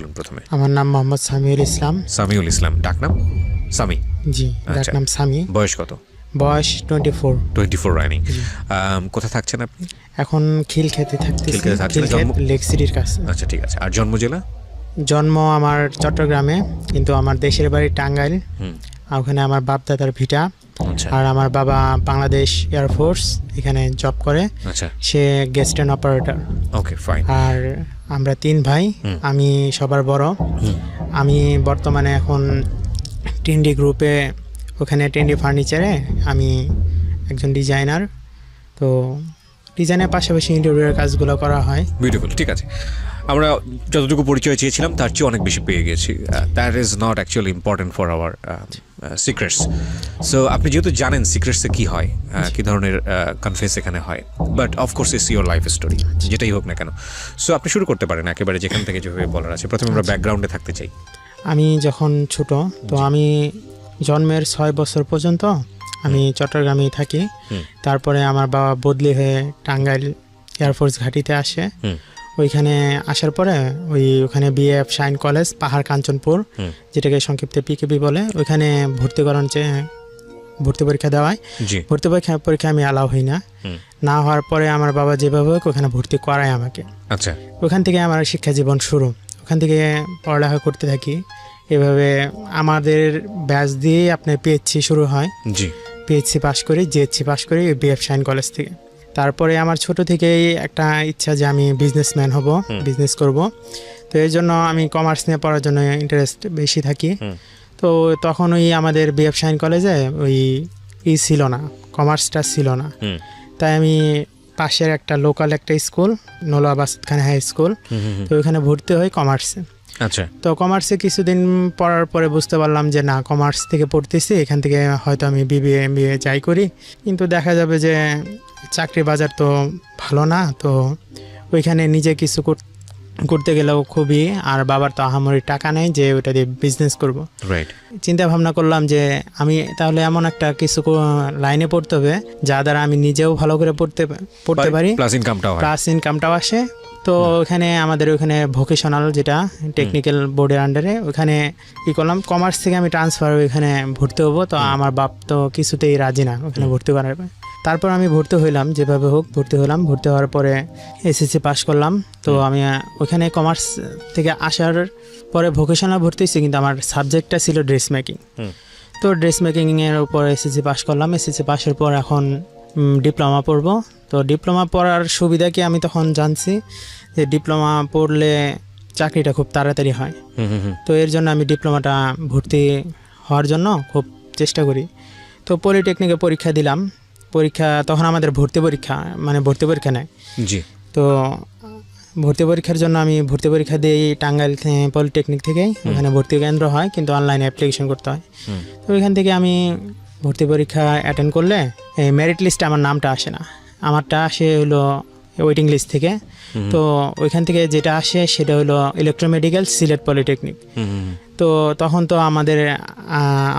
বলুন প্রথমে। আমার নাম মোহাম্মদ সামিউল ইসলাম। সামিউল ইসলাম, ডাকনাম সামি? জি, ডাকনাম সামি। বয়স কত? বয়স 24 রানিং। কোথায় থাকছেন আপনি এখন? খিলক্ষেতে থাকতেছি, জন্ম লেক সিটির কাছে। আচ্ছা, ঠিক আছে। আর জন্ম জেলা? জন্ম আমার চট্টগ্রামে, কিন্তু আমার দেশের বাড়ি টাঙ্গাইল। ওখানে আমার বাপ দাদার ভিটা। আর আমার বাবা বাংলাদেশ এয়ারফোর্স এখানে জব করে। আচ্ছা, সে guest and operator. Okay, fine. আর আমরা 3 ভাই, আমি সবার বড়। আমি বর্তমানে এখন টেন্ডি গ্রুপে, ওখানে টেন্ডি ফার্নিচারে আমি একজন ডিজাইনার। তো ডিজাইনের পাশাপাশি ইন্টেরিয়রের কাজগুলো করা হয়। বিউটিফুল, ঠিক আছে। আমরা যতটুকু পরিচয় চেয়েছিলাম তার চেয়ে অনেক বেশি পেয়ে গেছি। That is not actually important for our secrets. So আপনি যেহেতু জানেন সিক্রেটসে কী হয়, কী ধরনের কনফেস এখানে হয়, but of course it's your life story, যেটাই হোক না কেন। সো আপনি শুরু করতে পারেন একেবারে যেখান থেকে যেভাবে বলার আছে। প্রথমে আমরা ব্যাকগ্রাউন্ডে থাকতে চাই। আমি যখন ছোট, তো আমি জন্মের 6 বছর পর্যন্ত আমি চট্টগ্রামেই থাকি। তারপরে আমার বাবা বদলি হয়ে টাঙ্গাইল এয়ারফোর্স ঘাঁটিতে আসে। ওইখানে আসার পরে ওখানে বিএফ শাইন কলেজ, পাহাড় কাঞ্চনপুর, যেটাকে সংক্ষিপ্তে পিকেবি বলে, ওইখানে ভর্তি পরীক্ষা দেওয়ায়। ভর্তি পরীক্ষা আমি অ্যালাউ হই না হওয়ার পরে আমার বাবা যেভাবে হোক ওখানে ভর্তি করায় আমাকে। আচ্ছা, ওখান থেকে আমার শিক্ষা জীবন শুরু। ওখান থেকে পড়ালেখা করতে থাকি। এভাবে আমাদের ব্যাচ দিয়ে আপনার পিএইচসি শুরু হয়। পিএইচসি পাস করি, জিএইচসি পাস করি বিএফ শাইন কলেজ থেকে। তারপরে আমার ছোট থেকেই একটা ইচ্ছা যে আমি বিজনেসম্যান হব, বিজনেস করব। তো এই জন্য আমি কমার্স নিয়ে পড়ার জন্য ইন্টারেস্ট বেশি থাকি। তো তখন আমাদের বিএফ শাইন কলেজে ছিল না, কমার্সটা ছিল না। তাই আমি পাশের একটা লোকাল একটা স্কুল, নোলা বাসাত খান হাই স্কুল, তো ওইখানে ভর্তি হই কমার্সে। আচ্ছা, তো কমার্সে কিছুদিন পড়ার পরে বুঝতে পারলাম যে না, কমার্স থেকে পড়তেছি, এখান থেকে হয়তো আমি বিবিএ এমবিএ যাই করি, কিন্তু দেখা যাবে যে চাকরি বাজার তো ভালো না। তো ওইখানে নিজে কিছু করতে গেলেও খুবই, আর বাবার তো আহামরি টাকা নেই যে ওইটা দিয়ে বিজনেস করব। চিন্তা ভাবনা করলাম যে আমি তাহলে এমন একটা কিছু লাইনে পড়তে হবে যা দ্বারা আমি নিজেও ভালো করে পড়তে পারি, প্লাস ইনকামটাও আসে। তো ওখানে আমাদের ওখানে ভোকেশনাল, যেটা টেকনিক্যাল বোর্ডের আন্ডারে, ওখানে কি করলাম, কমার্স থেকে আমি ট্রান্সফার ওইখানে ভর্তি হবো। তো আমার বাপ তো কিছুতেই রাজি না ওখানে ভর্তি করার। তারপর আমি ভর্তি হইলাম, যেভাবে হোক ভর্তি হলাম। ভর্তি হওয়ার পরে এসএসসি পাস করলাম। তো আমি ওখানে কমার্স থেকে আসার পরে ভোকেশনাল ভর্তি হয়েছি, কিন্তু আমার সাবজেক্টটা ছিল ড্রেস মেকিং। তো ড্রেস মেকিংয়ের উপর এসএসসি পাস করলাম। এসএসসি পাসের পর এখন ডিপ্লোমা পড়ব। তো ডিপ্লোমা পড়ার সুবিধা কি আমি তখন জানছি যে ডিপ্লোমা পড়লে চাকরিটা খুব তাড়াতাড়ি হয়। তো এর জন্য আমি ডিপ্লোমাটা ভর্তি হওয়ার জন্য খুব চেষ্টা করি। তো পলিটেকনিকে পরীক্ষা দিলাম। তখন আমাদের ভর্তি পরীক্ষা নেয়। তো ভর্তি পরীক্ষার জন্য আমি ভর্তি পরীক্ষা দিই টাঙ্গাইল পলিটেকনিক থেকেই। ওখানে ভর্তি কেন্দ্র হয়, কিন্তু অনলাইনে অ্যাপ্লিকেশন করতে হয়। তো ওইখান থেকে আমি ভর্তি পরীক্ষা অ্যাটেন্ড করলে মেরিট লিস্টে আমার নামটা আসে না, আমারটা আসে হলো ওয়েটিং লিস্ট থেকে। তো ওইখান থেকে যেটা আসে সেটা হলো ইলেকট্রোমেডিক্যাল, সিলেট পলিটেকনিক। তো তখন তো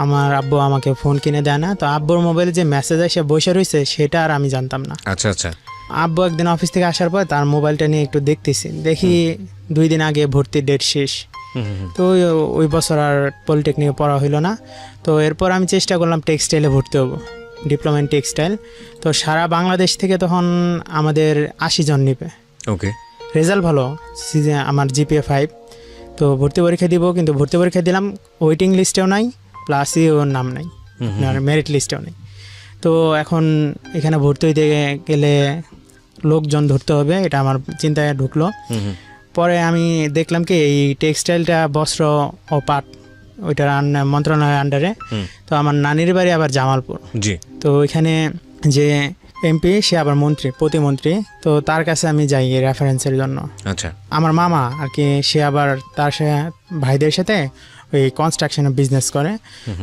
আমার আব্বু আমাকে ফোন কিনে দেয় না। তো আব্বুর মোবাইলে যে মেসেজ আসে বসে রয়েছে সেটা আর আমি জানতাম না। আচ্ছা আচ্ছা। আব্বু একদিন অফিস থেকে আসার পর তার মোবাইলটা নিয়ে একটু দেখি 2 দিন আগে ভর্তির ডেট শেষ। তো ওই বছর আর পলিটেকনিকে পড়া হইলো না। তো এরপর আমি চেষ্টা করলাম টেক্সটাইলে ভর্তি হবো, ডিপ্লোমা ইন টেক্সটাইল। তো সারা বাংলাদেশ থেকে তখন আমাদের 80 জন নিবে। ওকে, রেজাল্ট ভালো, আমার জিপিএ 5। তো ভর্তি পরীক্ষা দিব, কিন্তু ভর্তি পরীক্ষা দিলাম, ওয়েটিং লিস্টেও নাই, প্লাস ওর নাম নাই, মেরিট লিস্টেও নেই। তো এখন এখানে ভর্তি হইতে গেলে লোকজন ধরতে হবে, এটা আমার চিন্তায় ঢুকলো। পরে আমি দেখলাম কি এই টেক্সটাইলটা বস্ত্র ও পাট, ওইটার মন্ত্রণালয়ের আন্ডারে। তো আমার নানির বাড়ি আবার জামালপুর। তো ওইখানে যে এমপি সে আবার প্রতিমন্ত্রী। তো তার কাছে আমি যাই রেফারেন্সের জন্য। আচ্ছা, আমার মামা আর কি, সে আবার তার ভাইদের সাথে ওই কনস্ট্রাকশনের বিজনেস করে।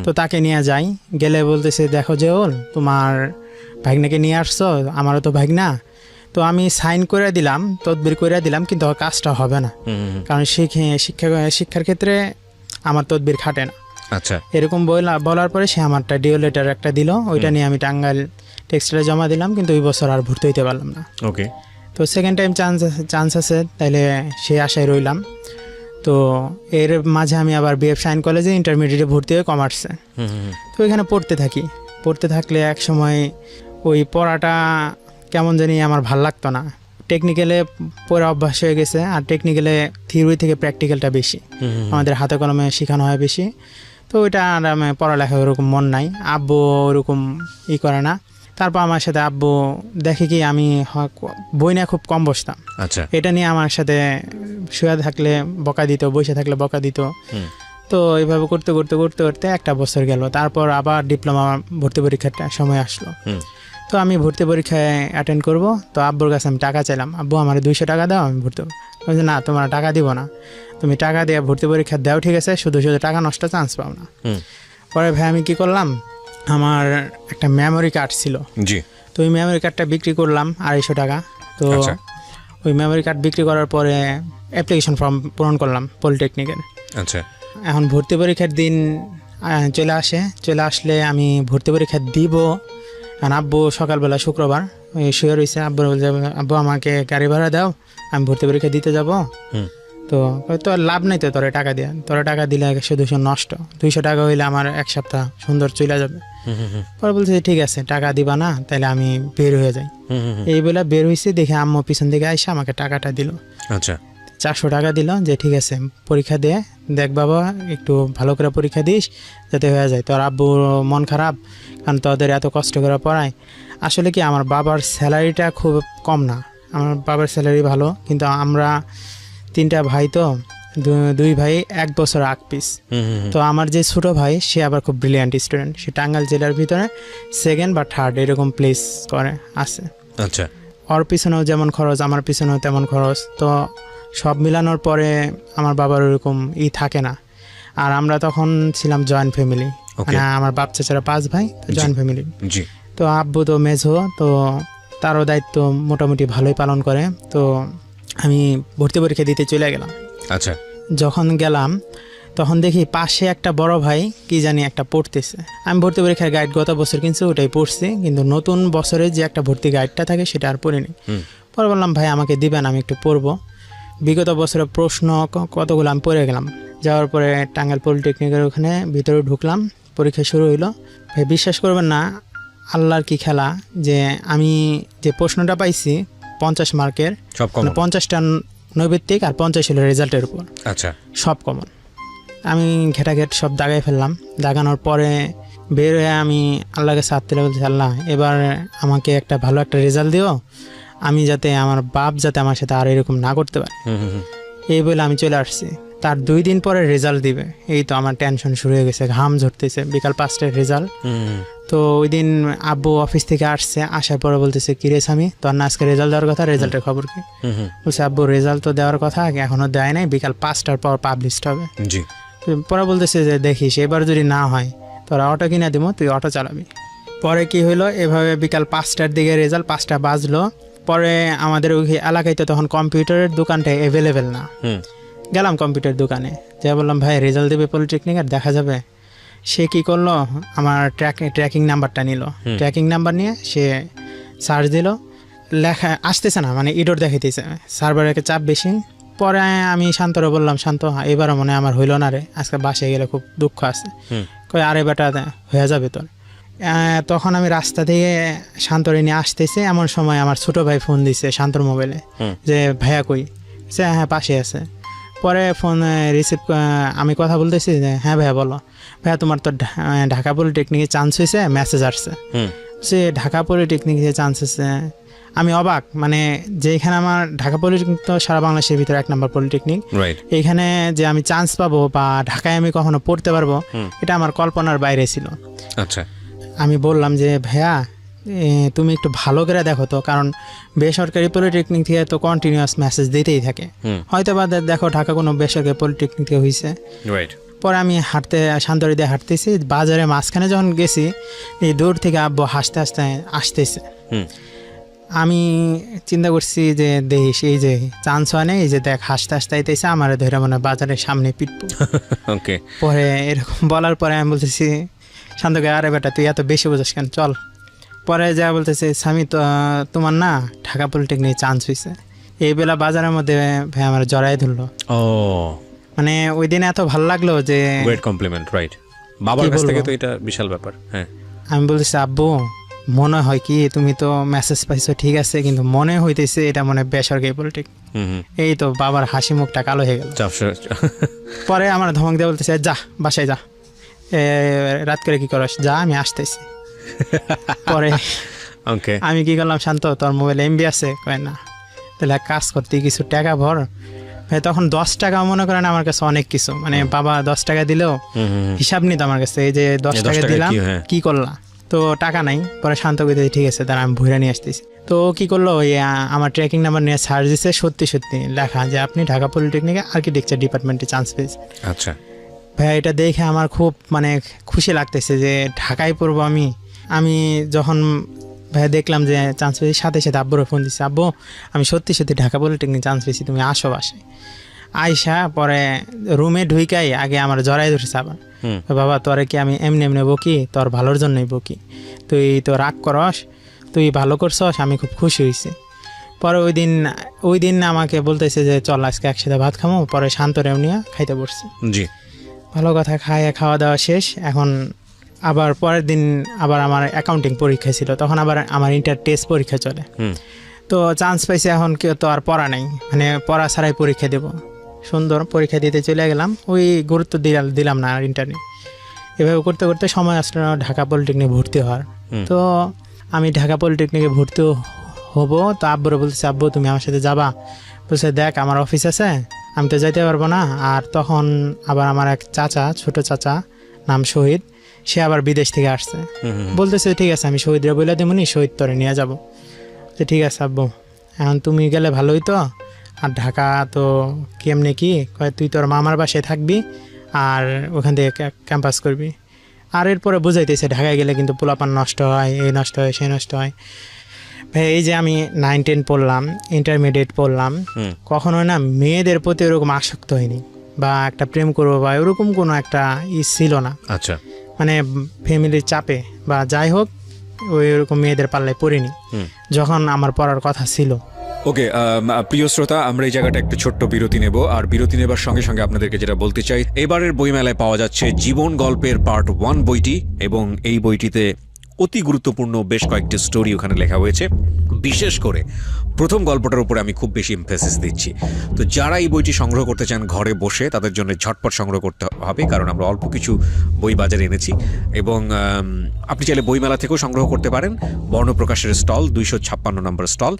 তো তাকে নিয়ে যাই, গেলে বলতেছে দেখো যে তোমার ভাগনাকে নিয়ে আসছো, আমারও তো ভাগনা। তো আমি সাইন করে দিলাম, তদবির করে দিলাম, কিন্তু কাজটা হবে না, কারণ শিক্ষার ক্ষেত্রে আমার তদবির খাটে না। আচ্ছা, এরকম বলার পরে সে আমারটা ডিও লেটার একটা দিল, ওইটা নিয়ে আমি টাঙ্গাইল টেক্সটাইলে জমা দিলাম, কিন্তু ওই বছর আর ভর্তি হইতে পারলাম না। ওকে। তো সেকেন্ড টাইম চান্স আছে, তাইলে সেই আশায় রইলাম। তো এর মাঝে আমি আবার বিএফ সাইন কলেজে ইন্টারমিডিয়েটে ভর্তি হয়ে কমার্সে। তো এখানে পড়তে থাকলে এক সময় ওই পড়াটা কেমন জানি আমার ভাল লাগতো না। টেকনিক্যালে পড়া অভ্যাস হয়ে গেছে, আর টেকনিক্যালে থিওরি থেকে প্র্যাকটিক্যালটা বেশি, আমাদের হাতে কলমে শেখানো হয় বেশি। তো ওইটা আর আমি পড়ালেখা ওরকম মন নাই, আব্বু ওরকম করে না। তারপর আমার সাথে আব্বু দেখে কি আমি বই নিয়ে খুব কম বসতাম, আচ্ছা, এটা নিয়ে আমার সাথে শুয়ে থাকলে বকা দিত, বসে থাকলে বকা দিত। তো এইভাবে করতে করতে করতে করতে একটা বছর গেল। তারপর আবার ডিপ্লোমা ভর্তি পরীক্ষার সময় আসলো। তো আমি ভর্তি পরীক্ষায় অ্যাটেন্ড করব। তো আব্বুর কাছে আমি টাকা চাইলাম, আব্বু আমার 200 টাকা দাও, আমি ভর্তি বলছি না তোমার টাকা দিব না, তুমি টাকা দিয়ে ভর্তি পরীক্ষা দাও, ঠিক আছে, শুধু শুধু টাকা নষ্ট, চান্স পাও না। পরে ভাই আমি কি করলাম, আমার একটা মেমোরি কার্ড ছিল, জি, তো ওই মেমোরি কার্ডটা বিক্রি করলাম 250 টাকা। তো ওই মেমোরি কার্ড বিক্রি করার পরে অ্যাপ্লিকেশন ফর্ম পূরণ করলাম পলিটেকনিকের। আচ্ছা, এখন ভর্তি পরীক্ষার দিন চলে আসলে আমি ভর্তি পরীক্ষা দিব। কারণ আব্বু সকালবেলা শুক্রবার ওই শুয়ে রয়েছে, আব্বু বলছে আব্বু আমাকে গাড়ি ভাড়া দাও, আমি ভর্তি পরীক্ষা দিতে যাব। তো তো লাভ নাই, তো তোরে টাকা দিয়ে, তোরে টাকা দিলে 100-200 নষ্ট, 200 টাকা হইলে আমার এক সপ্তাহ সুন্দর চলে যাবে। পরে বলছে ঠিক আছে, টাকা দিবা না তাহলে আমি বের হয়ে যাই। এই বলে বের হয়েছি, দেখে আম্মু পিছন দিকে আইসা আমাকে টাকাটা দিল। আচ্ছা, 400 টাকা দিল, যে ঠিক আছে পরীক্ষা দিয়ে দেখ বাবা, একটু ভালো করে পরীক্ষা দিস যাতে হয়ে যায়। তোর আব্বুর মন খারাপ, কারণ তোদের এত কষ্ট করে পড়ায়। আসলে কি আমার বাবার স্যালারিটা খুব কম না, আমার বাবার স্যালারি ভালো, কিন্তু আমরা 3টা ভাই, তো 2 ভাই 1 বছর আগ পিস। তো আমার যে ছোট ভাই সে আবার খুব ব্রিলিয়ান্ট স্টুডেন্ট, সে টাঙ্গাইল জেলার ভিতরে 2nd বা 3rd এরকম প্লেস করে আছে। আচ্ছা, ওর পিছনেও যেমন খরচ, আমার পিছনেও তেমন খরচ। তো সব মিলানোর পরে আমার বাবার ওরকম থাকে না। আর আমরা তখন ছিলাম জয়েন্ট ফ্যামিলি, মানে আমার বাপ চাচারা 5 ভাই, জয়েন্ট ফ্যামিলি। জি, তো আব্বু তো মেঝো, তো তারও দায়িত্ব মোটামুটি ভালোই পালন করে। তো আমি ভর্তি পরীক্ষা দিতে চলে গেলাম। আচ্ছা, যখন গেলাম তখন দেখি পাশে একটা বড় ভাই কি জানি একটা পড়তেছে। আমি ভর্তি পরীক্ষার গাইড গত বছর কিনছি, ওটাই পড়ছি, কিন্তু নতুন বছরে যে একটা ভর্তি গাইডটা থাকে সেটা আর পড়িনি। পরে বললাম ভাই আমাকে দিবেন, আমি একটু পড়বো। বিগত বছরের প্রশ্ন কতগুলো আমি পড়ে গেলাম। যাওয়ার পরে টাঙ্গাইল পলিটেকনিকের ওখানে ভিতরে ঢুকলাম, পরীক্ষা শুরু হইলো। ভাই বিশ্বাস করবেন না, আল্লাহর কি খেলা, যে আমি যে প্রশ্নটা পাইছি 50 মার্কের, সব কমন, 50টা নৈবেত্তিক আর 50 হলো রেজাল্টের উপর, আচ্ছা, সব কমন। আমি ঘেটাঘেট সব দাগাই ফেললাম। দাগানোর পরে বের হয়ে আমি আল্লাহকে সাথ দিলে বলছি, আল্লাহ এবার আমাকে একটা ভালো একটা রেজাল্ট দিও, আমি যাতে আমার বাপ যাতে আমার সাথে আর এরকম না করতে পারে। এই বলে আমি চলে আসছি। তার 2 দিন পরে রেজাল্ট দিবে, এই তো আমার টেনশন শুরু হয়ে গেছে, ঘাম ঝরতেছে। বিকাল 5টায় রেজাল্ট। তো ওই দিন আব্বু অফিস থেকে আসছে, আসার পরে বলতেছে কি রে স্বামী, তোর না আজকে রেজাল্ট দেওয়ার কথা, রেজাল্টের খবর কি? বলছে আব্বু রেজাল্ট তো দেওয়ার কথা, এখনো দেয় নাই, বিকাল 5টার পর পাবলিশড হবে। জি, পরে বলতেছে যে দেখিস এবার যদি না হয় তোরা অটো কিনে দিব, তুই অটো চালাবি। পরে কি হইলো, এভাবে বিকাল 5টার দিকে রেজাল্ট, 5টা বাজলো। পরে আমাদের ওই এলাকায় তো তখন কম্পিউটারের দোকানটা অ্যাভেলেবেল না। গেলাম কম্পিউটার দোকানে, যা বললাম ভাই রেজাল্ট দেবে পলিটেকনিকের, দেখা যাবে। সে কি করলো, আমার ট্র্যাকিং নাম্বারটা নিল, ট্র্যাকিং নাম্বার নিয়ে সে সার্চ দিল, লেখা আসতেছে না, মানে ইডোর দেখাইতেছে, সার্ভারের চাপ বেশি। পরে আমি শান্তরে বললাম, শান্ত এবারও মনে আমার হইল না রে, আজকে বাসায় গেলে খুব দুঃখ আছে। কই আরে বেটা হয়ে যাবে তোর। তখন আমি রাস্তা থেকে শান্তরে নিয়ে আসতেছি, এমন সময় আমার ছোট ভাই ফোন দিছে শান্তর মোবাইলে, যে ভাইয়া কই? সে হ্যাঁ পাশে আছে। পরে ফোন রিসিভ, আমি কথা বলতেছি যে হ্যাঁ ভাইয়া বলো। ভাইয়া তোমার তো ঢাকা পলিটেকনিকে চান্স হয়েছে, মেসেজ আসছে। সে ঢাকা পলিটেকনিকে চান্স হয়েছে। আমি অবাক, মানে যেখানে আমার ঢাকা পলিটেকনিক তো সারা বাংলাদেশের ভিতরে 1 নম্বর পলিটেকনিক, এইখানে যে আমি চান্স পাবো বা ঢাকায় আমি কখনো পড়তে পারবো, এটা আমার কল্পনার বাইরে ছিল। আচ্ছা, আমি বললাম যে ভাইয়া তুমি একটু ভালো করে দেখো তো, কারণ বেসরকারি পলিটেকনিক থেকে তো কন্টিনিউয়াস মেসেজ দিতেই থাকে, হয়তো বা দেখো ঢাকা কোনো বেসরকারি পলিটেকনিক থেকে হয়েছে। পরে আমি শান্তরি দিয়ে হাঁটতেছি, বাজারে মাঝখানে যখন গেছি, এই দূর থেকে আব্বু হাসতে হাসতে আসতেছে। আমি চিন্তা করছি যে দেখিস এই যে চান্স হয় না, এই যে দেখ হাসতে হাসতে আইতেছে, আমার ধরে মনে বাজারের সামনে পিটবো। পরে এরকম বলার পরে আমি বলতেছি শান্তকে, আরে বেটা তুই এত বেশি বোঝাস কেন, চল। পরে যা বলতেছে, স্বামী তো তোমার না ঢাকা পলিটেকনিক চান্স হয়েছে। এই বেলা বাজারের মধ্যে ভাই আমার জড়াই ধরলো। মানে ওই দিন এত ভালো লাগলো যে গ্রেট কমপ্লিমেন্ট, রাইট। বাবার কি কাছ থেকে বলবো? তো এটা বিশাল ব্যাপার। হ্যাঁ, আমি বলছি আব্বু মনে হয় কি তুমি তো মেসেজ পাইছো ঠিক আছে, কিন্তু মনে হইতেছে এটা মনে হয় বেসরকারি পলিটিক। হুম। এই তো বাবার হাসি মুখটা কালো হয়ে গেল। পরে আমার ধমক দিয়ে বলতেছে যা বাসায় যা, রাত করে কি করস, যা আমি আসতেছি। পরে ওকে। আমি কি করলাম, শান্ত তোর মোবাইলে এমবি আছে, কয় না, তাহলে এক কাজ করতে কিছু টাকা ভর। ভাই তখন 10 টাকা মনে করেন আমার কাছে অনেক কিছু, মানে বাবা 10 টাকা দিলেও হিসাব নিত আমার কাছে, এই যে 10 টাকা দিলাম কি করলাম, তো টাকা নাই। পরে শান্ত করে ঠিক আছে তারা আমি ভুইরা নিয়ে আসতেছি। তো ও কি করলো, ওই আমার ট্র্যাকিং নাম্বার নিয়ে সার্চ দিছে, সত্যি সত্যি লেখা যে আপনি ঢাকা পলিটেকনিকে আর্কিটেকচার ডিপার্টমেন্টে চান্স পেয়েছেন। আচ্ছা। ভাই এটা দেখে আমার খুব মানে খুশি লাগতেছে যে ঢাকায় পড়বো আমি। আমি যখন ভাই দেখলাম যে চান্স পেয়েছি, সাথে সাথে আব্বুরও ফোন দিচ্ছি, আব্বু আমি সত্যি সত্যি ঢাকা পলিটেকনিক চান্স পেয়েছি, তুমি আসো বাসায়। আইসা পরে রুমে ঢুইকাই আগে আমার জড়াই ধরেছে আবার, বাবা তোরে কি আমি এমনি এমনি বকি, তোর ভালোর জন্যই বকি, তুই তো রাগ করস, তুই ভালো করছস, আমি খুব খুশি হয়েছি। পরে ওই দিন আমাকে বলতেছে যে চল আজকে একসাথে ভাত খামো। পরে শান্তরেও নিয়ে খাইতে বসছে। জি। ভালো কথা, খাওয়া দাওয়া শেষ। এখন আবার পরের দিন আবার আমার অ্যাকাউন্টিং পরীক্ষা ছিল, তখন আবার আমার ইন্টার টেস্ট পরীক্ষা চলে। তো চান্স পাইছি, এখন কেউ তো আর পড়া নাই, মানে পড়া ছাড়াই পরীক্ষা দেব। সুন্দর পরীক্ষা দিতে চলে গেলাম, ওই গুরুত্ব দিলাম না আর ইন্টারনেট। এভাবে করতে করতে সময় আসলে ঢাকা পলিটেকনিকে ভর্তি হওয়ার। তো আমি ঢাকা পলিটেকনিকে ভর্তি হব, তো আব্বুরে বলতেছি আব্বু তুমি আমার সাথে যাবা? বলছে দেখ আমার অফিস আছে, আমি তো যাইতে পারবো না। আর তখন আবার আমার এক চাচা, ছোট চাচা নাম শহীদ, সে আবার বিদেশ থেকে আসছে। বলতেছে ঠিক আছে আমি শহীদরে বলে দেবনি, শহীদ তোরে নিয়ে যাবো। তো ঠিক আছে আব্বু, এখন তুমি গেলে ভালোই তো, আর ঢাকা তো কেমনে কি কয়, তুই তোর মামার বাসায় থাকবি আর ওখান থেকে ক্যাম্পাস করবি। আর এরপরে বুঝাইতেছে ঢাকায় গেলে কিন্তু পোলাপান নষ্ট হয়, এই নষ্ট হয় সেই নষ্ট হয়। ভাই এই যে আমি 9-10 পড়লাম, ইন্টারমিডিয়েট পড়লাম, কখনোই না মেয়েদের প্রতি ওরকম আসক্ত হয়নি, বা একটা প্রেম করবো বা ওরকম কোনো একটা ছিল না। আচ্ছা। মানে ফ্যামিলির চাপে বা যাই হোক ওইরকম মেয়েদের পাল্লায় পড়িনি যখন আমার পড়ার কথা ছিল। ওকে, প্রিয় শ্রোতা, আমরা এই জায়গাটা একটা ছোট্ট বিরতি নেব, আর বিরতি নেবার সঙ্গে সঙ্গে আপনাদেরকে যেটা বলতে চাই, এবারের বইমেলায় পাওয়া যাচ্ছে জীবন গল্পের পার্ট 1 বইটি, এবং এই বইটিতে অতি গুরুত্বপূর্ণ বেশ কয়েকটি স্টোরি ওখানে লেখা হয়েছে। বিশেষ করে প্রথম গল্পটার উপরে আমি খুব বেশি এমফেসিস দিচ্ছি। তো যারা এই বইটি সংগ্রহ করতে চান ঘরে বসে, তাদের জন্য ঝটপট সংগ্রহ করতে হবে, কারণ আমরা অল্প কিছু বই বাজারে এনেছি। এবং আপনি চাইলে বইমেলা থেকেও সংগ্রহ করতে পারেন, বর্ণপ্রকাশের স্টল 256 নম্বর স্টল।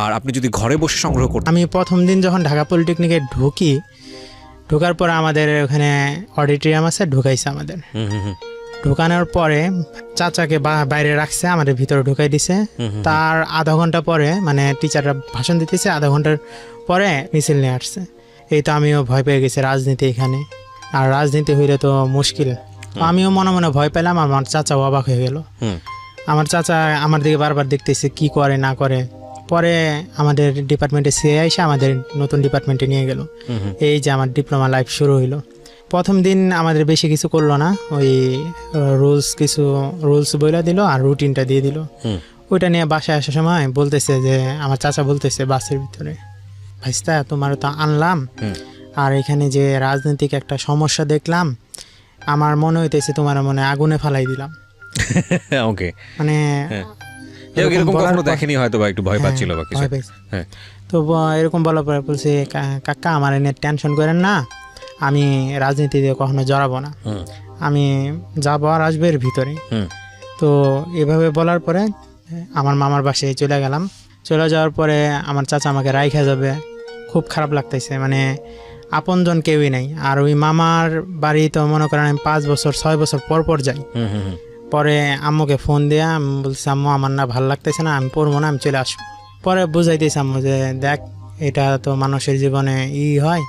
আর আপনি যদি ঘরে বসে সংগ্রহ করতে, আমি প্রথম দিন যখন ঢাকা পলিটেকনিকে ঢোকার পরে আমাদের ওখানে অডিটোরিয়াম আছে, ঢুকাইছে আমাদের। ঢুকানোর পরে চাচাকে বাইরে রাখছে, আমাদের ভিতরে ঢুকাই দিছে। তার আধা ঘন্টা পরে, মানে টিচাররা ভাষণ দিতেছে, আধা ঘন্টার পরে মিছিল নিয়ে আসছে। এই তো আমিও ভয় পেয়ে গেছি, রাজনীতি এখানে, আর রাজনীতি হইলে তো মুশকিল। আমিও মনে মনে ভয় পেলাম, আমার চাচাও অবাক হয়ে গেল। আমার চাচা আমার দিকে বারবার দেখতেছে কি করে না করে। পরে আমাদের ডিপার্টমেন্টে সিএ এসে আমাদের নতুন ডিপার্টমেন্টে নিয়ে গেল। এই যে আমার ডিপ্লোমা লাইফ শুরু হইলো। প্রথম দিন আমাদের বেশি কিছু করলো না, ওই রুলস বইলা দিল আর রুটিনটা দিয়ে দিল। ওইটা নিয়ে বাসায় আসার সময় বলতেছে যে, আমার চাচা বলতেছে বাসের ভিতরে, ভাইস্তা তোমার তো আনলাম, আর এখানে যে রাজনৈতিক একটা সমস্যা দেখলাম, আমার মনে হইতেছে তোমার মনে আগুনে ফালাই দিলাম। ওকে, মানে এরকম কখনো দেখেনি হয়তো, বা একটু ভয় পাচ্ছিল বা কিছু। হ্যাঁ, তো এরকম বলার পরে বলছে কাকা আমার এনে টেনশন করেন না, আমি রাজনীতিতে কখনো জড়াবো না, আমি যাবো আর আসবো এর ভিতরে। তো এভাবে বলার পরে আমার মামার বাসায় চলে গেলাম। চলে যাওয়ার পরে আমার চাচা আমাকে রাইখা যাবে, খুব খারাপ লাগতেছে, মানে আপনজন কেউই নাই। আর ওই মামার বাড়ি তো মনে করেন আমি 5 বছর 6 বছর পর যাই। পরে আম্মুকে ফোন দিয়ে আমি বলছি আম্মু আমার না ভালো লাগতেছে না, আমি পড়বো না, আমি চলে আসবো। পরে বুঝাইতেছি আম্মু যে দেখ এটা তো মানুষের জীবনে হয়।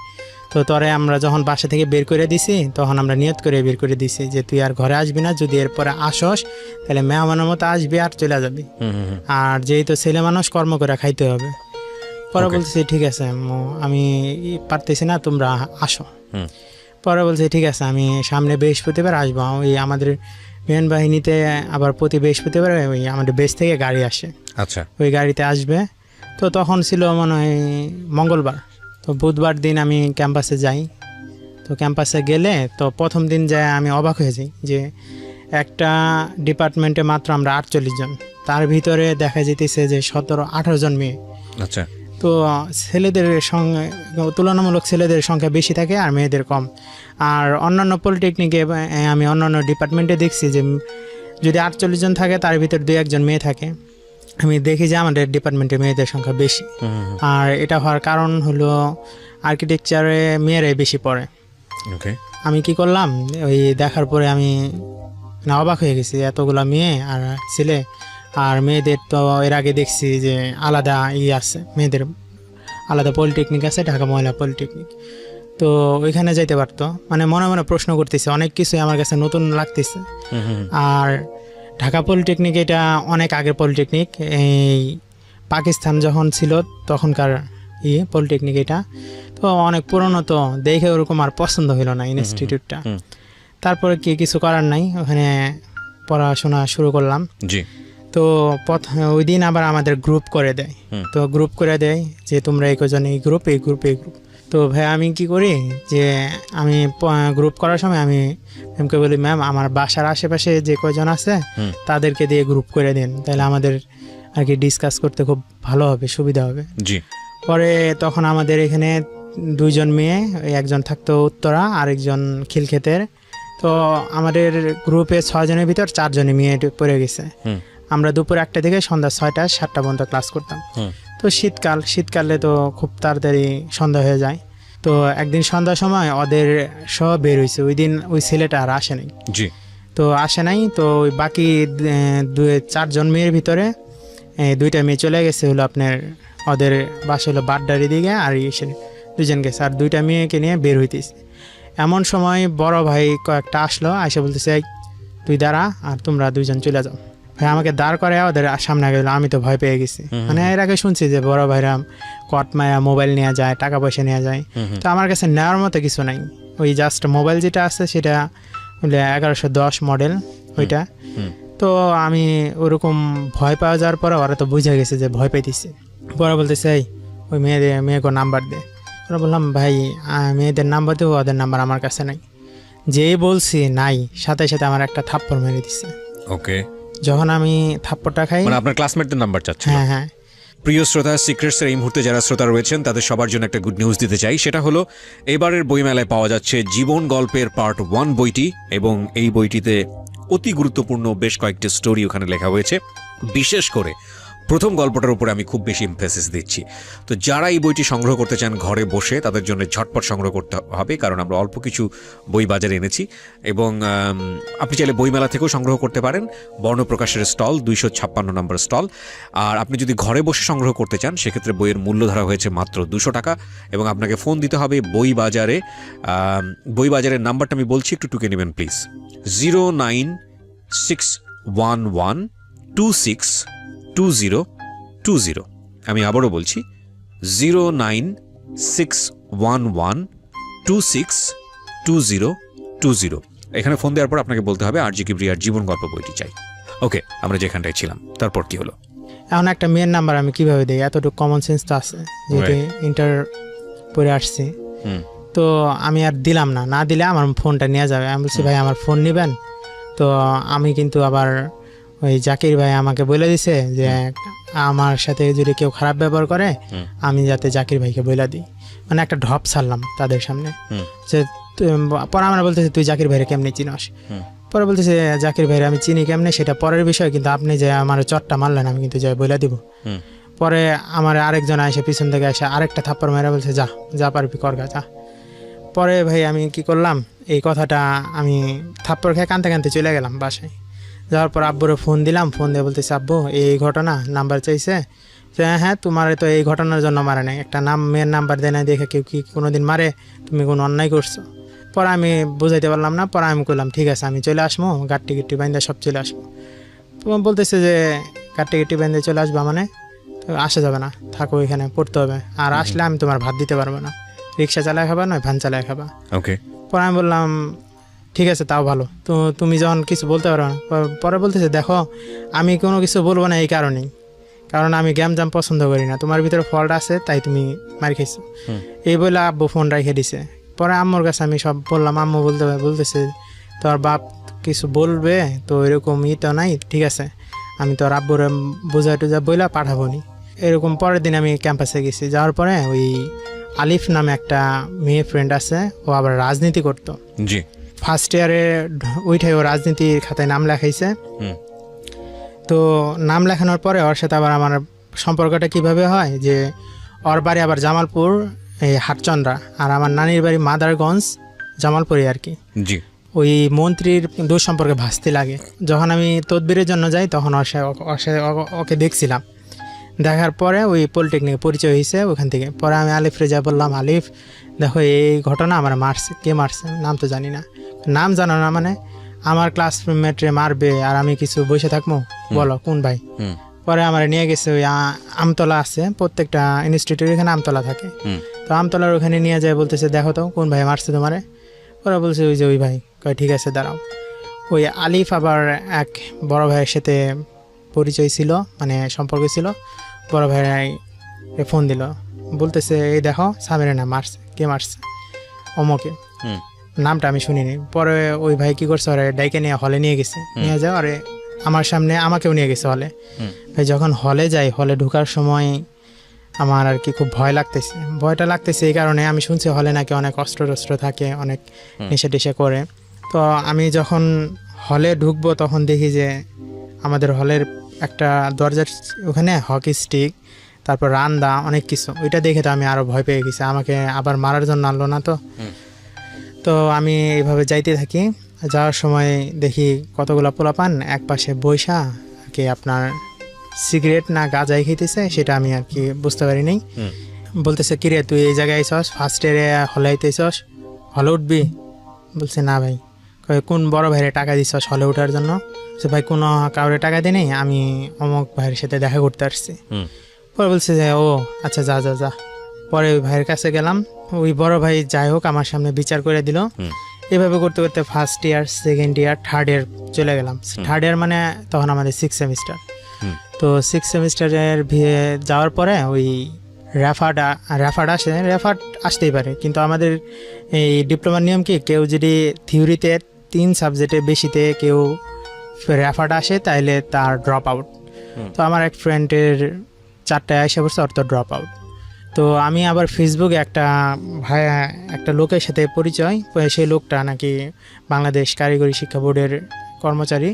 তো তোরে আমরা যখন বাসা থেকে বের করে দিছি, তখন আমরা নিয়ত করে বের করে দিছি যে তুই আর ঘরে আসবি না, যদি এরপরে আসস তাহলে মেহমানের মতো আসবি আর চলে যাবি, আর যেহেতু ছেলে মানুষ কর্ম করে খাইতে হবে। পরে বলতেছি ঠিক আছে আম্মু আমি পারতেছি না, তোমরা আসো। পরে বলছে ঠিক আছে আমি সামনে বৃহস্পতিবার আসবো। ওই আমাদের বিমান বাহিনীতে আবার প্রতি বৃহস্পতিবার ওই আমাদের বেস থেকে গাড়ি আসে, আচ্ছা, ওই গাড়িতে আসবে। তো তখন ছিল মনে হয় মঙ্গলবার। তো বুধবার দিন আমি ক্যাম্পাসে যাই, তো ক্যাম্পাসে গেলে তো প্রথম দিন যায় আমি অবাক হয়ে যাই যে একটা ডিপার্টমেন্টে মাত্র আমরা 48 জন, তার ভিতরে দেখা যেতেছে যে 17-18 জন মেয়ে। আচ্ছা, তো ছেলেদের সঙ্গে তুলনামূলক ছেলেদের সংখ্যা বেশি থাকে আর মেয়েদের কম। আর অন্যান্য পলিটেকনিকে আমি অন্যান্য ডিপার্টমেন্টে দেখছি যে যদি 48 জন থাকে তার ভিতর 2-1 জন মেয়ে থাকে। আমি দেখি যে আমাদের ডিপার্টমেন্টে মেয়েদের সংখ্যা বেশি। আর এটা হওয়ার কারণ হলো আর্কিটেকচারে মেয়েরাই বেশি পড়ে। ওকে, আমি কি করলাম, ওই দেখার পরে আমি অবাক হয়ে গেছি, এতগুলা মেয়ে আর ছেলে। আর মেয়েদের তো এর আগে দেখছি যে আলাদা আছে, মেয়েদের আলাদা পলিটেকনিক আছে, ঢাকা মহিলা পলিটেকনিক। তো ওইখানে যাইতে পারতো। মানে মনে মনে প্রশ্ন করতেছে, অনেক কিছুই আমার কাছে নতুন লাগতেছে। আর ঢাকা পলিটেকনিক এটা অনেক আগের পলিটেকনিক, এই পাকিস্তান যখন ছিল তখনকার পলিটেকনিক এটা। তো অনেক পুরনো, তো দেখে ওরকম আর পছন্দ হলো না ইনস্টিটিউটটা। তারপরে কিছু করার নাই, ওখানে পড়াশোনা শুরু করলাম। জি। তো ওই দিন আবার আমাদের গ্রুপ করে দেয়। তো গ্রুপ করে দেয় যে তোমরা এই কজন এই গ্রুপ। তো ভাই আমি কি করি যে আমি গ্রুপ করার সময় আমি ম্যামকে বলি, ম্যাম আমার বাসার আশেপাশে যে কয়জন আছে তাদেরকে দিয়ে গ্রুপ করে দিন, তাহলে আমাদের আর কি ডিসকাস করতে খুব ভালো হবে, সুবিধা হবে। জি। পরে তখন আমাদের এখানে 2 জন মেয়ে, একজন থাকতো উত্তরা, আরেকজন খিলক্ষেতের। তো আমাদের গ্রুপে 6 জনের ভিতর 4 জনে মেয়ে পড়ে গেছে। আমরা দুপুর 1টা থেকে সন্ধ্যা 6টা-7টা পর্যন্ত ক্লাস করতাম। তো শীতকালে তো খুব তাড়াতাড়ি সন্ধ্যা হয়ে যায়। তো একদিন সন্ধ্যার সময় ওদের সব বের হয়েছে, ওই দিন ওই ছেলেটা আর আসে নাই। জি। তো আসে নাই, তো ওই বাকি 4 জন মেয়ের ভিতরে 2টা মেয়ে চলে গেছে হলো আপনার ওদের বাসা হলো বাড্ডারি দিকে, আর এসে 2 জন গেছে, আর 2টা মেয়েকে নিয়ে বের হইতেছে। এমন সময় বড় ভাই কয়েকটা আসলো, আইসা বলতেছে, তুই দাঁড়া আর তোমরা 2 জন চলে যাও। ভাই আমাকে দাঁড় করে ওদের সামনে গেল, আমি তো ভয় পেয়ে গেছি। মানে এর আগে শুনছি যে বড় ভাইরা কট মায়া মোবাইল নেওয়া যায়, টাকা পয়সা নেওয়া যায়। তো আমার কাছে নেওয়ার মতো কিছু নাই, ওই জাস্ট মোবাইল যেটা আছে সেটা 1110 মডেল ওইটা। তো আমি ওরকম ভয় পাওয়া যাওয়ার পরে ওরা তো বুঝে গেছে যে ভয় পাইতেছি। বড় বলতেছে, ওই মেয়েকে নাম্বার দে। ওরা বললাম, ভাই মেয়েদের নাম্বার দেবো, ওদের নাম্বার আমার কাছে নাই। যেই বলছি নাই, সাথে সাথে আমার একটা থাপ্পড় মেরে দিচ্ছে। ওকে। যখন আমি থাপ্পড়টা খাই, মানে আপনার ক্লাসমেটদের নাম্বার চাচ্ছেন? হ্যাঁ হ্যাঁ। প্রিয় শ্রোতা, সিক্রেটসের এই মুহূর্তে যারা শ্রোতা রয়েছেন তাদের সবার জন্য একটা গুড নিউজ দিতে চাই। সেটা হলো এবারের বইমেলায় পাওয়া যাচ্ছে জীবন গল্পের পার্ট 1 বইটি, এবং এই বইটিতে অতি গুরুত্বপূর্ণ বেশ কয়েকটি স্টোরি ওখানে লেখা হয়েছে। বিশেষ করে প্রথম গল্পটার উপরে আমি খুব বেশি এমফেসিস দিচ্ছি। তো যারা এই বইটি সংগ্রহ করতে চান ঘরে বসে, তাদের জন্য ঝটপট সংগ্রহ করতে হবে, কারণ আমরা অল্প কিছু বই বাজারে এনেছি। এবং আপনি চাইলে বইমেলা থেকেও সংগ্রহ করতে পারেন, বর্ণপ্রকাশের স্টল 256 নম্বর স্টল। আর আপনি যদি ঘরে বসে সংগ্রহ করতে চান সেক্ষেত্রে বইয়ের মূল্য ধরা হয়েছে মাত্র 200 টাকা, এবং আপনাকে ফোন দিতে হবে বই বাজারের নাম্বারটা আমি বলছি, একটু টুকে নেবেন প্লিজ। 09611262020। আমি আবারও বলছি 09611262020। এখানে ফোন দেওয়ার পর আপনাকে বলতে হবে আর জি কিবরিয়ার জীবন গল্প বইটি চাই। ওকে, আমরা যেখানটায় ছিলাম, তারপর কি হলো? এখন একটা মেয়ের নাম্বার আমি কিভাবে দিই? এতটুকু কমন সেন্স তো আছে, যেহেতু ইন্টার পড়ে আসছি। তো আমি আর দিলাম না দিলে আমার ফোনটা নিয়ে যাবে। আমি বলছি, ভাই আমার ফোন নেবেন? তো আমি কিন্তু আবার ওই জাকির ভাই আমাকে বলে দিছে যে আমার সাথে যদি কেউ খারাপ ব্যবহার করে আমি যাতে জাকির ভাইকে বলে দিই। মানে একটা ঢপ ছাড়লাম তাদের সামনে যে পরে আমরা বলতেছি, তুই জাকির ভাইরে কেমনি চিনস? পরে বলতেছে, জাকির ভাইরে আমি চিনি কেমনে সেটা পরের বিষয়, কিন্তু আপনি যে আমার চটটা মারলেন আমি কিন্তু যাই বলে দিব। পরে আমার আরেকজন এসে পিছন থেকে এসে আরেকটা থাপ্পড় মেরে বলছে, যা পারবি করগা যা। পরে ভাই আমি কি করলাম, এই কথাটা আমি থাপ্পড় খেয়ে কানতে চলে গেলাম বাসায়। যাওয়ার পর আব্বুরে ফোন দিলাম, ফোন দিয়ে বলতেছে, আব্বু এই ঘটনা, নাম্বার চাইছে। হ্যাঁ তোমার তো এই ঘটনার জন্য মারে নাই, একটা মেয়ের নাম্বার দেয় না দেখে কেউ কি কোনোদিন মারে? তুমি কোনো অন্যায় করছো? পরে আমি বুঝাইতে পারলাম না। পরে আমি করলাম, ঠিক আছে আমি চলে আসবো, গাড়ি টিকিটি বাইন্দা সব চলে আসবো। বলতেছে যে গাড়ি টিকিটি বাইন্দা চলে আসবা, মানে তো আসা যাবে না, থাকো এখানে, পড়তে হবে। আর আসলে আমি তোমার ভাত দিতে পারবো না, রিক্সা চালায় খাবা নয় ভ্যান চালায় খাবা। ওকে। পরে আমি বললাম, ঠিক আছে তাও ভালো, তো তুমি যখন কিছু বলতে পারো না। পরে বলতেছে, দেখো আমি কোনো কিছু বলবো না এই কারণেই, কারণ আমি গ্যাম জাম পছন্দ করি না, তোমার ভিতরে ফল্ট আছে তাই তুমি মার খাইছো। এই বলে আব্বু ফোন রেখে দিছে। পরে আম্মুর কাছে আমি সব বললাম, আম্মু বলতেছে তোর বাপ কিছু বলবে তো এরকম তো নাই, ঠিক আছে আমি তোর আব্বুরে বোঝা টোঝা বইলা পাঠাবো নি। এরকম পরের দিন আমি ক্যাম্পাসে গেছি, যাওয়ার পরে ওই আলিফ নামে একটা মেয়ে ফ্রেন্ড আছে, ও আবার রাজনীতি করতো। জি। ফার্স্ট ইয়ারে ওইটাই ও রাজনীতির খাতায় নাম লেখাইছে। তো নাম লেখানোর পরে ওর সাথে আবার আমার সম্পর্কটা কিভাবে হয় যে ওর বাড়ি আবার জামালপুর এই হাটচন্দ্রা, আর আমার নানির বাড়ি মাদারগঞ্জ জামালপুরে আর কি। জি। ওই মন্ত্রীর দূর সম্পর্কে ভাসতে লাগে। যখন আমি তদবিরের জন্য যাই তখন ওকে দেখছিলাম, দেখার পরে ওই পলিটেকনিকে পরিচয় হয়েছে ওখান থেকে। পরে আমি আলিফরে যা বললাম, আলিফ দেখো এই ঘটনা আমার মারছে, কে মারছে নাম তো জানি না। নাম জানো না মানে আমার ক্লাসমেটরে মারবে আর আমি কিছু বসে থাকবো, বলো কোন ভাই? পরে আমার নিয়ে গেছে ওই আমতলা আছে, প্রত্যেকটা ইনস্টিটিউটের এখানে আমতলা থাকে, তো আমতলার ওখানে নিয়ে যায়, বলতেছে দেখো তো কোন ভাই মারছে তোমারে। ওরা বলছে ওই যে ওই ভাই। কয় ঠিক আছে দাঁড়াও। ওই আলিফ আবার এক বড় ভাইয়ের সাথে পরিচয় ছিল, মানে সম্পর্ক ছিল। বড় ভাই ফোন দিল, বলতেছে এই দেখো সামিরের নাম মারছে, কে মারছে? অমকে। নামটা আমি শুনিনি। পরে ওই ভাই কি করছে, ওরে ডাইকে নিয়ে হলে নিয়ে গেছে, নিয়ে যাও আরে আমার সামনে আমাকেও নিয়ে গেছে হলে। ভাই যখন হলে যাই, হলে ঢোকার সময় আমার আর কি খুব ভয় লাগতেছে। ভয়টা লাগতেছে এই কারণে আমি শুনছি হলে নাকি অনেক অস্ত্র থাকে, অনেক নেশা টেশা করে। তো আমি যখন হলে ঢুকবো তখন দেখি যে আমাদের হলের একটা দরজার ওখানে হকি স্টিক, তারপর রান্দা, অনেক কিছু। ওইটা দেখে তো আমি আরও ভয় পেয়ে গেছি, আমাকে আবার মারার জন্য আনলো না তো। তো আমি এইভাবে যাইতে থাকি, যাওয়ার সময় দেখি কতগুলো পোলাপান এক পাশে বৈশা আর কি আপনার সিগারেট না গাঁজাই খেতেছে, সেটা আমি আর কি বুঝতে পারি নাই। বলতেছে কিরে তুই এই জায়গায় আইসস, ফার্স্ট ইয়ারে হলে আইতেছস, হলে উঠবি? বলছে না ভাই। কোন বড় ভাইয়ের টাকা দিছস হলে ওঠার জন্য? সে ভাই কোনো কাউরে টাকা দিই নাই, আমি অমুক ভাইয়ের সাথে দেখা করতে আসছি। পরে বলছে যে ও আচ্ছা যা যা যা। পরে ওই ভাইয়ের কাছে গেলাম, ওই বড় ভাই যাই হোক আমার সামনে বিচার করে দিল। এভাবে করতে করতে first year, second year, third year চলে গেলাম। থার্ড ইয়ার মানে তখন আমাদের 6 সেমিস্টার। তো 6 সেমিস্টারের যাওয়ার পরে ওই রেফার্ড আসে, রেফার্ড আসতেই পারে, কিন্তু আমাদের এই ডিপ্লোমার নিয়ম কি, কেউ যদি থিওরিতে 3 সাবজেক্টে বেশিতে কেউ রেফার্ড আসে তাহলে তার ড্রপ আউট। তো আমার এক ফ্রেন্ডের 4টায় এসে পড়ছে, অর্থ ড্রপ আউট। তো আমি আবার ফেসবুকে একটা লোকের সাথে পরিচয়, সেই লোকটা নাকি বাংলাদেশ কারিগরি শিক্ষা বোর্ডের কর্মচারী।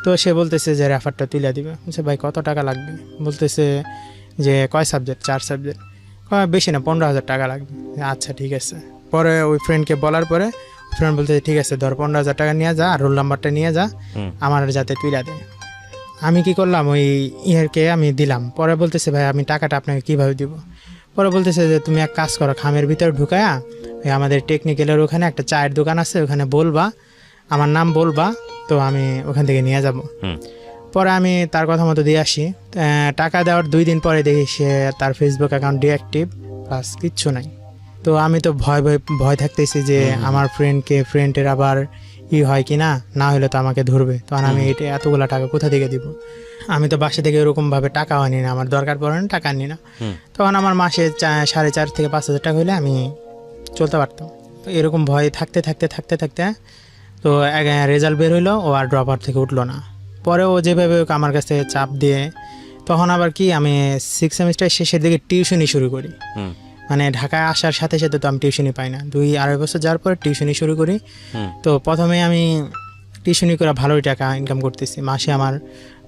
তো সে বলতেছে যে রেফারটা তুলে দিবে। বলছে ভাই কত টাকা লাগবে? বলতেছে যে কয় সাবজেক্ট? 4 সাবজেক্ট। বেশি না, 15,000 টাকা লাগবে। আচ্ছা ঠিক আছে। পরে ওই ফ্রেন্ডকে বলার পরে ফ্রেন্ড বলতেছে ঠিক আছে ধর 15,000 টাকা নিয়ে যা, আর রোল নাম্বারটা নিয়ে যা, আমার যাতে তুলে দেয়। আমি কি করলাম, ওই ইয়েরকে আমি দিলাম। পরে বলতেছে ভাই আমি টাকাটা আপনাকে কীভাবে দিব? পরে বলতেছে যে তুমি এক কাজ করো, খামের ভিতরে ঢুকায়া ওই আমাদের টেকনিক্যালের ওখানে একটা চায়ের দোকান আছে, ওখানে বলবা, আমার নাম বলবা, তো আমি ওখান থেকে নিয়ে যাব। পরে আমি তার কথা মতো দিয়ে আসি। টাকা দেওয়ার 2 দিন পরে দেখি সে তার ফেসবুক অ্যাকাউন্ট ডিঅ্যাক্টিভ, প্লাস কিচ্ছু নাই। তো আমি তো ভয় থাকতেছি যে আমার ফ্রেন্ডের আবার হয় কি না হলে তো আমাকে ধরবে, তখন আমি এতগুলা টাকা কোথা থেকে দিব? আমি তো বাসা থেকে এরকমভাবে টাকাও আনি না, আমার দরকার পড়ে না, টাকা আনি না। তখন আমার মাসে 4,500 থেকে 5,000 টাকা হলে আমি চলতে পারতাম। তো এরকম ভয় থাকতে তো রেজাল্ট বের হইলো, ও আর ড্রপ আউট থেকে উঠলো না। পরে ও যেভাবে আমার কাছে চাপ দিয়ে, তখন আবার কি আমি 6 সেমিস্টার শেষের দিকে টিউশনি শুরু করি। মানে ঢাকায় আসার সাথে সাথে তো আমি টিউশনি পাই না, 2-2.5 বছর যাওয়ার পরে টিউশনি শুরু করি। তো প্রথমে আমি টিউশনি করে ভালোই টাকা ইনকাম করতেছি, মাসে আমার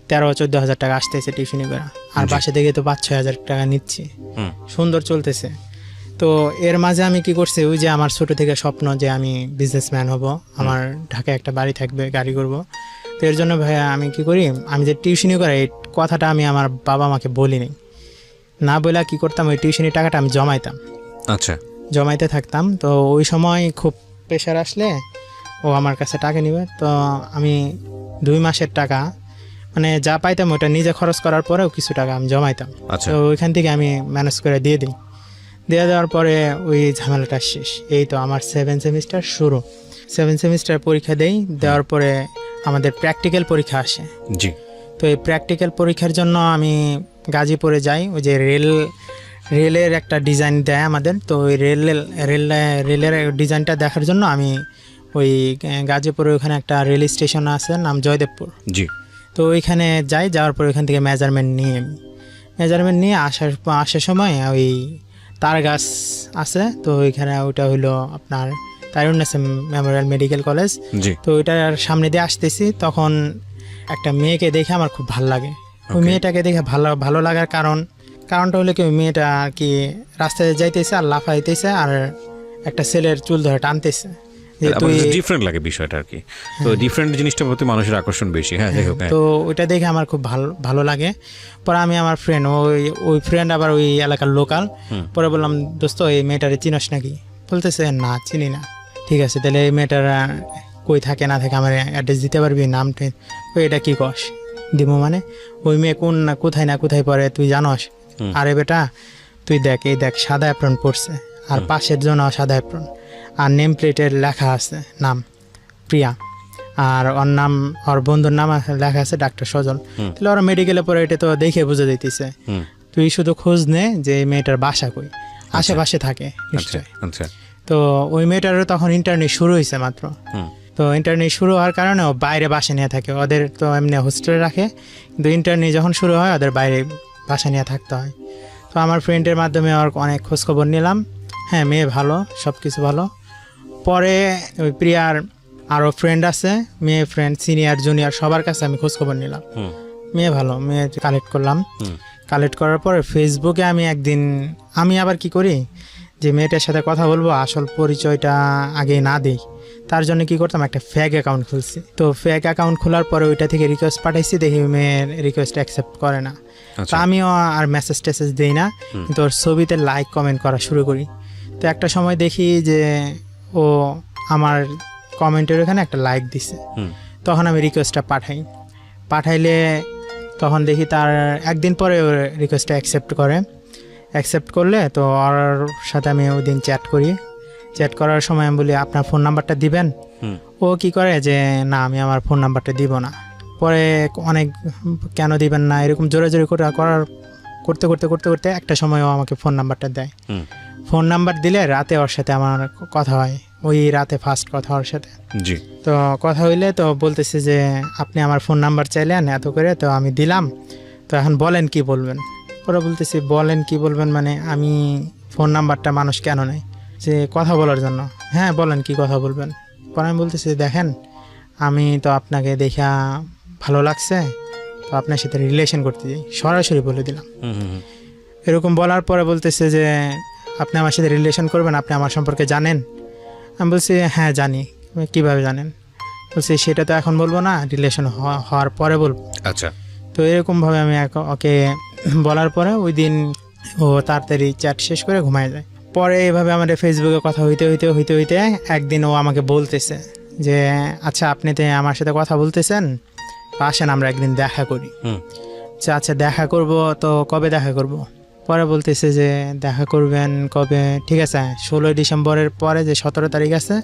13-14,000 টাকা আসতেছে টিউশনি করে, আর বাসা থেকে তো 5-6 হাজার টাকা নিচ্ছি, সুন্দর চলতেছে। তো এর মাঝে আমি কি করছি, ওই যে আমার ছোট থেকে স্বপ্ন যে আমি বিজনেসম্যান হব, আমার ঢাকায় একটা বাড়ি থাকবে, গাড়ি করব। তো এর জন্য ভাইয়া আমি কি করি, আমি যে টিউশনি করে এই কথাটা আমি আমার বাবা মাকে বলিনি, না বলে কি করতাম, ওই টিউশনি টাকাটা আমি জমাইতাম। আচ্ছা, জমাইতে থাকতাম। তো ওই সময় খুব প্রেশার আসলে ও আমার কাছে টাকা নিবে, তো আমি 2 মাসের টাকা মানে যা পাইতাম ওটা নিজে খরচ করার পরেও কিছু টাকা আমি জমাইতাম। তো ওইখান থেকে আমি ম্যানেজ করে দিয়ে দেওয়ার পরে ওই ঝামেলাটা শেষ। এই তো আমার 7 সেমিস্টার শুরু। 7 সেমিস্টার পরীক্ষা দেওয়ার পরে আমাদের প্র্যাকটিক্যাল পরীক্ষা আসে। জি। তো এই প্র্যাকটিক্যাল পরীক্ষার জন্য আমি গাজীপুরে যাই, ওই যে রেলের একটা ডিজাইন দেয় আমাদের, তো ওই রেলের ডিজাইনটা দেখার জন্য আমি ওই গাজীপুরে ওখানে একটা রেল স্টেশন আছে নাম জয়দেবপুর, জি তো ওইখানে যাওয়ার পর ওইখান থেকে মেজারমেন্ট নিয়ে আসার সময় ওই তার গাছ আছে, তো ওইখানে ওইটা হইলো আপনার তারুণ্যের মেমোরিয়াল মেডিকেল কলেজ। জি তো ওইটার সামনে দিয়ে আসতেছি, তখন একটা মেয়েকে দেখে আমার খুব ভালো লাগে। ওই মেয়েটাকে দেখে ভালো লাগার কারণটা হলো কি, ওই মেয়েটা আর কি রাস্তায় যাইতেছে আর লাফাইতেছে আর একটা ছেলের চুল ধরে টানতেছে যে তুই। ডিফারেন্ট লাগে বিষয়টা আর কি, তো ডিফারেন্ট জিনিসটার প্রতি মানুষের আকর্ষণ বেশি। হ্যাঁ যাই হোক, তো ওইটা দেখে আমার খুব ভালো লাগে। পরে আমি আমার ফ্রেন্ড, ওই ফ্রেন্ড আবার ওই এলাকার লোকাল, পরে বললাম দোস্ত এই মেয়েটারে চিনস নাকি? বলতেছে না চিনি না। ঠিক আছে, তাহলে এই মেয়েটার কই থাকে না থাকে আমার অ্যাড্রেস দিতে পারবি, নামটা? ওই এটা কি কস দিব মানে, ওই মেয়ে কোথায় পড়ে তুই জানস? আরে বেটা তুই দেখ সাদা অ্যাপ্রন পড়ছে আর পাশের জন্য সাদা অ্যাপ্রন, আর নেম প্লেটের লেখা আছে নাম প্রিয়া, আর ওর বন্ধুর নাম লেখা আছে ডাক্তার সজল। তাহলে ওরা মেডিকেলে পরে এটা তো দেখে বুঝে দিতেছে। তুই শুধু খোঁজ নে যে এই মেয়েটার বাসা কই, আশেপাশে থাকে নিশ্চয়। আচ্ছা তো ওই মেয়েটারও তখন ইন্টারনেট শুরু হয়েছে মাত্র। তো ইন্টারনেট শুরু হওয়ার কারণে ও বাইরে বাসা নিয়ে থাকে, ওদের তো এমনি হোস্টেলে রাখে, কিন্তু ইন্টারনেট যখন শুরু হয় ওদের বাইরে বাসা নিয়ে থাকতে হয়। তো আমার ফ্রেন্ডের মাধ্যমে ওর অনেক খোঁজখবর নিলাম। হ্যাঁ মেয়ে ভালো, সব কিছু ভালো। পরে ওই প্রিয়ার আরও ফ্রেন্ড আছে, মেয়ে ফ্রেন্ড সিনিয়র জুনিয়র সবার কাছে আমি খোঁজখবর নিলাম। মেয়ে ভালো, মেয়ে কালেক্ট করলাম। কালেক্ট করার পরে ফেসবুকে আমি আবার কি করি, যে মেয়েটার সাথে কথা বলবো আসল পরিচয়টা আগে না দিই, তার জন্য কি করতাম, একটা ফেক অ্যাকাউন্ট খুলছি। তো ফেক অ্যাকাউন্ট খোলার পরে ওইটা থেকে রিকোয়েস্ট পাঠাইছি, দেখি মেয়ের রিকোয়েস্ট অ্যাকসেপ্ট করে না। তো আমিও আর মেসেজ টেসেজ দিই না, কিন্তু ওর ছবিতে লাইক কমেন্ট করা শুরু করি। তো একটা সময় দেখি যে ও আমার কমেন্টের ওখানে একটা লাইক দিছে। তখন আমি রিকোয়েস্টটা পাঠাইলে তখন দেখি তার একদিন পরে ওর রিকোয়েস্টটা অ্যাকসেপ্ট করলে তো ওর সাথে আমি ওই দিন চ্যাট করার সময় আমি বলি আপনার ফোন নাম্বারটা দিবেন? ও কি করে যে না আমি আমার ফোন নাম্বারটা দিব না। পরে অনেক কেন দিবেন না এরকম জোরাজোরি করতে একটা সময় ও আমাকে ফোন নাম্বারটা দেয়। ফোন নাম্বার দিলে রাতে ওর সাথে আমার কথা হয়, ওই রাতে ফার্স্ট কথা ওর সাথে। জি তো কথা হইলে তো বলতেছে যে আপনি আমার ফোন নাম্বার চাইলেন এত করে, তো আমি দিলাম, তো এখন বলেন কি বলবেন। ওরা বলতেছি বলেন কি বলবেন মানে, আমি ফোন নাম্বারটা মানুষ কেন নেয়, যে কথা বলার জন্য। হ্যাঁ বলেন কি কথা বলবেন। পরে আমি বলতেছি দেখেন আমি তো আপনাকে দেখা ভালো লাগছে, তো আপনার সাথে রিলেশন করতে চাই, সরাসরি বলে দিলাম। এরকম বলার পরে বলতেছে যে আপনি আমার সাথে রিলেশন করবেন, আপনি আমার সম্পর্কে জানেন? আমি বলছি হ্যাঁ জানি। কিভাবে জানেন? বলছি সেটা তো এখন বলবো না, রিলেশন হওয়ার পরে বলবো। আচ্ছা। তো এরকমভাবে আমি ওকে বলার পরে ওই দিন ও তাড়াতাড়ি চ্যাট শেষ করে ঘুমায় যায়। পরে এইভাবে আমাদের ফেসবুকে কথা হইতে একদিন ও আমাকে বলতেছে যে আচ্ছা আপনি তো আমার সাথে কথা বলতেছেন, আসেন আমরা একদিন দেখা করি। আচ্ছা দেখা করব, তো কবে দেখা করব? পরে বলতেছে যে দেখা করবেন কবে, ঠিক আছে 16 ডিসেম্বরের পরে যে 17 তারিখ আছে,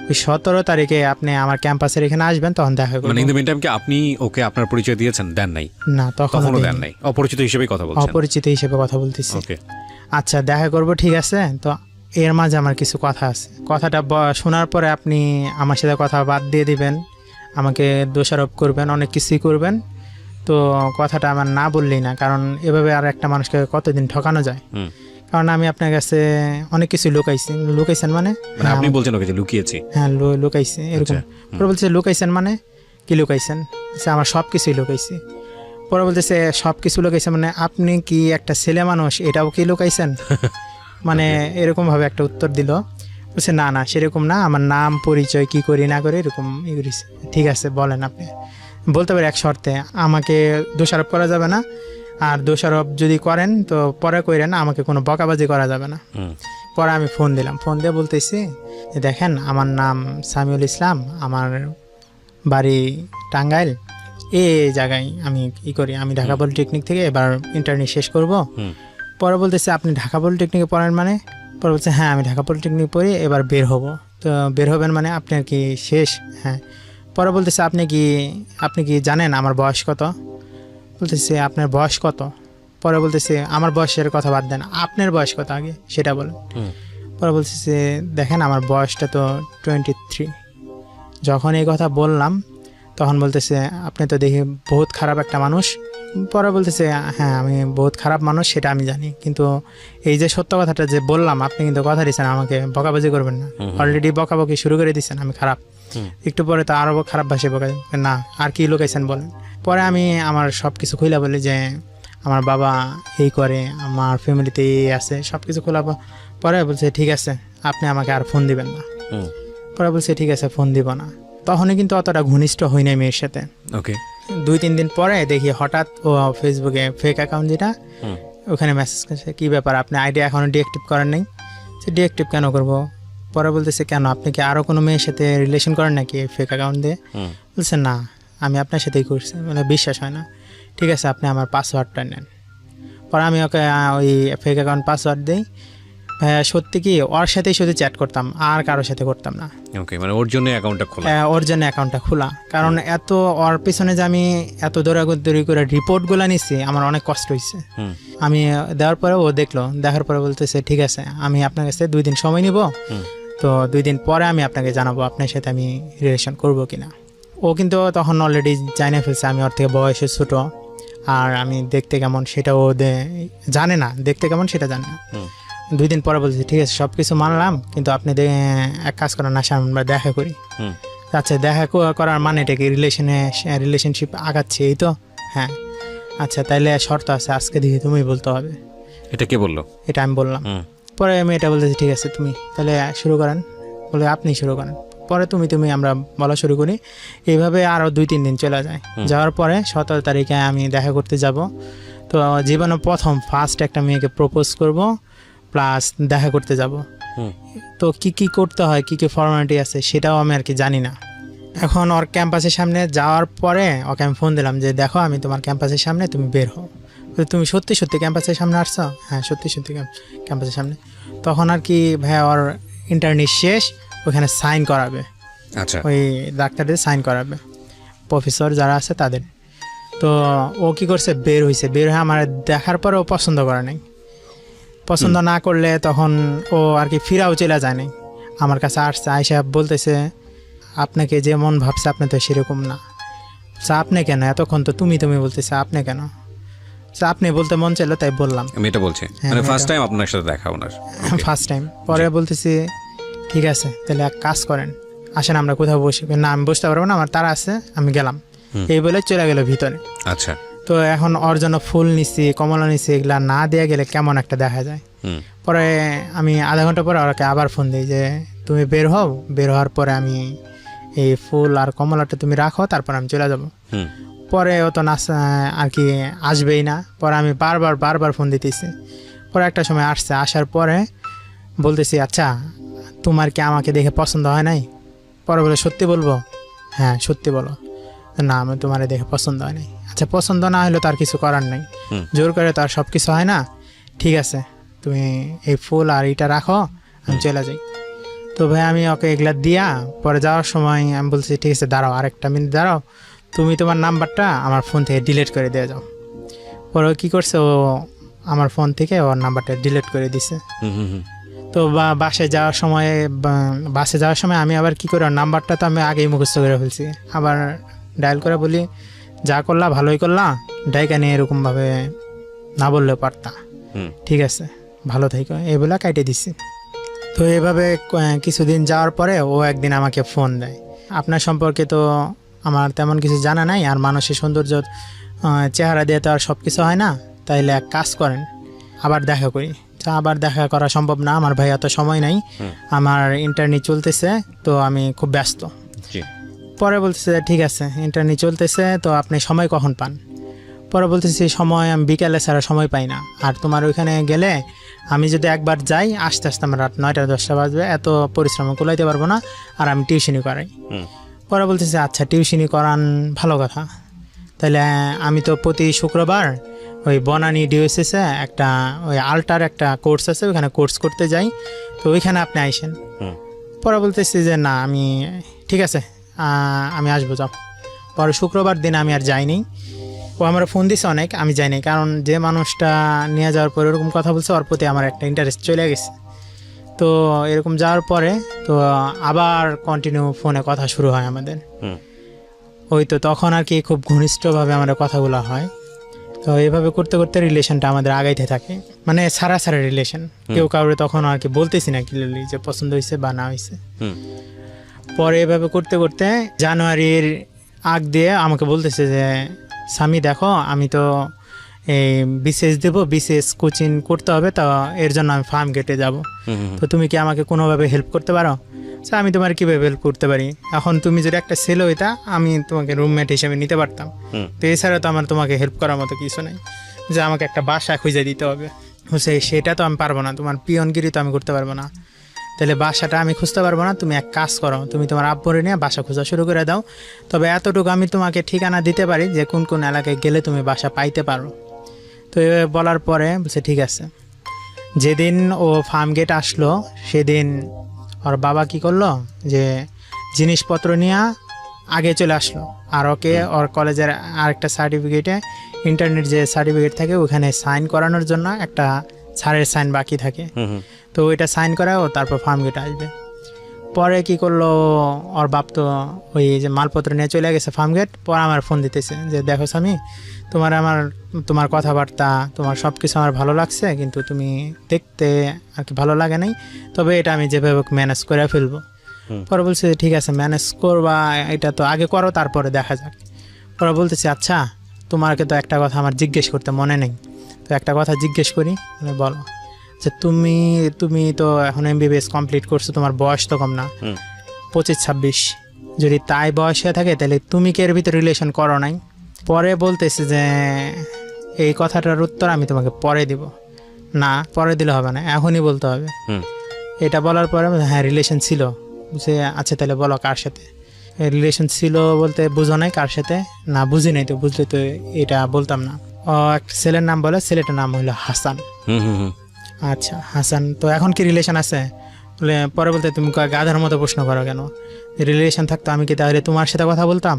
ওই 17 তারিখে আপনি আমার ক্যাম্পাসের এখানে আসবেন, তখন দেখা করব। মানে ইন দ্য মিনটাইম কি আপনি ওকে আপনার পরিচয় দিয়েছেন? দেন নাই? না তখনও দেন নাই, অপরিচিত হিসেবে কথা বলছেন? অপরিচিত হিসেবে কথা বলতেছি। ওকে আচ্ছা দেখা করব ঠিক আছে। তো এর মাঝে আমার কিছু কথা আছে, কথাটা শোনার পরে আপনি আমার সাথে কথা বাদ দিয়ে দিবেন, আমাকে দোষারোপ করবেন, অনেক কিছুই করবেন। তো কথাটা আমার না বললেই না, কারণ এভাবে আর একটা মানুষকে কতদিন ঠকানো যায়। কারণ আমি আপনার কাছে অনেক কিছু লুকাইছেন মানে আপনি বলছেন ওকে যে লুকিয়েছি? হ্যাঁ লুকাইছি এরকম। পরে বলছে লুকাইছেন মানে কি লুকাইছেন? আমার সব কিছুই লুকাইছি। পরে বলতেছে সব কিছু লুকাইছেন মানে আপনি কি একটা ছেলে মানুষ এটাও কি লুকাইছেন? মানে এরকমভাবে একটা উত্তর দিল। বলছে না সেরকম না, আমার নাম পরিচয় কি করি না করি এরকম ই করেছি। ঠিক আছে বলেন আপনি। বলতে পারি এক শর্তে, আমাকে দোষারোপ করা যাবে না, আর দোষারোপ যদি করেন তো পরে কইরেন, আমাকে কোনো বকাবাজি করা যাবে না। পরে আমি ফোন দিলাম, ফোন দিয়ে বলতেছি যে দেখেন আমার নাম সামিউল ইসলাম, আমার বাড়ি টাঙ্গাইল, এই জায়গায় আমি করি, আমি ঢাকা পলিটেকনিক থেকে এবার ইন্টারনেট শেষ করব। পরে বলতেছে আপনি ঢাকা পলিটেকনিকে পড়েন মানে? পরে বলছে হ্যাঁ আমি ঢাকা পলিটেকনিক পড়ি, এবার বের হব। তো বের হবেন মানে আপনার কি শেষ? হ্যাঁ। পরে বলতেছে আপনি কি জানেন আমার বয়স কত? বলতেছে আপনার বয়স কত? পরে বলতেছে আমার বয়সের কথা বাদ দেন, আপনার বয়স কত আগে সেটা বলেন। পরে বলতেছে দেখেন আমার বয়সটা তো 23। যখন এই কথা বললাম তখন বলতেছে আপনি তো দেখি বহুত খারাপ একটা মানুষ। পরে বলতেছে হ্যাঁ আমি বহুত খারাপ মানুষ সেটা আমি জানি, কিন্তু এই যে সত্য কথাটা যে বললাম আপনি কিন্তু কথা দিচ্ছেন আমাকে বকাবাজি করবেন না, অলরেডি বকাবকি শুরু করে দিচ্ছেন আমি খারাপ, একটু পরে তো আরও খারাপ ভাষায় বকা না আর কি লুকাইছেন বলেন। পরে আমি আমার সব কিছু খুলে বলি যে আমার বাবা এই করে, আমার ফ্যামিলিতে এই আছে, সব কিছু খোলা। পরে বলছে ঠিক আছে আপনি আমাকে আর ফোন দিবেন না। পরে বলছে ঠিক আছে ফোন দিব না। তখনই কিন্তু অতটা ঘনিষ্ঠ হই নাই মেয়ের সাথে। ওকে। 2-3 দিন পরে দেখি হঠাৎ ও ফেসবুকে ফেক অ্যাকাউন্ট যেটা ওখানে মেসেজ করছে কি ব্যাপার আপনি আইডি এখনও ডিঅ্যাক্টিভ করেন নাই। সে ডিঅ্যাক্টিভ কেন করব? পরে বলতেছে কেন আপনি কি আরও কোনো মেয়ের সাথে রিলেশন করেন নাকি ফেক অ্যাকাউন্ট দিয়ে? বলছে না আমি আপনার সাথেই করছি। মানে বিশ্বাস হয় না। ঠিক আছে আপনি আমার পাসওয়ার্ডটা নেন। পরে আমি ওকে ওই ফেক অ্যাকাউন্ট পাসওয়ার্ড দিই। সত্যি কি ওর সাথেই শুধু চ্যাট করতাম আর কারোর সাথে করতাম না। ওকে, মানে ওর জন্য অ্যাকাউন্টটা খোলা। ওর জন্য অ্যাকাউন্টটা খোলা, কারণ এত ওর পিছনে যে আমি এত দৌড়াদৌড়ি করে রিপোর্টগুলো নিচ্ছি আমার অনেক কষ্ট হয়েছে। আমি দেওয়ার পরে ও দেখলো, দেখার পরে বলতেছে ঠিক আছে আমি আপনার কাছে 2 দিন সময় নিব, তো 2 দিন পরে আমি আপনাকে জানাবো আপনার সাথে আমি রিলেশন করব কিনা। ও কিন্তু তখন অলরেডি জানিয়ে ফেলছে আমি ওর থেকে বয়সে ছোটো, আর আমি দেখতে কেমন সেটা ও জানে না, দেখতে কেমন সেটা জানে না। 2 দিন পরে বলছি ঠিক আছে সব কিছু মানলাম, কিন্তু আপনি এক কাজ করেন আসেন আমরা দেখা করি। আচ্ছা দেখা করার মানে এটা কি রিলেশনশিপ আগাচ্ছে এই তো? হ্যাঁ। আচ্ছা তাইলে শর্ত আছে আজকে দেখি তুমি বলতে হবে। এটা কে বললো? এটা আমি বললাম। পরে আমি এটা বলতেছি ঠিক আছে তুমি তাহলে শুরু করেন। বলে আপনি শুরু করেন। পরে তুমি আমরা বলা শুরু করি। এইভাবে আরও 2-3 দিন চলে যায়। যাওয়ার পরে 17 তারিখে আমি দেখা করতে যাব। তো জীবনে ফার্স্ট একটা মেয়েকে প্রপোজ করব প্লাস দেখা করতে যাব। তো কি করতে হয় কি ফর্মালিটি আছে সেটাও আমি আর কি জানি না। এখন ওর ক্যাম্পাসের সামনে যাওয়ার পরে ওকে আমি ফোন দিলাম যে দেখো আমি তোমার ক্যাম্পাসের সামনে, তুমি বের হও। তুমি সত্যি ক্যাম্পাসের সামনে আসছো? হ্যাঁ সত্যি ক্যাম্পাসের সামনে। তখন আর কি ভাই ওর ইন্টারনেট শেষ, ওখানে সাইন করাবে। আচ্ছা। ওই ডাক্তারদের সাইন করাবে, প্রফেসর যারা আছে তাদের। তো ও কি করছে বের হয়ে আমার দেখার পরে ও পছন্দ করে নাই। পছন্দ না করলে তখন ও আর কি ফিরাও চলে যায় নাই। আমার কাছে আসছে, আয়সা বলতেছে আপনাকে যেমন ভাবছে আপনি তো সেরকম না। আপনি কেন এতক্ষণ তো তুমি বলতেছে আপনি কেন? আপনি বলতে মন চাইলো তাই বললাম। আমি এটা বলছি মানে ফার্স্ট টাইম আপনার সাথে দেখা ওনার? First time. পরে বলতেছি ঠিক আছে তাহলে এক কাজ করেন আসেন আমরা কোথাও বসে। না আমি বসতে পারবো না, আমার তারা আছে, আমি গেলাম। এই বলে চলে গেল ভিতরে। আচ্ছা। তো এখন ওর জন্য ফুল নিচ্ছি, কমলা নিচ্ছি, এগুলা না দেওয়া গেলে কেমন একটা দেখা যায়। পরে আমি আধা ঘন্টা পরে ওকে আবার ফোন দিই যে তুমি বের হওয়ার পরে আমি এই ফুল আর কমলাটা তুমি রাখো, তারপর আমি চলে যাব। পরে ও তো আর কি আসবেই না। পরে আমি বারবার ফোন দিতেছি। পরে একটা সময় আসার পরে বলতেছি আচ্ছা তোমার কি আমাকে দেখে পছন্দ হয় নাই? পরে বলে সত্যি বলবো? হ্যাঁ সত্যি বলো। না আমি তোমার দেখে পছন্দ হয় নাই। আচ্ছা পছন্দ না হলে তার কিছু করার নেই, জোর করে তার সব কিছু হয় না। ঠিক আছে তুমি এই ফুল আর এটা রাখো, আমি চলে যাই। তো ভাই আমি ওকে এগুলা দিয়া পরে যাওয়ার সময় আমি বলছি ঠিক আছে দাঁড়াও আরেকটা মিনিট দাঁড়াও, তুমি তোমার নাম্বারটা আমার ফোন থেকে ডিলিট করে দিয়ে যাও। পরে ও কী করছে, ও আমার ফোন থেকে ওর নাম্বারটা ডিলিট করে দিছে। তো বাসে যাওয়ার সময় আমি আবার কি করি, ওর নাম্বারটা তো আমি আগেই মুখস্থ করে ফেলছি। আবার ডায়াল করে বলি যা করলা ভালোই করলা, ডাইকা নিয়ে এরকমভাবে না বললেও পারতা, ঠিক আছে ভালো থাকো, এই বলে কাটে দিছি। তো এভাবে কিছুদিন যাওয়ার পরে ও একদিন আমাকে ফোন দেয়। আপনার সম্পর্কে তো আমার তেমন কিছু জানা নাই, আর মানুষের সৌন্দর্য চেহারা দিয়ে তো আর সব কিছু হয় না, তাইলে এক কাজ করেন আবার দেখা করি। আবার দেখা করা সম্ভব না, আমার ভাই এত সময় নাই, আমার ইন্টারনেট চলতেছে, তো আমি খুব ব্যস্ত। পরে বলতেছে ঠিক আছে ইন্টারনেট চলতেছে, তো আপনি সময় কখন পান? পরে বলতেছি সময় আমি বিকালে ছাড়া সময় পাই না, আর তোমার ওইখানে গেলে আমি যদি একবার যাই আসতে আমার রাত 9টা-10টা বাজবে, এত পরিশ্রম কুলাইতে পারবো না, আর আমি টিউশনি করাই। পরে বলতেছি আচ্ছা টিউশনি করান ভালো কথা, তাহলে আমি তো প্রতি শুক্রবার ওই বনানী ডিওএসএসে একটা ওই আল্টার একটা কোর্স আছে, ওইখানে কোর্স করতে যাই, তো ওইখানে আপনি আইসেন। পরে বলতেছি যে না আমি ঠিক আছে আমি আসবো, যাও। পরে শুক্রবার দিন আমি আর যাইনি। ও আমার ফোন দিছে অনেক, আমি যাইনি, কারণ যে মানুষটা নিয়ে যাওয়ার পরে এরকম কথা বলছে ওর প্রতি আমার একটা ইন্টারেস্ট চলে গেছে। তো এরকম যাওয়ার পরে তো আবার কন্টিনিউ ফোনে কথা শুরু হয় আমাদের। হুম। ওই তো তখন আর কি খুব ঘনিষ্ঠভাবে আমাদের কথাগুলো হয়। তো এইভাবে করতে করতে রিলেশনটা আমাদের আগাইতে থাকে, মানে সারা রিলেশন। কেউ কাউরে তখন আর কি বলতেছি না ক্লিয়ারলি যে পছন্দ হয়েছে বা না হয়েছে। হুম। পরে এভাবে করতে করতে জানুয়ারির আগ দিয়ে আমাকে বলতেছে যে স্বামী দেখো, আমি তো এই বিসিএস দেবো, বিসিএস কোচিং করতে হবে, তো এর জন্য আমি ফার্ম গেটে যাব। তো তুমি কি আমাকে কোনোভাবে হেল্প করতে পারো? স্যার আমি তোমার কীভাবে হেল্প করতে পারি? এখন তুমি যদি একটা ছেলে হইতা আমি তোমাকে রুমমেট হিসেবে নিতে পারতাম, তো এছাড়া তো আমার তোমাকে হেল্প করার মতো কিছু নাই, যে আমাকে একটা বাসা খুঁজে দিতে হবে। সেটা তো আমি পারবো না, তোমার পিয়নগিরি তো আমি করতে পারবো না, তাহলে বাসাটা আমি খুঁজতে পারবো না। তুমি এক কাজ করো, তুমি তোমার আব্বুরে নিয়ে বাসা খোঁজা শুরু করে দাও। তবে এতটুকু আমি তোমাকে ঠিকানা দিতে পারি যে কোন কোন এলাকায় গেলে তুমি বাসা পাইতে পারো। তো এভাবে বলার পরে বলছে ঠিক আছে। যেদিন ও ফার্ম গেট আসলো সেদিন ওর বাবা কি করলো, যে জিনিসপত্র নিয়ে আগে চলে আসলো, আর ওকে ওর কলেজের আরেকটা সার্টিফিকেটে, ইন্টারনেট যে সার্টিফিকেট থাকে ওখানে সাইন করানোর জন্য একটা স্যারের সাইন বাকি থাকে, তো ওইটা সাইন করা ও তারপর ফার্ম গেটে আসবে। পরে কি করলো, ওর বাপ তো ওই যে মালপত্র নিয়ে চলে গেছে ফার্ম গেট। পরে আমার ফোন দিতেছে যে দেখো স্বামী, তোমার কথাবার্তা, তোমার সব কিছু আমার ভালো লাগছে, কিন্তু তুমি দেখতে আর কি ভালো লাগে নাই, তবে এটা আমি যেভাবে ম্যানেজ করে ফেলবো। পরে বলছে ঠিক আছে ম্যানেজ করবা, এটা তো আগে করো তারপরে দেখা যাক। পরে বলতেছে আচ্ছা তোমাকে তো একটা কথা আমার জিজ্ঞেস করতে মনে নেই, তো একটা কথা জিজ্ঞেস করি, বলো। যে তুমি তো এখন এমবিবিএস কমপ্লিট করছো, তোমার বয়স তো কম না, 25-26, যদি তাই বয়স হয়ে থাকে তাহলে তুমি কি এর ভিতরে রিলেশন করো নাই? পরে বলতেছে যে এই কথাটার উত্তর আমি তোমাকে পরে দিব। না পরে দিলে হবে না, এখনই বলতে হবে। এটা বলার পরে হ্যাঁ রিলেশন ছিল। যে আচ্ছা তাহলে বলো কার সাথে রিলেশন ছিল, বলতে বুঝো নাই কার সাথে? না বুঝি নাই, তো বুঝলে তো এটা বলতাম না। ও একটা ছেলের নাম বলে, ছেলেটার নাম হলো হাসান। আচ্ছা হাসান, তো এখন কি রিলেশন আছে? বলে পরে বলতে তুমি গাধার মতো প্রশ্ন করো কেন? রিলেশন থাকতো আমি কি তাহলে তোমার সাথে কথা বলতাম?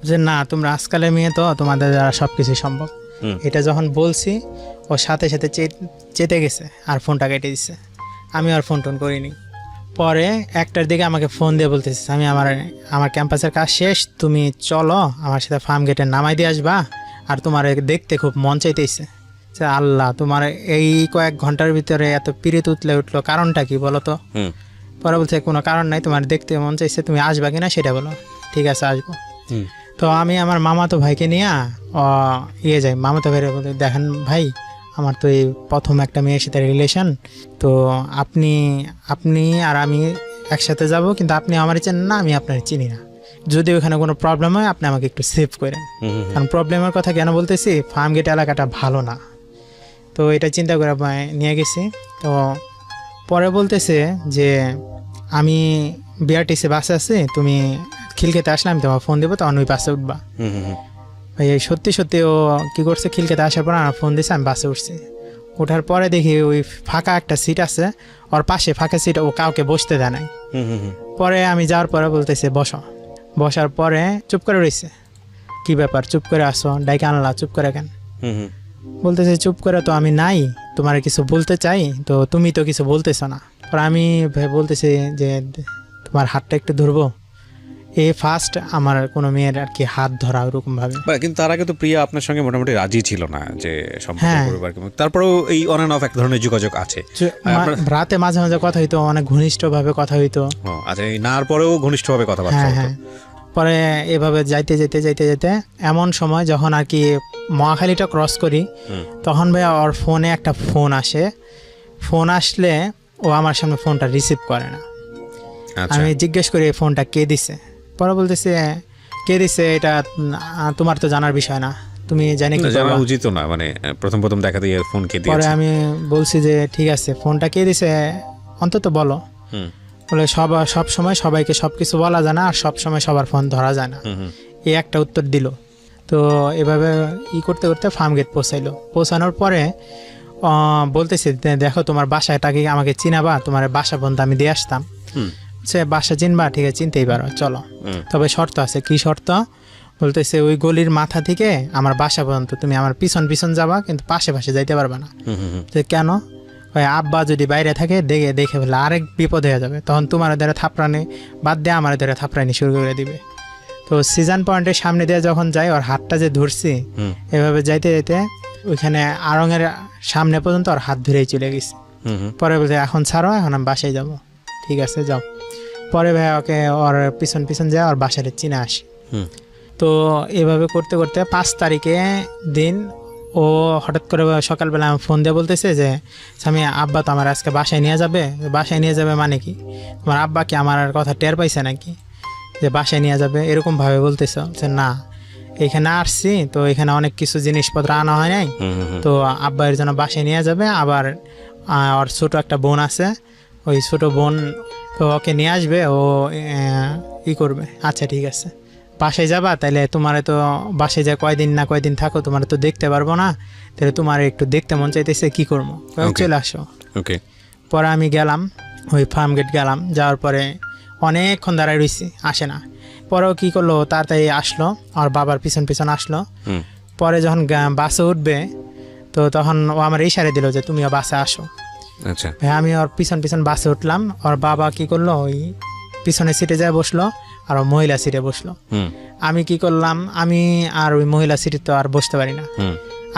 যে না তোমরা আজকালের মেয়ে তো, তোমাদের দ্বারা সব কিছুই সম্ভব। এটা যখন বলছি ও সাথে সাথে চেতে গেছে আর ফোনটা কেটে দিচ্ছে। আমি আর ফোন টোন করিনি। পরে 1টার দিকে আমাকে ফোন দিয়ে বলতেছে আমি আমার ক্যাম্পাসের কাজ শেষ, তুমি চলো আমার সাথে ফার্ম গেটে নামাই দিয়ে আসবা, আর তোমার দেখতে খুব মন চাইতেছে। আল্লাহ, তোমার এই কয়েক ঘন্টার ভিতরে এত পিরিত উঠলো, কারণটা কি বলো তো? পরে বলছে কোনো কারণ নাই, তোমার দেখতে মন চাইছে, তুমি আসবা কিনা সেটা বলো। ঠিক আছে আসবো। তো আমি আমার মামাতো ভাইকে নিয়ে যাই। মামাতো ভাইয়ের বলে দেখেন ভাই, আমার তো এই প্রথম একটা মেয়ের সাথে রিলেশন, তো আপনি আর আমি একসাথে যাব, কিন্তু আপনি আমার চেনেন না, আমি আপনার চিনি না। যদি ওখানে কোনো প্রবলেম হয় আপনি আমাকে একটু সেভ করেন, কারণ প্রবলেমের কথা কেন বলতেছি, ফার্ম গেট এলাকাটা ভালো না। তো এটা চিন্তা করে নিয়ে গেছি। তো পরে বলতেছে যে আমি বিআরটিসি বাসে আছি, তুমি খিলকেতে আসলে আমি তোমার ফোন দেবো, তখন ওই বাসে উঠবা। ভাই সত্যি সত্যি ও কী করছে, খিলকেতে আসার পর আমার ফোন দিয়েছে, আমি বাসে উঠছি। ওঠার পরে দেখি ওই ফাঁকা একটা সিট আছে, ওর পাশে ফাঁকা সিট, ও কাউকে বসতে দেয় নাই। পরে আমি যাওয়ার পরে বলতেছে বসার পরে চুপ করে রয়েছে। কি ব্যাপার চুপ করে আসো, ডাইকে আনলা, চুপ করে কেন? বলতেছে চুপ করে তো আমি নাই, তোমার কিছু বলতে চাই, তো তুমি তো কিছু বলতেছ না। পরে আমি বলতেছি যে তোমার হাতটা একটু ধরবো। ফার্স্ট আমার কোনো মেয়ের আর কি হাত ধরা ওরকম ভাবে। কিন্তু তার আগে তো প্রিয়া আপনার সঙ্গে মোটামুটি রাজি ছিল না যে সম্পর্ক করবে, তারপরেও এই অন এন্ড অফ এক ধরনের যোগাযোগ আছে। রাতে মাঝে মাঝে কথা হইতো, অনেক ঘনিষ্ঠভাবে কথা হইতো। আচ্ছা, নার পরেও ঘনিষ্ঠভাবে কথাবার্তা হতো। পরে এভাবে যাইতে যেতে এমন সময় যখন আর কি মহাখালীটা ক্রস করি, তখন ভাই ওর ফোনে একটা ফোন আসে। ফোন আসলে ও আমার সামনে ফোনটা রিসিভ করে না। আমি জিজ্ঞেস করি এই ফোনটা কে দিছে? পরে বলতেছে কে দিছে এটা তোমার তো জানার বিষয় না, তুমি জানি কি জানা উচিত না, মানে প্রথম দেখাতে ফোন কে দিয়েছে। পরে আমি বলছি যে ঠিক আছে ফোনটা কে দিছে অন্তত বলো। বলে সব সময় সবাইকে সবকিছু বলা যায় না, আর সব সময় সবার ফোন ধরা যায় না, এই একটা উত্তর দিল। তো এভাবে করতে করতে ফার্ম গেট পৌঁছানোর পরে বলতেছে দেখো তোমার বাসাটাকে আমাকে চিনাবা, তোমার বাসা পর্যন্ত আমি দিয়ে আসতাম। সে বাসা চিনবা? ঠিক আছে চিনতেই পারো, চলো। তবে শর্ত আছে। কি শর্ত? বলতেছে ওই গলির মাথা থেকে আমার বাসা পর্যন্ত তুমি আমার পিছন পিছন যাবা, কিন্তু পাশে পাশে যাইতে পারবে না। তো কেন? ওই আব্বা যদি বাইরে থাকে দেখে দেখে ফেলে আরেক বিপদ হয়ে যাবে, তখন তোমার দ্বারা থাপড়ানি বাদ দিয়ে আমার দ্বারা থাপড়ানি শুরু করে দিবে। তো সিজন পয়েন্টের সামনে দিয়ে যখন যাই, ওর হাতটা যে ধরছি এভাবে যাইতে যাইতে ওইখানে আড়ঙের সামনে পর্যন্ত ওর হাত ধরেই চলে গেছে। পরে বলতে এখন ছাড়ো, এখন আমি বাসায় যাবো। ঠিক আছে যাও। পরে ভাই ওকে ওর পিছন পিছন যায় ওর বাসায় চিনে আসি। তো এভাবে করতে করতে 5 তারিখে দিন ও হঠাৎ করে সকালবেলা আমি ফোন দিয়ে বলতেছে যে স্বামী আব্বা তো আমার আজকে বাসায় নিয়ে যাবে। বাসায় নিয়ে যাবে মানে কি? তোমার আব্বা কি আমার কথা টের পাইছে নাকি যে বাসায় নিয়ে যাবে? এরকমভাবে বলতেছ যে না, এখানে আসছি তো এখানে অনেক কিছু জিনিসপত্র আনা হয় নাই, তো আব্বা এর জন্য বাসায় নিয়ে যাবে। আবার ওর ছোট একটা বোন আছে, ওই ছোট বোন তো ওকে নিয়ে আসবে, ও ই করবে। আচ্ছা ঠিক আছে, বাসায় যাবা তাহলে তোমার তো বাসায় যা কয়দিন না কয়দিন থাকো, তোমার তো দেখতে পারবো না, তাহলে তোমার একটু দেখতে মন চাইতেছে, কি করবো? চলে আসো। ওকে। পরে আমি গেলাম, ওই ফার্ম গেট গেলাম। যাওয়ার পরে অনেকক্ষণ দাঁড়ায় রয়েছি, আসে না। পরেও কি করলো, তাড়াতাড়ি আসলো, আর বাবার পিছন পিছন আসলো। পরে যখন বাসে উঠবে তো তখন ও আমার ইশারা দিল যে তুমিও বাসে আসো। আচ্ছা। ভাই আমি ওর পিছন পিছন বাসে উঠলাম। ওর বাবা কি করলো, ওই পিছনে সিটে যায় বসলো, আর ও মহিলা সিটে বসলো। আমি কি করলাম, আমি আর ওই মহিলা সিটে তো আর বসতে পারি না,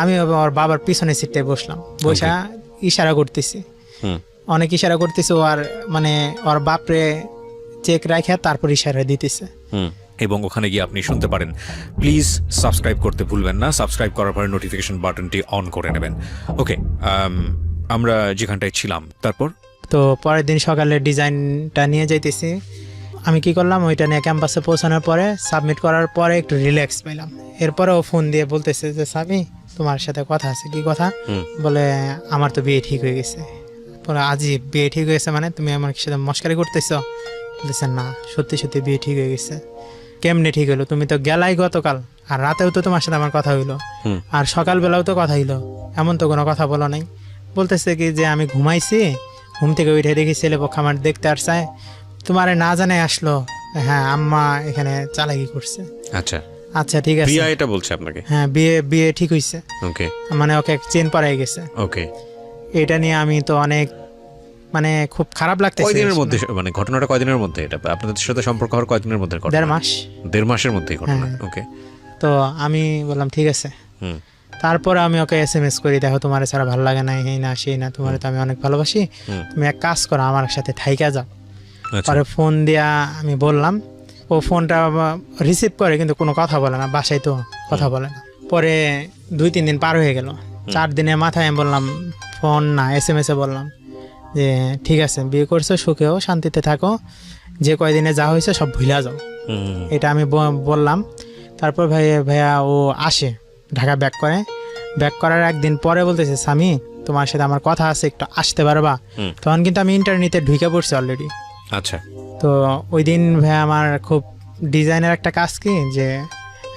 আমি ওর বাবার পিছনে সিটে বসলাম। বসা ইশারা করতেছি, অনেক ইশারা করতেছে। ও আর মানে ওর বাপরে চেক রাখে তারপর ইশারা দিতেছে। এবং ওখানে গিয়ে আপনি শুনতে পারেন, প্লিজ সাবস্ক্রাইব করতে ভুলবেন না, সাবস্ক্রাইব করার পরে নোটিফিকেশন বাটনটি অন করে নেবেন। ওকে, আমরা যেখানটায় ছিলাম তারপর তো পরের দিন সকালে ডিজাইনটা নিয়ে যাইতেছি। আমি কি করলাম, ওইটা নিয়ে ক্যাম্পাসে পৌঁছানোর পরে সাবমিট করার পরে একটু রিল্যাক্স পেলাম। এরপরে ও ফোন দিয়ে বলতেছে যে স্বামী তোমার সাথে কথা আছে। কি কথা? বলে আমার তো বিয়ে ঠিক হয়ে গেছে। বলে আজই বিয়ে ঠিক হয়ে গেছে মানে তুমি আমার সাথে মস্কারি করতেছো? বলতেছে না, সত্যি সত্যি বিয়ে ঠিক হয়ে গেছে। কেমনে ঠিক হলো? তুমি তো গেলাই গতকাল, আর রাতেও তো তোমার সাথে আমার কথা হইলো, আর সকালবেলাও তো কথা হইলো, এমন তো কোনো কথা বলো নাই। বলতেছে কি যে আমি ঘুমাইছি, ঘুম থেকে উঠে দেখি ছেলে পক্ষ আমার দেখতে আসছে, তোমার না জানাই আসলো। হ্যাঁ আম্মা এখানে চালাকি করছে। আচ্ছা আচ্ছা ঠিক আছে, প্রিয়া এটা বলছে আপনাকে? হ্যাঁ বিয়ে ঠিক হইছে। ওকে, মানে ওকে চেন পরাই গেছে। ওকে। এটা নিয়ে আমি তো অনেক মানে খুব খারাপ লাগতেছে। কয়দিনের মধ্যে মানে ঘটনাটা কয়দিনের মধ্যে? এটা আপনাদের সাথে সম্পর্ক হওয়ার কয়দিনের মধ্যে ঘটনা? 1.5 মাস। 1.5 মাসের মধ্যেই ঘটনা। ওকে। তো আমি বললাম ঠিক আছে। তারপরে আমি ওকে SMS করি, দেখো তোমার ছাড়া ভালো লাগে না, এই না সেই না, তোমার তো আমি অনেক ভালোবাসি, তুমি এক কাজ করো আমার সাথে থাইকা যাও। পরে ফোন দিয়া আমি বললাম, ও ফোনটা রিসিভ করে কিন্তু কোনো কথা বলে না, বাসায় তো কথা বলে না। পরে 2-3 দিন পার হয়ে গেল। 4 দিনের মাথায় আমি বললাম, ফোন না SMS-এ বললাম যে ঠিক আছে বিয়ে করছো, সুখেও শান্তিতে থাকো, যে কয়দিনে যা হয়েছে সব ভুলা যাও। এটা আমি বললাম। তারপর ভাইয়া ও আসে ঢাকা ব্যাক করার একদিন পরে বলতেছে স্বামী তোমার সাথে আমার কথা আছে, একটু আসতে পারবা? তখন কিন্তু আমি ইন্টারনেটে ঢুকে পড়ছি অলরেডি। আচ্ছা। তো ওই দিন ভাই আমার খুব ডিজাইনের একটা কাজ কি, যে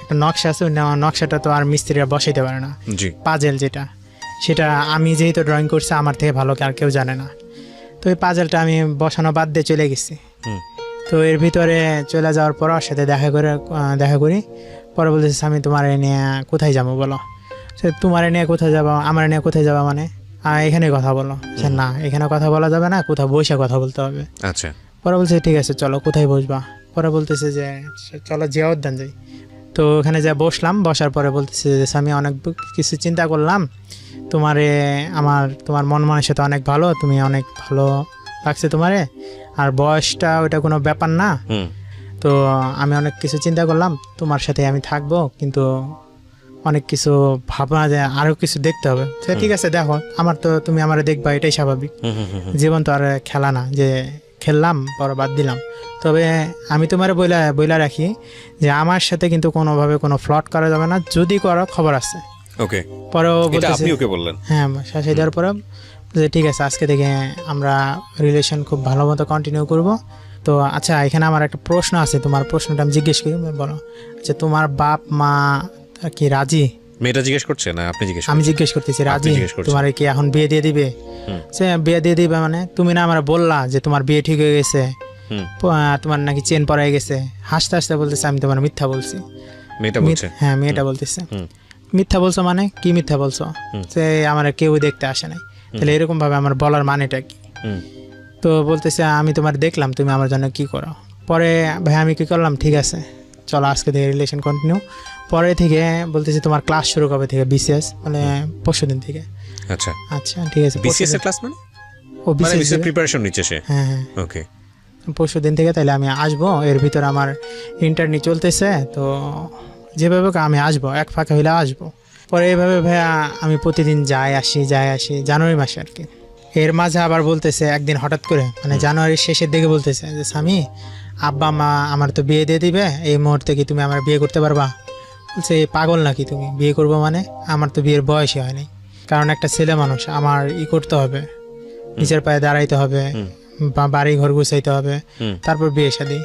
একটা নকশা আছে, নকশাটা তো আর মিস্ত্রিরা বসাইতে পারে না, পাজেল যেটা, সেটা আমি যেহেতু ড্রয়িং করছি আমার থেকে ভালো আর কেউ জানে না। তো ওই পাজেলটা আমি বসানো বাদ দিয়ে চলে গেছি। তো এর ভিতরে চলে যাওয়ার পর ওর সাথে দেখা করি। পরে বলতেছে আমি তোমার নিয়ে কোথায় যাবো বলো? সে তোমার নিয়ে কোথায় যাবো, আমার নিয়ে কোথায় যাবা মানে এখানে কথা বলো। না এখানে কথা বলা যাবে না, কোথাও বসে কথা বলতে হবে। আচ্ছা। পরে বলছে ঠিক আছে চলো, কোথায় বসবা? পরে বলতেছে যে চলো জিয়া উদ্যান যাই। তো ওখানে যা বসলাম, বসার পরে বলতেছে যে আমি অনেক কিছু চিন্তা করলাম, তোমার মন মানসিকতা অনেক ভালো, তুমি অনেক ভালো লাগছে তোমারে, আর বয়সটা ওটা কোনো ব্যাপার না। তো আমি অনেক কিছু চিন্তা করলাম, তোমার সাথে আমি থাকবো, কিন্তু অনেক কিছু ভাবনা যে আরো কিছু দেখতে হবে। ঠিক আছে দেখো, আমার তো তুমি আমারে দেখবা, এটাই স্বাভাবিক। জীবন তো আর খেলা না যে খেললাম পরে বাদ দিলাম। তবে আমি তোমার বইলা রাখি যে আমার সাথে কিন্তু কোনোভাবে কোনো ফ্লট করা যাবে না, যদি করো খবর আছে। ওকে। পরেও আপনি ওকে বললেন? হ্যাঁ, শাসাই দেওয়ার পরে যে ঠিক আছে আজকে থেকে আমরা রিলেশন খুব ভালো মতো কন্টিনিউ করব। তো আচ্ছা এখানে আমার একটা প্রশ্ন আছে, তোমার প্রশ্নটা আমি জিজ্ঞেস করি, বলো। আচ্ছা তোমার বাপ মা কি রাজি? মেয়েটা জিজ্ঞেস করছে না আপনি জিজ্ঞেস? আমি জিজ্ঞেস করতেছি রাজি তোমার কি এখন বিয়ে দিয়ে দিবে? সে বিয়ে দিয়ে দিবে মানে তুমি না আমার বললা যে তোমার বিয়ে ঠিক হয়ে গেছে, তোমার নাকি চেন পরাই গেছে। হাসতে হাসতে বলতেছে আমি তোমার মিথ্যা বলছি। মেয়েটা বলছে হ্যাঁ মেয়েটা বলতেছে মিথ্যা বলছো মানে কি মিথ্যা বলছো যে আমার কেউ দেখতে আসে নাই, তাহলে এরকম ভাবে আমার বলার মানেটা কি? তো বলতেছে আমি তোমার দেখলাম তুমি আমার জন্য কি করো। পরে ভাই আমি কি করলাম, ঠিক আছে চলো আজকে থেকে রিলেশন কন্টিনিউ। পরে থেকে বলতেছে তোমার ক্লাস শুরু কবে থেকে, বিসিএস মানে পরশুদিন থেকে। আচ্ছা আচ্ছা ঠিক আছে, বিসিএস এর ক্লাস মানে ও মানে বিসিএস বিসিএস প্রিপারেশন নিচ্ছে সে? হ্যাঁ হ্যাঁ ওকে পরশুদিন থেকে তাহলে আমি আসবো। এর ভিতর আমার ইন্টারনি চলতেছে, তো যেভাবে হোক আমি আসবো, এক ফাঁকা হইলে আসবো। পরে এইভাবে ভাইয়া আমি প্রতিদিন যাই আসি জানুয়ারি মাসে আর কি। এর মাঝে আবার বলতেছে একদিন হঠাৎ করে মানে জানুয়ারির শেষের দিকে বলতেছে যে স্বামী আব্বা মা আমার তো বিয়ে দিয়ে দিবে, এই মুহূর্তে কি তুমি আমার বিয়ে করতে পারবা? বলছে এই পাগল নাকি তুমি, বিয়ে করবো মানে? আমার তো বিয়ের বয়সই হয়নি, কারণ একটা ছেলে মানুষ আমার করতে হবে, নিজের পায়ে দাঁড়াইতে হবে, বাড়ি ঘর গুছাইতে হবে, তারপর বিয়ে শাদী।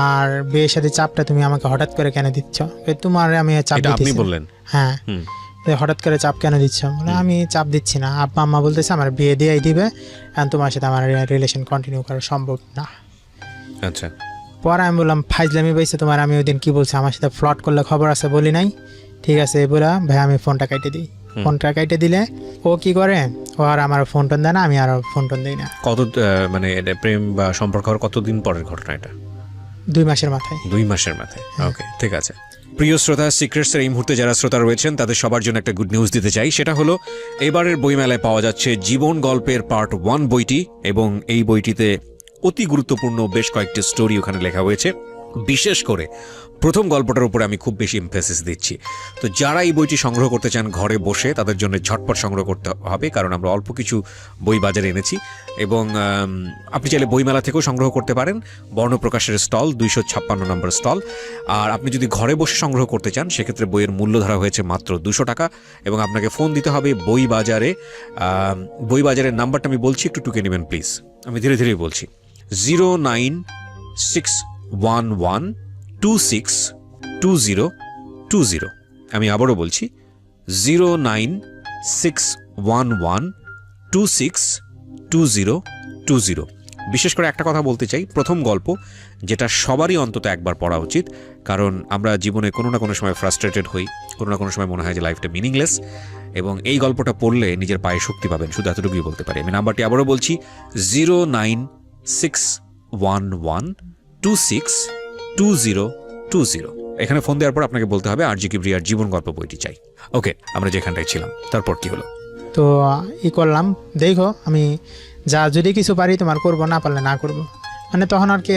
আর বিয়ে শাদী চাপটা তুমি আমাকে হঠাৎ করে কেন দিচ্ছ? তোমার আমি চাপ এটা আপনি দিতেছি। বললেন? হ্যাঁ হঠাৎ করে চাপ কেন দিচ্ছ? মানে আমি চাপ দিচ্ছি না, আব্বা আম্মা বলতেছে আমার বিয়ে দিয়েই দিবে, এখন তোমার সাথে আমার রিলেশন কন্টিনিউ করা সম্ভব না। আচ্ছা পরে আমি বললাম ফাইজলামি পাইছে তোমার, আমি ওই দিন কি বলছি আমার সাথে ফ্লট করলে খবর আছে বলি নাই, ঠিক আছে বলে ভাই আমি ফোনটা কেটে দিই। ফোনটা কেটে দিলে ও কি করে, ও আর আমার ফোন টোন দেয় না, আমি আর ফোন টোন দিই না। কত মানে এটা প্রেম বা সম্পর্ক হওয়ার কতদিন পরের ঘটনা এটা? 2 মাসের মাথায়। 2 মাসের মাথায়। ওকে ঠিক আছে। প্রিয় শ্রোতা, সিক্রেটসের এই মুহূর্তে যারা শ্রোতা রয়েছেন তাদের সবার জন্য একটা গুড নিউজ দিতে চাই। সেটা হলো এবারের বইমেলায় পাওয়া যাচ্ছে জীবন গল্পের পার্ট 1 বইটি, এবং এই বইটিতে অতি গুরুত্বপূর্ণ বেশ কয়েকটি স্টোরি ওখানে লেখা হয়েছে। বিশেষ করে প্রথম গল্পটার উপরে আমি খুব বেশি এমফেসিস দিচ্ছি। তো যারা এই বইটি সংগ্রহ করতে চান ঘরে বসে, তাদের জন্য ঝটপট সংগ্রহ করতে হবে, কারণ আমরা অল্প কিছু বই বাজারে এনেছি। এবং আপনি চাইলে বইমেলা থেকেও সংগ্রহ করতে পারেন, বর্ণপ্রকাশের স্টল 256 নম্বর স্টল। আর আপনি যদি ঘরে বসে সংগ্রহ করতে চান সেক্ষেত্রে বইয়ের মূল্য ধরা হয়েছে মাত্র 200 টাকা, এবং আপনাকে ফোন দিতে হবে বই বাজারে। বই বাজারের নাম্বারটা আমি বলছি, একটু টুকে নেবেন প্লিজ, আমি ধীরে ধীরে বলছি। 09611262020। আমি আবারও বলছি 09611262020। বিশেষ করে একটা কথা বলতে চাই, প্রথম গল্প যেটা সবারই অন্তত একবার পড়া উচিত, কারণ আমরা জীবনে কোনো না কোনো সময় ফ্রাস্ট্রেটেড হই, কোনো না কোনো সময় মনে হয় যে লাইফটা মিনিংলেস, এবং এই গল্পটা পড়লে নিজের পায়ে শক্তি পাবেন, শুধু এতটুকুই বলতে পারি। আমি নাম্বারটি আবারও বলছি 09611262020। এখানে ফোন দেওয়ার পর আপনাকে বলতে হবে আরজি কিবরিয়ার জীবন গল্প বইটি চাই। ওকে, আমরা যেখানটায় ছিলাম তারপর কি হলো? তো করলাম, দেখো আমি যা যদি কিছু পারি তোমার করব, না পারলে না করব। মানে তখন আর কি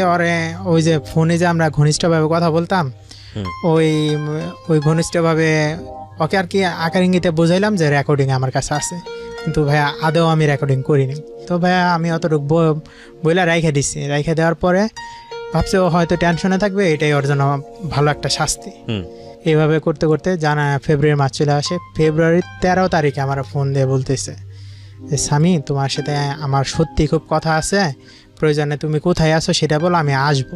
ওই যে ফোনে যে আমরা ঘনিষ্ঠভাবে কথা বলতাম, ওই ঘনিষ্ঠভাবে ওকে আর কি আকার ইঙ্গিতে বুঝাইলাম যে রেকর্ডিং আমার কাছে আছে, কিন্তু ভাইয়া আদৌ আমি রেকর্ডিং করিনি। তো ভাইয়া আমি অতটুকু বইলা রাইখে দিচ্ছি। রাইখে দেওয়ার পরে ভাবছি ও হয়তো টেনশনে থাকবে, এটাই ওর জন্য ভালো একটা শাস্তি। এইভাবে করতে করতে ফেব্রুয়ারি মাস চলে আসে। ফেব্রুয়ারির 13 তারিখে আমার ফোন দিয়ে বলতেছে যে স্বামী তোমার সাথে আমার সত্যি খুব কথা আছে, প্রয়োজনে তুমি কোথায় আছো সেটা বলো, আমি আসবো।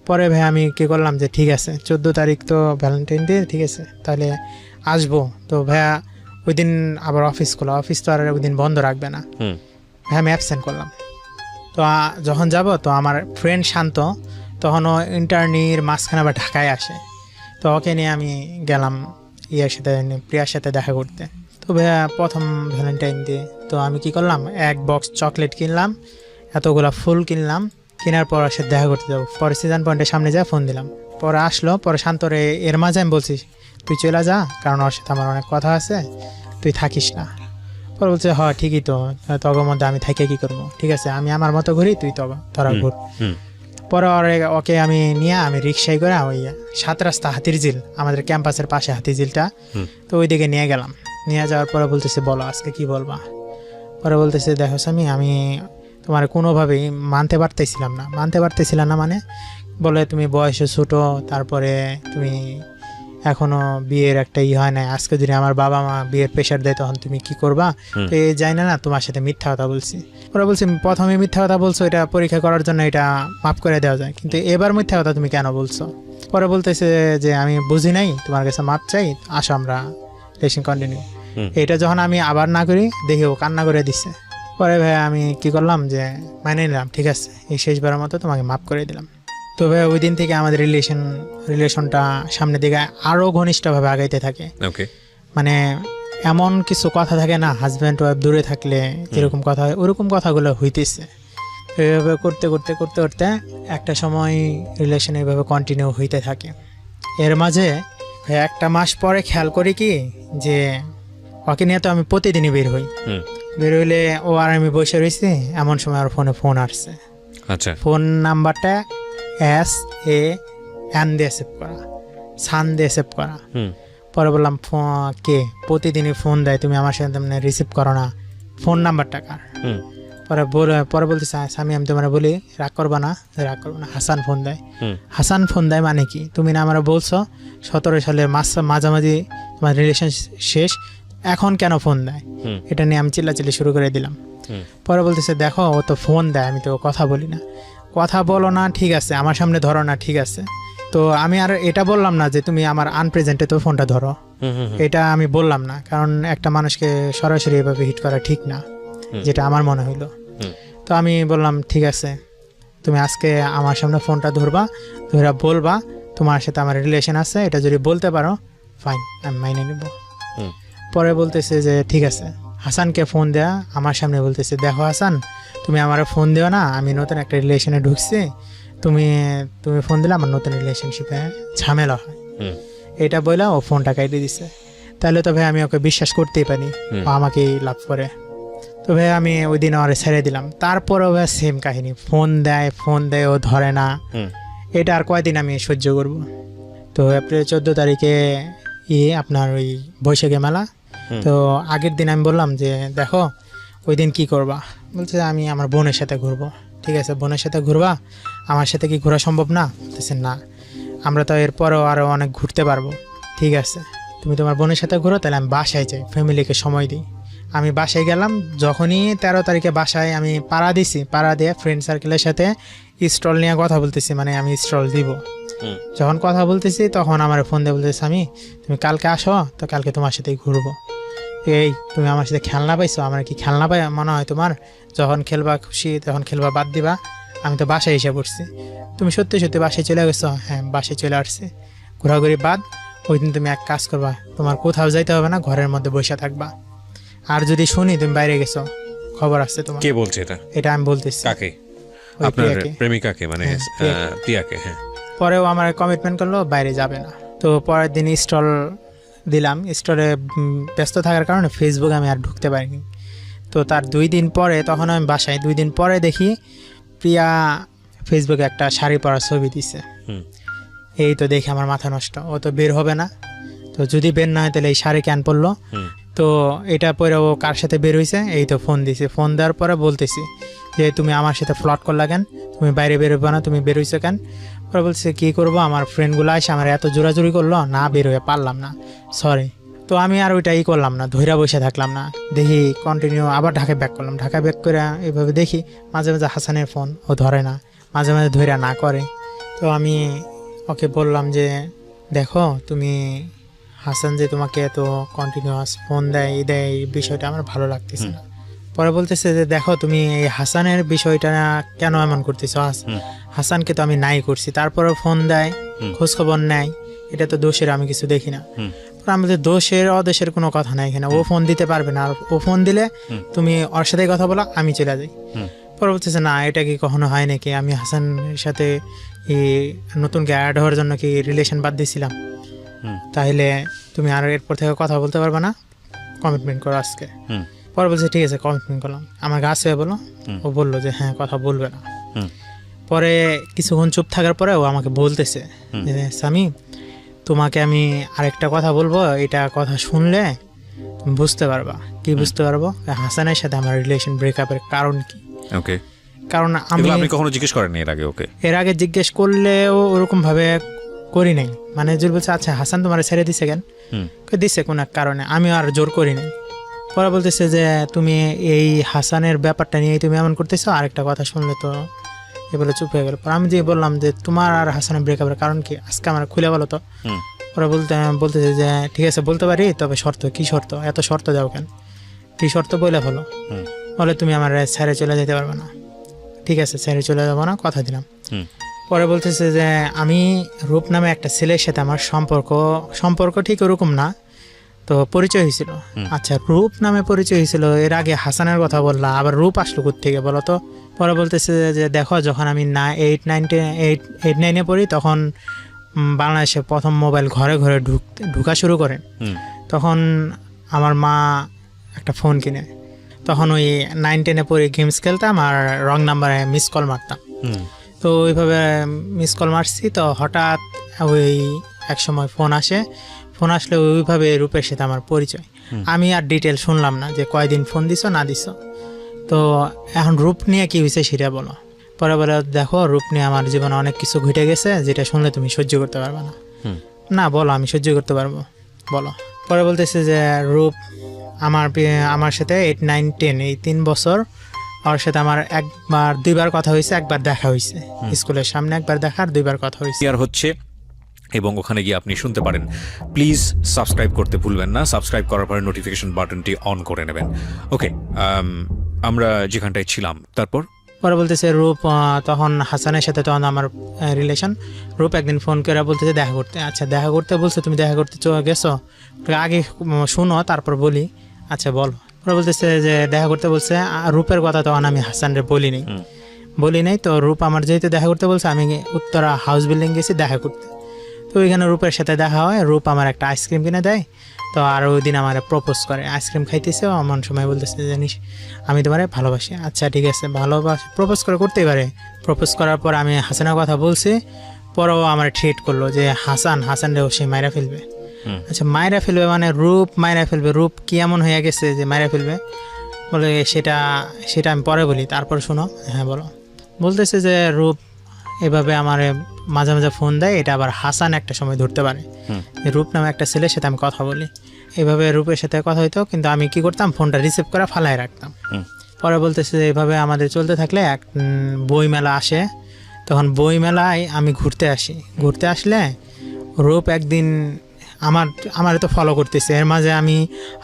পরে ভাই আমি কি করলাম যে ঠিক আছে 14 তারিখ তো ভ্যালেন্টাইন ডে, ঠিক আছে তাহলে আসবো। তো ভাইয়া ওই দিন আবার অফিস খোলা, অফিস তো আর ওই দিন বন্ধ রাখবে না। ভাই আমি অ্যাবসেন্ট করলাম। তো যখন যাব তো আমার ফ্রেন্ড শান্ত তখনও ইন্টার্নির মাঝখানে আবার ঢাকায় আসে, তো ওকে নিয়ে আমি গেলাম প্রিয়ার সাথে দেখা করতে। তো ভাইয়া প্রথম ভ্যালেন্টাইন ডে তো আমি কি করলাম, এক বক্স চকলেট কিনলাম, এতগুলা ফুল কিনলাম। কেনার পর ওর সাথে দেখা করতে যাবো, পরে সিজন পয়েন্টের সামনে যা ফোন দিলাম। পরে আসলো, পরে শান্তরে এর মাঝে আমি বলছি তুই চলে যা, কারণ ওর সাথে আমার অনেক কথা আছে, তুই থাকিস না। পরে বলছে হ্যাঁ ঠিকই তো, তগর মধ্যে আমি থাকে কি করবো, ঠিক আছে আমি আমার মতো ঘুরি, তুই তোরা ঘুর। পরে ওকে আমি নিয়ে আমি রিক্সায় করে ওই 7 রাস্তা হাতিরঝিল, আমাদের ক্যাম্পাসের পাশে হাতিরঝিলটা, তো ওই দিকে নিয়ে গেলাম। নিয়ে যাওয়ার পরে বলতেছে বলো আজকে কি বলবা। পরে বলতেছে দেখো স্বামী আমি তোমার কোনোভাবেই মানতে পারতেছিলাম না, মানে বলে তুমি বয়সে ছোটো, তারপরে তুমি এখনো বিয়ের একটা হয় না, আজকে যদি আমার বাবা মা বিয়ের প্রেশার দেয় তখন তুমি কি করবা, তো এই যাই না তোমার সাথে মিথ্যা কথা বলছি। ওরা বলছি প্রথমে মিথ্যা কথা বলছো, এটা পরীক্ষা করার জন্য এটা মাফ করে দেওয়া যায়, কিন্তু এবার মিথ্যা কথা তুমি কেন বলছো। পরে বলতেছে যে আমি বুঝি নাই, তোমার কাছে মাপ চাই, আসো আমরা রিলেশন কন্টিনিউ। এটা যখন আমি আবার না করি দেখি ও কান্না করে দিচ্ছে। পরে ভাই আমি কি করলাম যে মানে নিলাম, ঠিক আছে এই শেষবারের মতো তোমাকে মাফ করে দিলাম। তবে ওই দিন থেকে আমাদের রিলেশনটা সামনের দিকে আরও ঘনিষ্ঠভাবে আগাইতে থাকে। ওকে। মানে এমন কিছু কথা থাকে না, হাজব্যান্ড ওয়াইফ দূরে থাকলে যেরকম কথা হয় ওরকম কথাগুলো হইতেছে। তো এইভাবে করতে করতে করতে করতে একটা সময় রিলেশন এইভাবে কন্টিনিউ হইতে থাকে। এর মাঝে একটা মাস পরে খেয়াল করি কি যে ওকে নিয়ে তো আমি প্রতিদিনই বের হই, বের হইলে ও আর আমি বসে রয়েছি, এমন সময় আর ফোনে ফোন আসছে। আচ্ছা। ফোন নাম্বারটা SAN দিয়ে সেভ করা, সান দিয়ে সেভ করা। পরে বললাম কে প্রতিদিনই ফোন দেয়, তুমি আমার সাথে রিসিভ করো না, ফোন নাম্বারটা কার? পরে বলতেছে স্বামী আমি তোমার বলি রাগ করবা না, রাগ করবো না, হাসান ফোন দেয়। হাসান ফোন দেয় মানে কি? তুমি না আমার বলছো 17 সালের মাঝামাঝি তোমার রিলেশন শেষ, এখন কেন ফোন দেয়? এটা নিয়ে আমি চিল্লাচিল্লি শুরু করে দিলাম। পরে বলতেছে দেখো ও তো ফোন দেয়, আমি তো কথা বলি না। কথা বলো না ঠিক আছে, আমার সামনে ধরো না ঠিক আছে, তো আমি আর এটা বললাম না যে তুমি আমার আনপ্রেজেন্টে তো ফোনটা ধরো, এটা আমি বললাম না, কারণ একটা মানুষকে সরাসরি এভাবে হিট করা ঠিক না, যেটা আমার মনে হইলো। তো আমি বললাম ঠিক আছে, তুমি আজকে আমার সামনে ফোনটা ধরবা, ধরে বলবা তোমার সাথে আমার রিলেশন আছে, এটা যদি বলতে পারো ফাইন, আমি মাইনে নিব। পরে বলতেছে যে ঠিক আছে, হাসানকে ফোন দেয়া আমার সামনে বলতেছে দেখো হাসান তুমি আমার ফোন দিও না, আমি নতুন একটা রিলেশনে ঢুকছি, তুমি ফোন দিলে আমার নতুন রিলেশনশিপে ঝামেলা হয়। এটা বলে ও ফোনটা কাটিয়ে দিছে। তাহলে তো ভাই আমি ওকে বিশ্বাস করতেই পারি, ও আমাকেই লাভ করে। তো ভাই আমি ওই দিন ওরে ছেড়ে দিলাম। তারপরেও ভাই সেম কাহিনী, ফোন দেয় ও ধরে না। এটা আর কয়দিন আমি সহ্য করব? তো এপ্রিল 14 তারিখে আপনার ওই বৈশাখী মেলা, তো আগের দিন আমি বললাম যে দেখো ওই দিন কি করবা? বলছে আমি আমার বোনের সাথে ঘুরবো। ঠিক আছে, বোনের সাথে ঘুরবা, আমার সাথে কি ঘোরা সম্ভব না? বলতেছে না, আমরা তো এরপরেও আরও অনেক ঘুরতে পারবো। ঠিক আছে, তুমি তোমার বোনের সাথে ঘুরো, তাহলে আমি বাসায় যাই, ফ্যামিলিকে সময় দিই। আমি বাসায় গেলাম, যখনই 13 তারিখে বাসায় আমি পাড়া দিছি, পাড়া দিয়ে ফ্রেন্ড সার্কেলের সাথে স্টল নিয়ে কথা বলতেছি, মানে আমি স্টল দিব। যখন কথা বলতেছি তখন আমার ফোন দিয়ে বলতেছে আমি তুমি কালকে আসো, তো কালকে তোমার সাথেই ঘুরবো। এই তুমি আমার সাথে খেলনা পাইছো, আমার কি খেলনা পাই মনে হয় তোমার? যখন খেলবা খুশি তখন খেলবা, বাদ দিবা। আমি তো বাসায় এসে পড়ছি, তুমি সত্যি সত্যি বাসায় চলে গেছো? হ্যাঁ বাসায় চলে আসছি, ঘোরাঘুরি বাদ। ওই দিন তুমি এক কাজ করবা, তোমার কোথাও যাইতে হবে না, ঘরের মধ্যে বসে থাকবা। আর যদি শুনি তুমি বাইরে গেছো, খবর আসছে তোমার। কে বলছে এটা? এটা আমি বলতেছি। কাকে? আপনার প্রেমিকাকে, মানে প্রিয়াকে? হ্যাঁ। পরেও আমার কমিটমেন্ট করলো বাইরে যাবে না। তো পরের দিন স্টল দিলাম, স্টলে ব্যস্ত থাকার কারণে ফেসবুকে আমি আর ঢুকতে পারিনি। তো তার 2 দিন পরে, তখন আমি বাসায়, 2 দিন পরে দেখি প্রিয়া ফেসবুকে একটা শাড়ি পরার ছবি দিছে। এই তো দেখে আমার মাথা নষ্ট, ও তো বের হবে না, তো যদি বের না হয় তাহলে এই শাড়ি কেন পরলো? তো এটা পরে ও কার সাথে বের হয়েছে, এই তো ফোন দিছে। ফোন দেওয়ার পরে বলতেছি যে তুমি আমার সাথে ফ্লট করলা কেন, তুমি বাইরে বেরোবে না, তুমি বেরোইছো কেন? পরে বলছে কি করবো, আমার ফ্রেন্ডগুলো এসে আমার এত জোরাজুরি করলো, না বের হয়ে পারলাম না, সরি। তো আমি আর ওইটা করলাম না, ধৈরা বসে থাকলাম না, দেখি কন্টিনিউ আবার ঢাকায় ব্যাক করলাম। ঢাকায় ব্যাক করে এইভাবে দেখি মাঝে মাঝে হাসানের ফোন ও ধরে না, মাঝে মাঝে ধৈরা না করে। তো আমি ওকে বললাম যে দেখো তুমি হাসান যে তোমাকে এত কন্টিনিউয়াস ফোন দেয় এই বিষয়টা আমার ভালো লাগতেছে না। পরে বলতেছে যে দেখো তুমি এই হাসানের বিষয়টা কেন এমন করতেছো, হাসানকে তো আমি নাই করছি, তারপরেও ফোন দেয়, খোঁজখবর নেয়, এটা তো দোষের আমি কিছু দেখি না। আমাদের দোষের অদেশের কোনো কথা নাই এখানে, ও ফোন দিতে পারবে না, আর ও ফোন দিলে তুমি ওর সাথে কথা বলো, আমি চলে যাই। পরে বলতেছে না এটা কি কখনো হয় নাকি, আমি হাসানের সাথে নতুনকে অ্যাড হওয়ার জন্য কি রিলেশন বাদ দিয়েছিলাম? তাহলে তুমি আর এরপর থেকে কথা বলতে পারবে না, কমিটমেন্ট করো আজকে। পরে বলছে ঠিক আছে কমিটমেন্ট করলাম। আমার কাছ থেকে বলো, ও বললো যে হ্যাঁ কথা বলবে না। পরে কিছুক্ষণ চুপ থাকার পরে ও আমাকে বলতেছে যে স্বামী তোমাকে আমি আরেকটা কথা বলবো, এটা কথা শুনলে তুমি বুঝতে পারবা। কি বুঝতে পারবো? হাসানের সাথে আমার রিলেশন ব্রেকআপের কারণ কি। ওকে। কারণ আপনি কখনো জিজ্ঞেস করেননি এর আগে ওকে? এর আগে জিজ্ঞেস করলেও ওরকম ভাবে করি নাই, মানে জোর বলছে আচ্ছা হাসান তোমার ছেড়ে দিছে কেন, দিছে কোন এক কারণে, আমি আর জোর করি নাই। পরে বলতেছে যে তুমি এই হাসানের ব্যাপারটা নিয়ে তুমি এমন করতেছো, আরেকটা কথা শুনলে তো এ বলে চুপ হয়ে গেল। পরে আমি যে বললাম যে তোমার আর হাসানের ব্রেকআপের কারণ কি, আজকে আমার খুলে বলো তো। ওরা বলতেছে যে ঠিক আছে বলতে পারি, তবে শর্ত। কি শর্ত? এত শর্ত দাও কেন, কি শর্ত বলে হলো? বলে তুমি আমার ছেড়ে চলে যেতে পারবে না। ঠিক আছে ছেড়ে চলে যাবো না, কথা দিলাম। পরে বলতেছে যে আমি রূপ নামে একটা ছেলের সাথে আমার সম্পর্ক ঠিক ওরকম না, তো পরিচয় হয়েছিল। আচ্ছা, রূপ নামে পরিচয় হয়েছিল, এর আগে হাসানের কথা বললা, আবার রূপ আসলো কোত্থেকে বলো তো? পরে বলতেছে যে দেখো, যখন আমি 8-9-এ পড়ি তখন বাংলাদেশে প্রথম মোবাইল ঘরে ঘরে ঢুকা শুরু করেন। তখন আমার মা একটা ফোন কিনে, তখন ওই 9-10-এ পড়ে গেমস খেলতাম আর রং নাম্বারে মিস কল মারতাম। তো ওইভাবে মিস কল মারছি, তো হঠাৎ ওই এক সময় ফোন আসলে ওইভাবে রূপের সাথে আমার পরিচয়। আমি আর ডিটেল শুনলাম না যে কয়দিন ফোন দিছো না দিছো। তো এখন রূপ নিয়ে কি হয়েছে সেটা বলো। পরে বলে দেখো, রূপ নিয়ে আমার জীবনে অনেক কিছু ঘটে গেছে যেটা শুনলে তুমি সহ্য করতে পারবে না। না বলো, আমি সহ্য করতে পারবো, বলো। পরে বলতেছে যে রূপ আমার সাথে 8-9-10 এই 3 বছর ওর সাথে আমার 1-2বার কথা হয়েছে, একবার দেখা হয়েছে স্কুলের সামনে, একবার দেখার 2বার কথা হয়েছে। শেয়ার হচ্ছে এবং ওখানে গিয়ে আপনি শুনতে পারেন। প্লিজ সাবস্ক্রাইব করতে ভুলবেন না, সাবস্ক্রাইব করার পরে নোটিফিকেশন বাটনটি অন করে নেবেন। ওকে, আমরা যেখানটায় ছিলাম তারপর পরে বলতেছে রূপ তখন হাসানের সাথে তখন আমার রিলেশন। রূপ একদিন ফোন করে বলতেছে দেখা করতে। আচ্ছা, দেখা করতে বলছে, তুমি দেখা করতে গেছো? আগে শুনো তারপর বলি। আচ্ছা বলো। পরে বলতেছে যে দেখা করতে বলছে। রূপের কথা তখন আমি হাসানরে বলি নাই। তো রূপ আমার যেহেতু দেখা করতে বলছে, আমি উত্তরা হাউস বিল্ডিং গেছি দেখা করতে। তো ওইখানে রূপের সাথে দেখা হয়, রূপ আমার একটা আইসক্রিম কিনে দেয়। তো আর ওই দিন আমার প্রপোজ করে, আইসক্রিম খাইতেছে, এমন সময় বলতেছে জানিস আমি তোমারে ভালোবাসি। আচ্ছা ঠিক আছে, প্রপোজ করতেই পারে। প্রপোজ করার পর আমি হাসানের কথা বলছি, পরেও আমার ট্রিট করলো যে হাসান রে সে মাইরা ফেলবে। আচ্ছা, মাইরা ফেলবে মানে রূপ মাইরা ফেলবে? রূপ কি এমন হয়ে গেছে যে মাইরা ফেলবে? বলে সেটা আমি পরে বলি, তারপর শোনো। হ্যাঁ বলো। বলতেছে যে রূপ এভাবে আমার মাঝে মাঝে ফোন দেয়, এটা আবার হাসান একটা সময় ধরতে পারে। রূপ নামে একটা ছেলের সাথে আমি কথা বলি, এভাবে রূপের সাথে কথা হইতো, কিন্তু আমি কি করতাম, ফোনটা রিসিভ করে ফালায় রাখতাম। পরে বলতেছে যে এভাবে আমাদের চলতে থাকলে এক বইমেলা আসে, তখন বইমেলায় আমি ঘুরতে আসলে রূপ একদিন আমার তো ফলো করতেছে। এর মাঝে আমি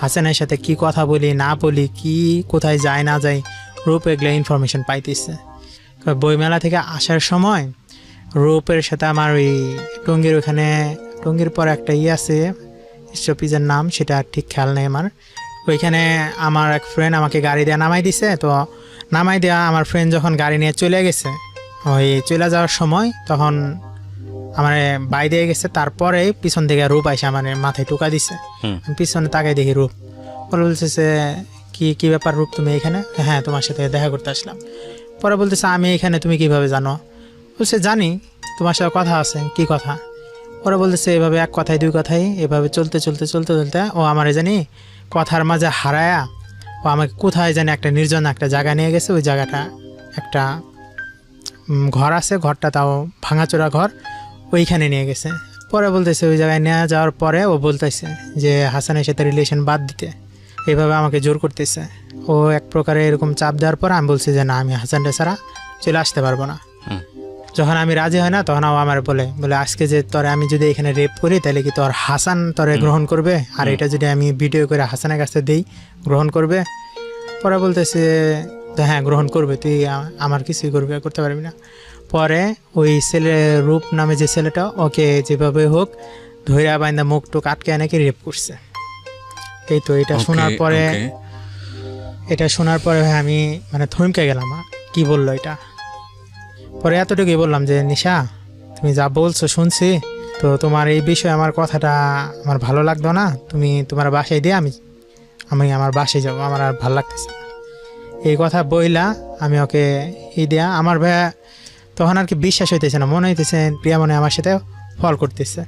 হাসানের সাথে কি কথা বলি না বলি, কি কোথায় যায় না যায়, রূপ এগুলো ইনফরমেশন পাইতেছে। বইমেলা থেকে আসার সময় রূপের সাথে আমার ওই টঙ্গির পর একটা আছে স্টপিজের নাম, সেটা ঠিক খেয়াল নেই আমার। ওইখানে আমার এক ফ্রেন্ড আমাকে গাড়ি দিয়ে নামাই দিছে। তো নামাই দেওয়া আমার ফ্রেন্ড যখন গাড়ি নিয়ে চলে গেছে, ওই চলে যাওয়ার সময় তখন আমার বাই দিয়ে গেছে। তারপরে পিছন থেকে রূপ আইসে আমার মাথায় টুকা দিছে। আমি পিছনে তাকাই দেখি রূপ। বলতেছে কি ব্যাপার রূপ, তুমি এখানে? হ্যাঁ, তোমার সাথে দেখা করতে আসলাম। পরে বলতেছে আমি এখানে, তুমি কিভাবে জানো? বলছে জানি, তোমার সাথে কথা আছে। কি কথা? ওরা বলতেছে এভাবে এক কথায় দুই কথাই এভাবে চলতে ও আমার জানি কথার মাঝে হারায়া ও আমাকে কোথায় জানি একটা নির্জন একটা জায়গা নিয়ে গেছে। ওই জায়গাটা একটা ঘর আছে, ঘরটা তাও ভাঙাচোরা ঘর, ওইখানে নিয়ে গেছে। পরে বলতেছে ওই জায়গায় নিয়ে যাওয়ার পরে ও বলতেছে যে হাসানের সাথে রিলেশন বাদ দিতে, এইভাবে আমাকে জোর করতেছে। ও এক প্রকারে এরকম চাপ দেওয়ার পর আমি বলছি যে না, আমি হাসানটা ছাড়া চলে আসতে পারবো না। যখন আমি রাজি হয় না, তখন ও আমার বলে আজকে যে তোরে আমি যদি এখানে রেপ করি, তাহলে কি তোর হাসান তোরে গ্রহণ করবে? আর এটা যদি আমি ভিডিও করে হাসানের কাছে দিই, গ্রহণ করবে? পরে বলতেছে হ্যাঁ গ্রহণ করবে, তুই আমার কিছুই করতে পারবি না। পরে ওই রূপ নামে যে ছেলেটা ওকে যেভাবে হোক ধৈর্য বাইন্দা মুখ টুক আটকে নাকি রেপ করছে। এই তো এটা শোনার পরে আমি মানে থমকে গেলাম, কি বললো এটা। পরে এতটুকুই বললাম যে নিশা, তুমি যা বলছো শুনছি, তো তোমার এই বিষয়ে আমার কথাটা আমার ভালো লাগতো না, তুমি তোমার বাসায় দিয়ে আমি আমার বাসায় যাবো, আমার আর ভালো লাগতেছে না। এই কথা বইলা আমি ওকে দেয়া, আমার ভাইয়া তখন আর কি বিশ্বাস হইতেছে না, মনে হইতেছে প্রিয়া মনে আমার সাথে ফল করতেছে।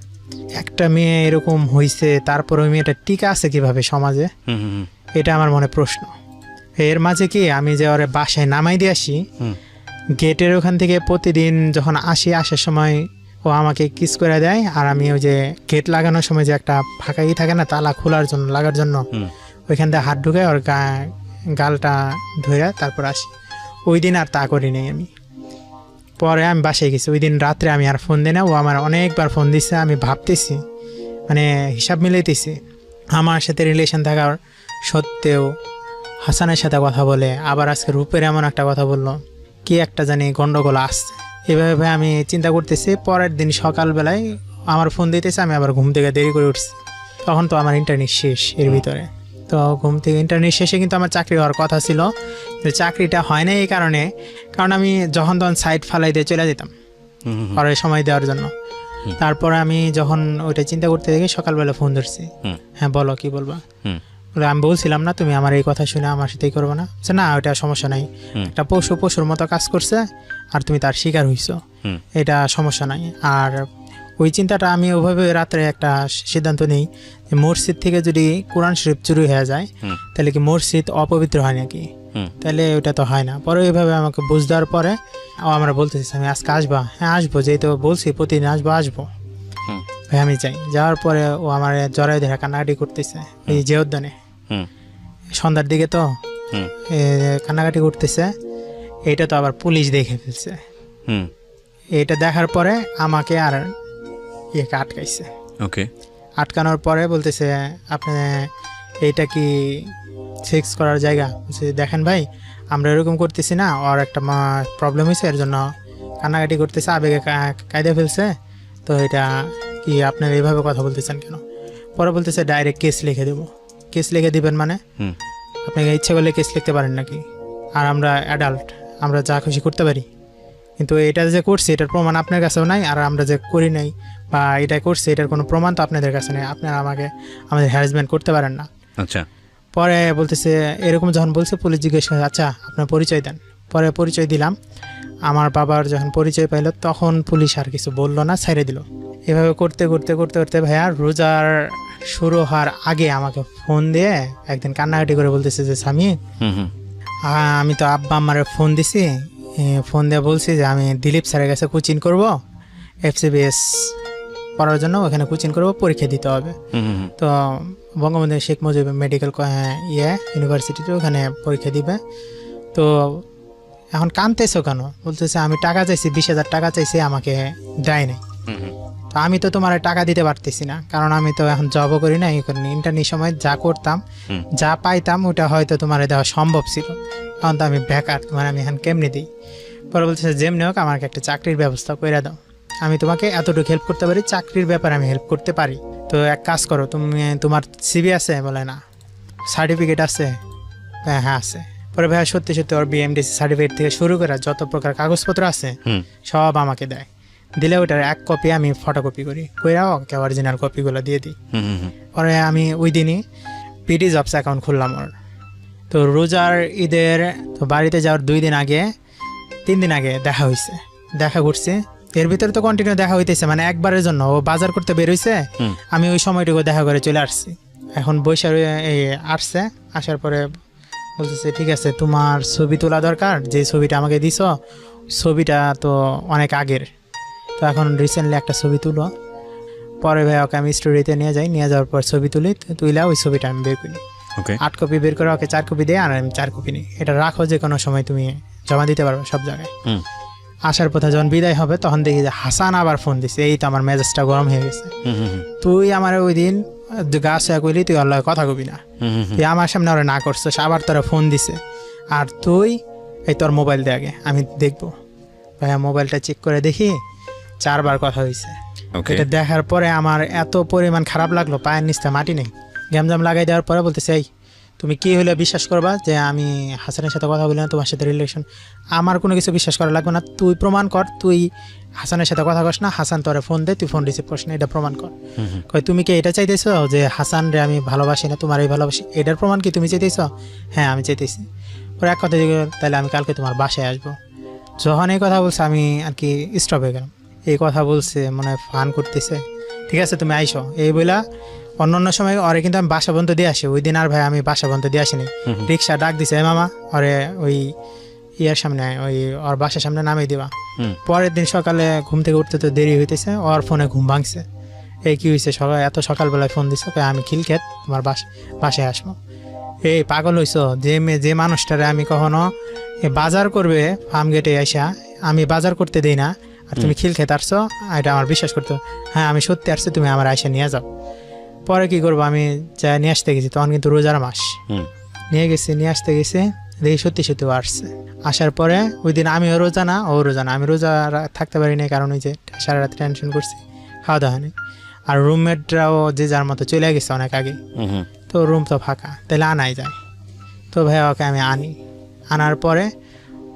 একটা মেয়ে এরকম হইছে, তারপর ওই মেয়েটা টিকা আছে কিভাবে সমাজে, এটা আমার মনে প্রশ্ন। এর মাঝে কি আমি যে ওরে বাসায় নামাই দিয়ে আসি, গেটের ওখান থেকে প্রতিদিন যখন আসার সময় ও আমাকে কিস করে দেয়, আর আমি ওই যে গেট লাগানোর সময় যে একটা ফাঁকা থাকে না তালা লাগার জন্য, ওইখান থেকে হাত ঢুকে ওর গালটা ধরে তারপর আসি। ওই দিন আর তা করি নাই আমি। পরে আমি বাসায় গেছি, ওই দিন রাত্রে আমি আর ফোন দিই না, ও আমার অনেকবার ফোন দিচ্ছে। আমি ভাবতেছি, মানে হিসাব মিলাইতেছি, আমার সাথে রিলেশন থাকার সত্ত্বেও হাসানের সাথে কথা বলে, আবার আজকে রূপের এমন একটা কথা বললো, কি একটা জানি গন্ডগোল আসছে। এভাবে ভাই আমি চিন্তা করতেছি। পরের দিন সকালবেলায় আমার ফোন দিতেছে, আমি আবার ঘুম থেকে দেরি করে উঠছি। তখন তো আমার ইন্টারনেট শেষ এর ভিতরে। তো ঘুম থেকে ইন্টারনেট শেষে কিন্তু আমার চাকরি হওয়ার কথা ছিল, কিন্তু চাকরিটা হয় না এই কারণে, কারণ আমি যখন তখন সাইড ফালাই দিয়ে চলে যেতাম পরে সময় দেওয়ার জন্য। তারপরে আমি যখন ওইটা চিন্তা করতে দেখি সকালবেলা ফোন ধরছি। হ্যাঁ বলো, কি বলবা? বলে আমি বলছিলাম না তুমি আমার এই কথা শুনে আমার সাথেই করবো না। না ওইটা সমস্যা নাই, একটা পশুর মতো কাজ করছে আর তুমি তার শিকার হইছো, এটা সমস্যা নাই। আর ওই চিন্তাটা আমি ওইভাবে রাত্রে একটা সিদ্ধান্ত নিই যে মসজিদ থেকে যদি কোরআন শরীফ চুরি হয়ে যায় তাহলে কি মসজিদ অপবিত্র হয় নাকি? তাহলে ওটা তো হয় না। পরে ওইভাবে আমাকে বুঝ দেওয়ার পরে আমরা বলতেছি আমি আজকে আসবা? হ্যাঁ আসবো, যেহেতু বলছি প্রতিদিন আসবো। ভাই আমি যাই, যাওয়ার পরে ও আমার জড়াই ধরে কান্নাকাটি করতেছে এই যে উদ্যানে, সন্ধ্যার দিকে তো কান্নাকাটি করতেছে। এটা তো আবার পুলিশ দেখে ফেলছে। এটা দেখার পরে আমাকে আর ইয়েকে আটকাইছে। ওকে, আটকানোর পরে বলতেছে আপনি এইটা কি সেক্স করার জায়গা? দেখেন ভাই আমরা এরকম করতেছি না, ওর একটা প্রবলেম হয়েছে এর জন্য কান্নাকাটি করতেছে, আবেগে কায়দা ফেলছে, তো এটা কি আপনার এইভাবে কথা বলতেছেন কেন? পরে বলতেছে ডাইরেক্ট কেস লিখে দেবো। কেস লিখে দিবেন মানে? আপনি ইচ্ছে করলে কেস লিখতে পারেন নাকি? আর আমরা অ্যাডাল্ট, আমরা যা খুশি করতে পারি, কিন্তু এটা যে করছি এটার প্রমাণ আপনার কাছেও নাই, আর আমরা যে করি নাই বা এটা করছি এটার কোনো প্রমাণ তো আপনাদের কাছে নেই, আপনারা আমাদের হ্যারাসমেন্ট করতে পারেন না। আচ্ছা। পরে বলতেছে এরকম যখন বলছে পুলিশ জিজ্ঞেস করে আচ্ছা আপনার পরিচয় দেন। পরে পরিচয় দিলাম। আমার বাবার যখন পরিচয় পাইল তখন পুলিশ আর কিছু বললো না, ছেড়ে দিল। এভাবে করতে করতে করতে করতে ভাইয়া রোজার শুরু হওয়ার আগে আমাকে ফোন দিয়ে একদিন কান্নাকাটি করে বলতেছে যে স্বামী আমি তো আব্বা আমার ফোন দিছি, ফোন দিয়ে বলছি যে আমি দিলীপ স্যারের কাছে কোচিং করব, FCBS পড়ার জন্য ওখানে কোচিং করব, পরীক্ষা দিতে হবে। তো বঙ্গবন্ধু শেখ মুজিব মেডিকেল ইউনিভার্সিটিতে ওখানে পরীক্ষা দিবে। তো এখন কানতেছো কেন? বলতেছে আমি টাকা চাইছি, 20,000 টাকা চাইছি, আমাকে দেয় নাই। তো আমি তো তোমার টাকা দিতে পারতেছি না, কারণ আমি তো এখন জবও করি না, এই করিনি। ইন্টারনেট সময় যা করতাম যা পাইতাম ওটা হয়তো তোমার দেওয়া সম্ভব ছিল, কারণ তো আমি বেকার, তোমার আমি এখন কেমনি দিই? পরে বলতেছে যেমনি হোক আমাকে একটা চাকরির ব্যবস্থা করে দাও, আমি তোমাকে এতটুকু হেল্প করতে পারি, চাকরির ব্যাপারে আমি হেল্প করতে পারি। তো এক কাজ করো, তুমি তোমার সিভি আছে? বলে না। সার্টিফিকেট আছে? হ্যাঁ আছে। পরে ভাইয়া সত্যি সত্যি ওর BMDC সার্টিফিকেট থেকে শুরু করে যত প্রকার কাগজপত্র আছে সব আমাকে দেয়। দিলে ওটার এক কপি আমি ফটোকপি করি, কইরা ওকে অরিজিনাল কপিগুলো দিয়ে দিই। পরে আমি ওই দিনই PD জবস অ্যাকাউন্ট খুললাম ওর। তো রোজার ঈদের তো বাড়িতে যাওয়ার 2 দিন আগে 3 দিন আগে দেখা হয়েছে, দেখা করছি। এর ভিতরে তো কন্টিনিউ দেখা হইতেছে, মানে একবারের জন্য ও বাজার করতে বের হইছে, আমি ওই সময়টুকু দেখা করে চলে আসছি। এখন বৈশাখ আসছে, আসার পরে বলতেছে ঠিক আছে তোমার ছবি তোলা দরকার, যে ছবিটা আমাকে দিছ ছবিটা তো অনেক আগের, তো এখন রিসেন্টলি একটা ছবি তুলো। পরে ভাই ওকে আমি স্টুডিওতে নিয়ে যাই, নিয়ে যাওয়ার পর ছবি তুইলা ওই ছবিটা আমি বের করি। 8 কপি বের করে ওকে 4 কপি দিয়ে, আর আমি 4 কপি নিই। এটা রাখো, যে কোনো সময় তুমি জমা দিতে পারবে সব জায়গায়। আসার পথে যখন বিদায় হবে তখন দেখি যে হাসান আবার ফোন দিছে। এই তো আমার মেজাজটা গরম হয়ে গেছে। তুই আমার ওই দিন গাছ কইলি তুই আল্লাহ কথা কবি না, তুই আমার সামনে ওরা না করছিস, আবার তোরা ফোন দিছে, আর তুই এই তোর মোবাইল দে আগে আমি দেখবো। ভাইয়া মোবাইলটা চেক করে দেখি 4 বার কথা হয়েছে। এটা দেখার পরে আমার এত পরিমাণ খারাপ লাগলো, পায়ের নিচে মাটি নেই। গ্যামজাম লাগাই দেওয়ার পরে বলতেছে এই তুমি কি হলে বিশ্বাস করবা যে আমি হাসানের সাথে কথা বলি না, তোমার সাথে রিলেশন? আমার কোনো কিছু বিশ্বাস করা লাগবে না, তুই প্রমাণ কর তুই হাসানের সাথে কথা কস না, হাসান তোরে ফোন দে, তুই ফোন রিসিভ করিস না, এটা প্রমাণ কর। কই তুমি কি এটা চাইতেছো যে হাসান রে আমি ভালোবাসি না, তোমার এই ভালোবাসি, এটার প্রমাণ কি তুমি চাইতেছো? হ্যাঁ আমি চাইতেছি। পরে এক কথা তাহলে আমি কালকে তোমার বাসায় আসবো। যখন এই কথা বলছে আমি আর কি স্টপ হয়ে গেলাম। এই কথা বলছে মনে হয় ফান করতেছে, ঠিক আছে তুমি আইসো এই বইলা। অন্য সময় ওরে কিন্তু আমি বাসা বন্ধ দিয়ে আসি, ওই দিন আর ভাই আমি বাসা বন্ধ দিয়ে আসিনি। রিক্সা ডাক দিছে মামা ওরে ওই ইয়ার সামনে, ওই ওর বাসার সামনে নামিয়ে দিবা। পরের দিন সকালে ঘুম থেকে উঠতে তো দেরি হইতেছে, ওর ফোনে ঘুম ভাঙছে। এই কি হয়েছে সকাল এত সকালবেলায় ফোন দিছে? আমি খিলক্ষেত তোমার বাসায় আসবো। এই পাগল হইছো? যে মানুষটারে আমি কখনো বাজার করবে ফার্ম গেটে আসা আমি বাজার করতে দিই না, আর তুমি খিলক্ষেত আসছো, এটা আমার বিশ্বাস করতে। হ্যাঁ আমি সত্যি আসছি, তুমি আমার আইসা নিয়ে যাও। পরে কি করবো, আমি যা নিয়ে আসতে গেছি, তখন কিন্তু রোজার মাস। নিয়ে আসতে গেছি, দেখি সত্যি সত্যি ও আসছে। আসার পরে ওই দিন আমিও রোজা না, ও রোজা না, আমি রোজা থাকতে পারি না, কারণ ওই যে সারা রাত টেনশন করছি, খাওয়া দাওয়া নেই। আর রুমমেটরাও যে যার মতো চলে গেছে অনেক আগে, তো রুম তো ফাঁকা, তাহলে আনাই যায়। তো ভাই ওকে আমি আনার পরে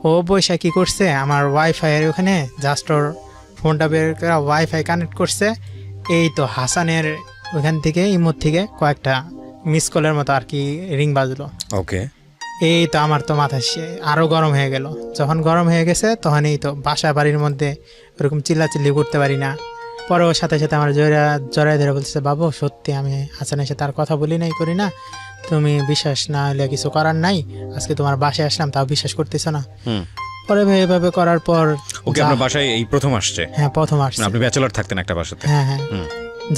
ও পয়সা কী করছে, আমার ওয়াইফাইয়ের ওখানে জাস্ট ওর ফোনটা বের করে ওয়াইফাই কানেক্ট করছে। এই তো হাসানের ওইখান থেকে ইমোর থেকে কয়েকটা মিস কলের মতো আর কি রিং বাজলো। ওকে, এই তো আমার তো মাথা আরও গরম হয়ে গেল। যখন গরম হয়ে গেছে তখন এই তো বাসা বাড়ির মধ্যে ওরকম চিল্লাচিল্লি করতে পারি না। পরে ওর সাথে সাথে আমার জড়াই ধরে বলতেছে, বাবু সত্যি আমি হাসানের সাথে আর কথা বলি নাই, করি না, তুমি বিশ্বাস না হলে কিছু করার নাই, আজকে তোমার বাসায় আসলাম তাও বিশ্বাস করতেছ না। পরে ভাই এভাবে করার পর ওকে আপনার বাসায় এই প্রথম আসছে? হ্যাঁ প্রথম আসছে। আপনি ব্যাচেলর থাকতেন একটা বাসাতে? হ্যাঁ হ্যাঁ,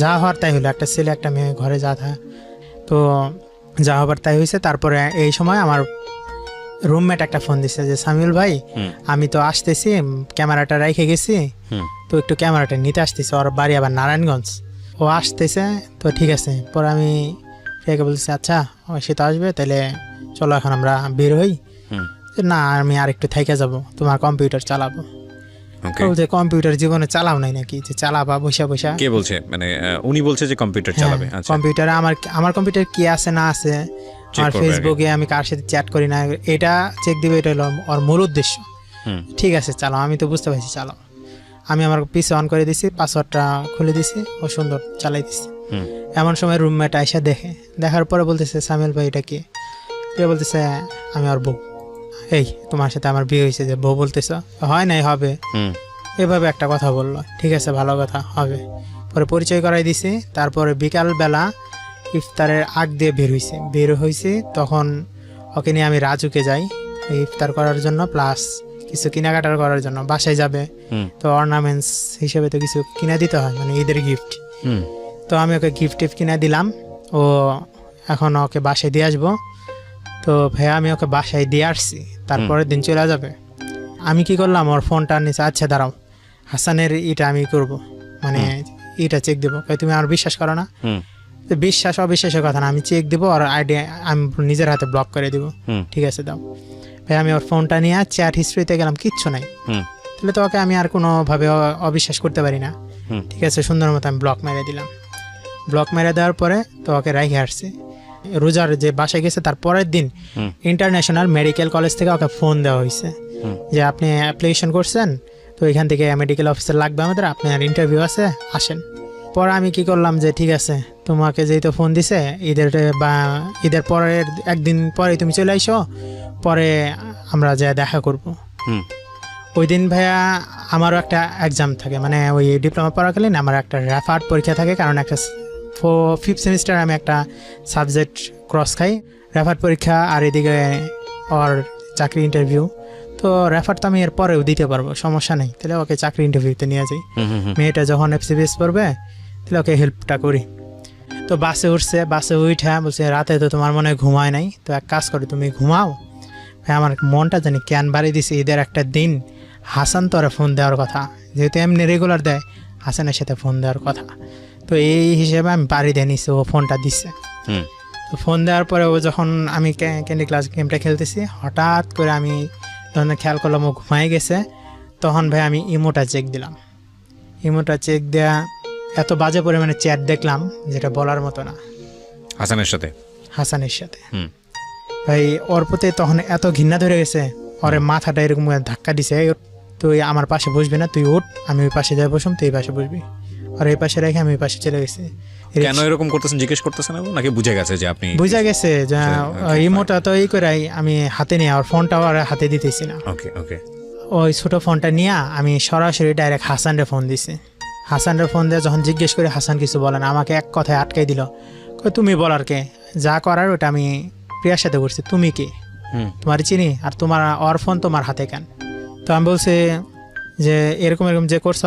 যা হওয়ার তাই হলো, একটা ছেলে একটা মেয়ে ঘরে যা থা, তো যা হবার তাই হয়েছে। তারপরে এই সময় আমার রুমমেট একটা ফোন দিচ্ছে যে সামিউল ভাই আমি তো আসতেছি, ক্যামেরাটা রেখে গেছি, তো একটু ক্যামেরাটা নিতে আসতেছে। ওর বাড়ি আবার নারায়ণগঞ্জ, ও আসতেছে, তো ঠিক আছে। পরে আমি রেখে বলছি আচ্ছা সে তো আসবে, তাহলে চলো এখন আমরা বের হই। না আমি আর একটু থাইকে যাব, তোমার কম্পিউটার চালাবো। বলছে কম্পিউটার জীবনে চালাও নাই নাকি, যে চালাবা বসে বসে? কে বলছে? মানে উনি বলছে যে কম্পিউটার চালাবে? আচ্ছা, কম্পিউটারে আমার কম্পিউটার কি আছে না আছে, আমার ফেসবুকে আমি কার সাথে চ্যাট করি না, এটা চেক দিবে, এটা হলো ওর মূল উদ্দেশ্য। ঠিক আছে চালাও, আমি তো বুঝতে পারছি, চালাও। আমি আমার পিসি অন করে দিছি, পাসওয়ার্ডটা খুলে দিছি, ও সুন্দর চালাই দিছি। এমন সময় রুমমেট আইসা দেখার পরে বলতেছে সামিল ভাই এটা কি? বলতেছে আমি আর বউ। এই তোমার সাথে আমার বিয়ে হয়েছে, যে বউ বলতেছ? হয় নাই, হবে। এভাবে একটা কথা বললো। ঠিক আছে ভালো কথা, হবে। পরে পরিচয় করাই দিছি। তারপরে বিকালবেলা ইফতারের আগ দিয়ে বের হয়েছি, তখন ওকে নিয়ে আমি রাজুকে যাই ইফতার করার জন্য, প্লাস কিছু কেনাকাটার করার জন্য। বাসায় যাবে, তো অর্নামেন্টস হিসেবে তো কিছু কিনে দিতে হয়, মানে ঈদের গিফট। তো আমি ওকে গিফট কিনে দিলাম। ও এখন ওকে বাসায় দিয়ে আসবো। তো ভাইয়া আমি ওকে বাসায় দিয়ে আসছি, তারপরের দিন চলে যাবে। আমি কি করলাম, ওর ফোনটা নিচে, আচ্ছা দাঁড়াও হাসানের ইটা আমি করব, মানে ইটা চেক দেবো। তুমি আমার বিশ্বাস করো না? বিশ্বাস অবিশ্বাসের কথা না, আমি চেক দেবো, আর আইডি আমি নিজের হাতে ব্লক করে দিব। ঠিক আছে দাও। ভাই আমি ওর ফোনটা নিয়ে চ্যাট হিস্ট্রিতে গেলাম, কিচ্ছু নাই। তাহলে তো ওকে আমি আর কোনোভাবে অবিশ্বাস করতে পারি না। ঠিক আছে, সুন্দর মতো আমি ব্লক মেরে দিলাম। ব্লক মেরে দেওয়ার পরে তো ওকে রাইখে আসছি। রোজার যে বাসায় গেছে তার পরের দিন ইন্টারন্যাশনাল মেডিকেল কলেজ থেকে ওকে ফোন দেওয়া হয়েছে যে আপনি অ্যাপ্লিকেশন করছেন, তো এখান থেকে মেডিকেল অফিসার লাগবে আমাদের, আপনার ইন্টারভিউ আছে, আসেন। পরে আমি কি করলাম যে ঠিক আছে, তোমাকে যেহেতু ফোন দিছে, ঈদের পরের একদিন পরে তুমি চলে আইসো, পরে আমরা যা দেখা করব। ওই দিন ভাইয়া আমারও একটা এক্সাম থাকে, মানে ওই ডিপ্লোমা পড়াকালীন আমার একটা রেফার্ড পরীক্ষা থাকে, কারণ একটা 5th সেমিস্টার আমি একটা সাবজেক্ট ক্রস খাই, রেফার্ড পরীক্ষা আর এদিকে ওর চাকরি ইন্টারভিউ। তো রেফার তো আমি এর পরেও দিতে পারবো, সমস্যা নেই। তাহলে ওকে চাকরি ইন্টারভিউতে নিয়ে যাই। মেয়েটা যখন FCPS পড়বে তাহলে ওকে হেল্পটা করি। তো বাসে উঠছে, বাসে উঠা বলছে রাতে তো তোমার মনে হয় ঘুমায় নাই, তো এক কাজ করো তুমি ঘুমাও। ভাই আমার মনটা জানি ক্যান বাড়ি দিছে, ঈদের একটা দিন হাসান তোরা ফোন দেওয়ার কথা, যেহেতু এমনি রেগুলার দেয়, হাসানের সাথে ফোন দেওয়ার কথা। তো এই হিসেবে আমি বাড়ি দিয়ে নিছি, ও ফোনটা দিচ্ছে। তো ফোন দেওয়ার পরে ও যখন আমি ক্যান্ডি ক্লাস গেমটা খেলতেছি, হঠাৎ করে আমি যখন খেয়াল করলাম ও ঘুমাই গেছে, তখন ভাই আমি ইমোটা চেক দিলাম। ইমোটা চেক দেয়া এত বাজে পরিমাণে চ্যাট দেখলাম যেটা বলার মতো না হাসানের সাথে। ভাই ওর প্রতি তখন এত ঘৃণা ধরে গেছে, ওরে মাথাটা এরকম ধাক্কা দিছে, তুই আমার পাশে বসবি না, তুই উঠ, আমি ওই পাশে যাই বসুম, তুই এই পাশে বসবি। আর এই পাশে রেখে আমি ওই পাশে চলে গেছি। কেন এরকম করতেছেন জিজ্ঞেস করতেছেন নাকি বুঝে গেছে যে আপনি? বুঝে গেছে যে ইমোটা তো এই করে আমি হাতে নিয়ে, আর ফোনটাও আর হাতে দিতেছি না। ওই ছোট ফোনটা নিয়ে আমি সরাসরি ডাইরেক্ট হাসানরে ফোন দিছি। হাসানরে ফোন দিয়ে যখন জিজ্ঞেস করি, হাসান কিছু বলে না, আমাকে এক কথায় আটকাই দিল। তুমি বলার কে, যা করার ওটা আমি প্রিয়ার সাথে করছি, তুমি কে, তোমার চিনি, আর তোমার ওর ফোন তোমার হাতে কেন? তো আমি বলছি যে এরকম যে করছ,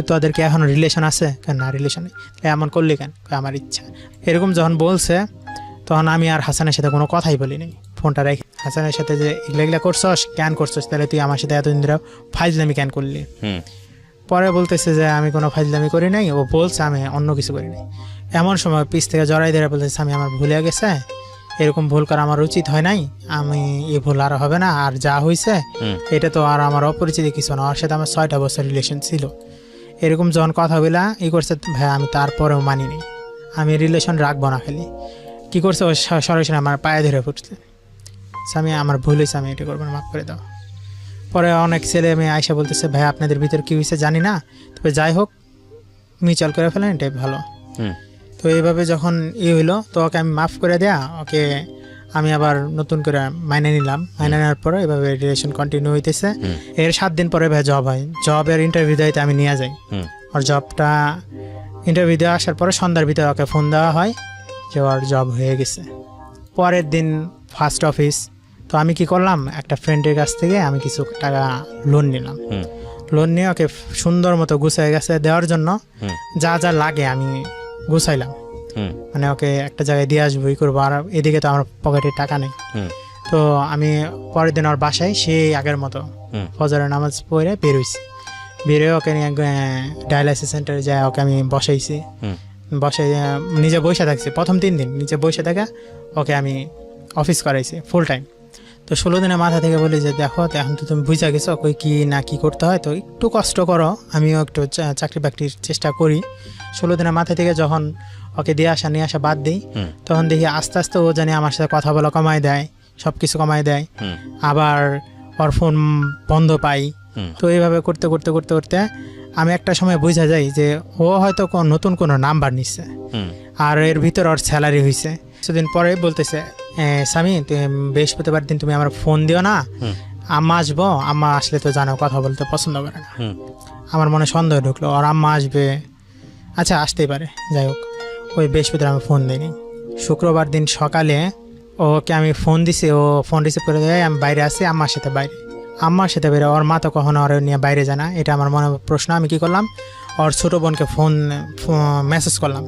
তোদেরকে এখন রিলেশন আছে কেন? না রিলেশন নেই। এমন করলি কেন? আমার ইচ্ছা। এরকম যখন বলছে তখন আমি আর হাসানের সাথে কোনো কথাই বলিনি, ফোনটা রেখে। হাসানের সাথে যে এগুলা করছস, ক্যান করছস, তাহলে তুই আমার সাথে এতদিন ধরে ফাইজলামি ক্যান করলি? পরে বলতেছে যে আমি কোনো ফাইজলামি করি নাই, ও বলছে আমি অন্য কিছু করি নাই। এমন সময় পিছ থেকে জড়াই ধরে বলতেছে আমি আমার ভুলে গেছে, এরকম ভুল করা আমার উচিত হয় নাই, আমি এই ভুল আর হবে না, আর যা হয়েছে এটা তো আর আমার অপরিচিত কিছু না, ওর সাথে আমার 6টা বছর রিলেশন ছিল। এরকম যখন কথা বলা করছে, ভাই আমি তারপরেও মানিনি, আমি রিলেশন রাখবো না। খালি কী করছে, ও সরাসরি আমার পায়ে ধরে পড়ছে, আমি আমার ভুল হয়েছে, আমি এটা করবো না, মাফ করে দাও। পরে অনেক ছেলে মেয়ে আয়সা বলতেছে, ভাই আপনাদের ভিতর কী হয়েছে জানি না, তবে যাই হোক মিউচুয়াল করে ফেলেন, এটাই ভালো। তো এইভাবে যখন হইলো, তো ওকে আমি মাফ করে দেয়া, ওকে আমি আবার নতুন করে মাইনে নিলাম। মাইনে নেওয়ার পরে এভাবে রিলেশন কন্টিনিউ হইতেছে। এর 7 দিন পরে ভাই জব হয়, জবের ইন্টারভিউ দিতে আমি নিয়ে যাই। ওর জবটা ইন্টারভিউ দেওয়া আসার পরে সন্ধ্যার ভিতরে ওকে ফোন দেওয়া হয় যে ওর জব হয়ে গেছে। পরের দিন ফার্স্ট অফিস, তো আমি কি করলাম, একটা ফ্রেন্ডের কাছ থেকে আমি কিছু টাকা লোন নিলাম। লোন নিয়ে ওকে সুন্দর মতো গুছাই গেছে দেওয়ার জন্য যা যা লাগে আমি গুছাইলাম, মানে ওকে একটা জায়গায় দিয়ে আসবো, করবো। আর এদিকে তো আমার পকেটে টাকা নেই। তো আমি পরের দিন ওর বাসায় সেই আগের মতো ফজরের নামাজ পড়ে বেরোইছি। বেরোয় ওকে নিয়ে ডায়ালাইসিস সেন্টারে যায়, ওকে আমি বসাইছি। বসাই নিজে বসে থাকছি প্রথম 3 দিন, নিজে বসে থাকা ওকে আমি অফিস করাইছি ফুল টাইম। তো 16 দিনের মাথা থেকে বলি যে দেখো, এখন তো তুমি বুঝা গেছো কই কি না কি করতে হয়, তো একটু কষ্ট করো, আমিও একটু চাকরি বাকরির চেষ্টা করি। 16 দিনের মাথা থেকে যখন ওকে দিয়ে আসা নিয়ে আসা বাদ দিই, তখন দেখি আস্তে আস্তে ও জানি আমার সাথে কথা বলা কমায় দেয়, সব কিছু কমায় দেয়, আবার ওর ফোন বন্ধ পাই। তো এইভাবে করতে করতে করতে করতে আমি একটা সময় বোঝা যাই যে ও হয়তো নতুন কোনো নাম্বার নিচ্ছে, আর এর ভিতর ওর স্যালারি হয়েছে। কিছুদিন পরে বলতেছে, সামি বৃহস্পতিবার দিন তুমি আমার ফোন দিও না, আম্মা আসবো, আম্মা আসলে তো জানো কথা বলতে পছন্দ করে না। আমার মনে সন্দেহ ঢুকলো, আর আম্মা আসবে, আচ্ছা আসতেই পারে, যাই হোক ওই বৃহস্পতিবার আমি ফোন দিইনি। শুক্রবার দিন সকালে ওকে আমি ফোন দিছি, ও ফোন রিসিভ করে দেয়, আমি বাইরে আসি, আম্মার সাথে বাইরে। ওর মা তো কখনো ওর নিয়ে বাইরে যায় না, এটা আমার মনে প্রশ্ন। আমি কি করলাম, ওর ছোট বোনকে ফোন মেসেজ করলাম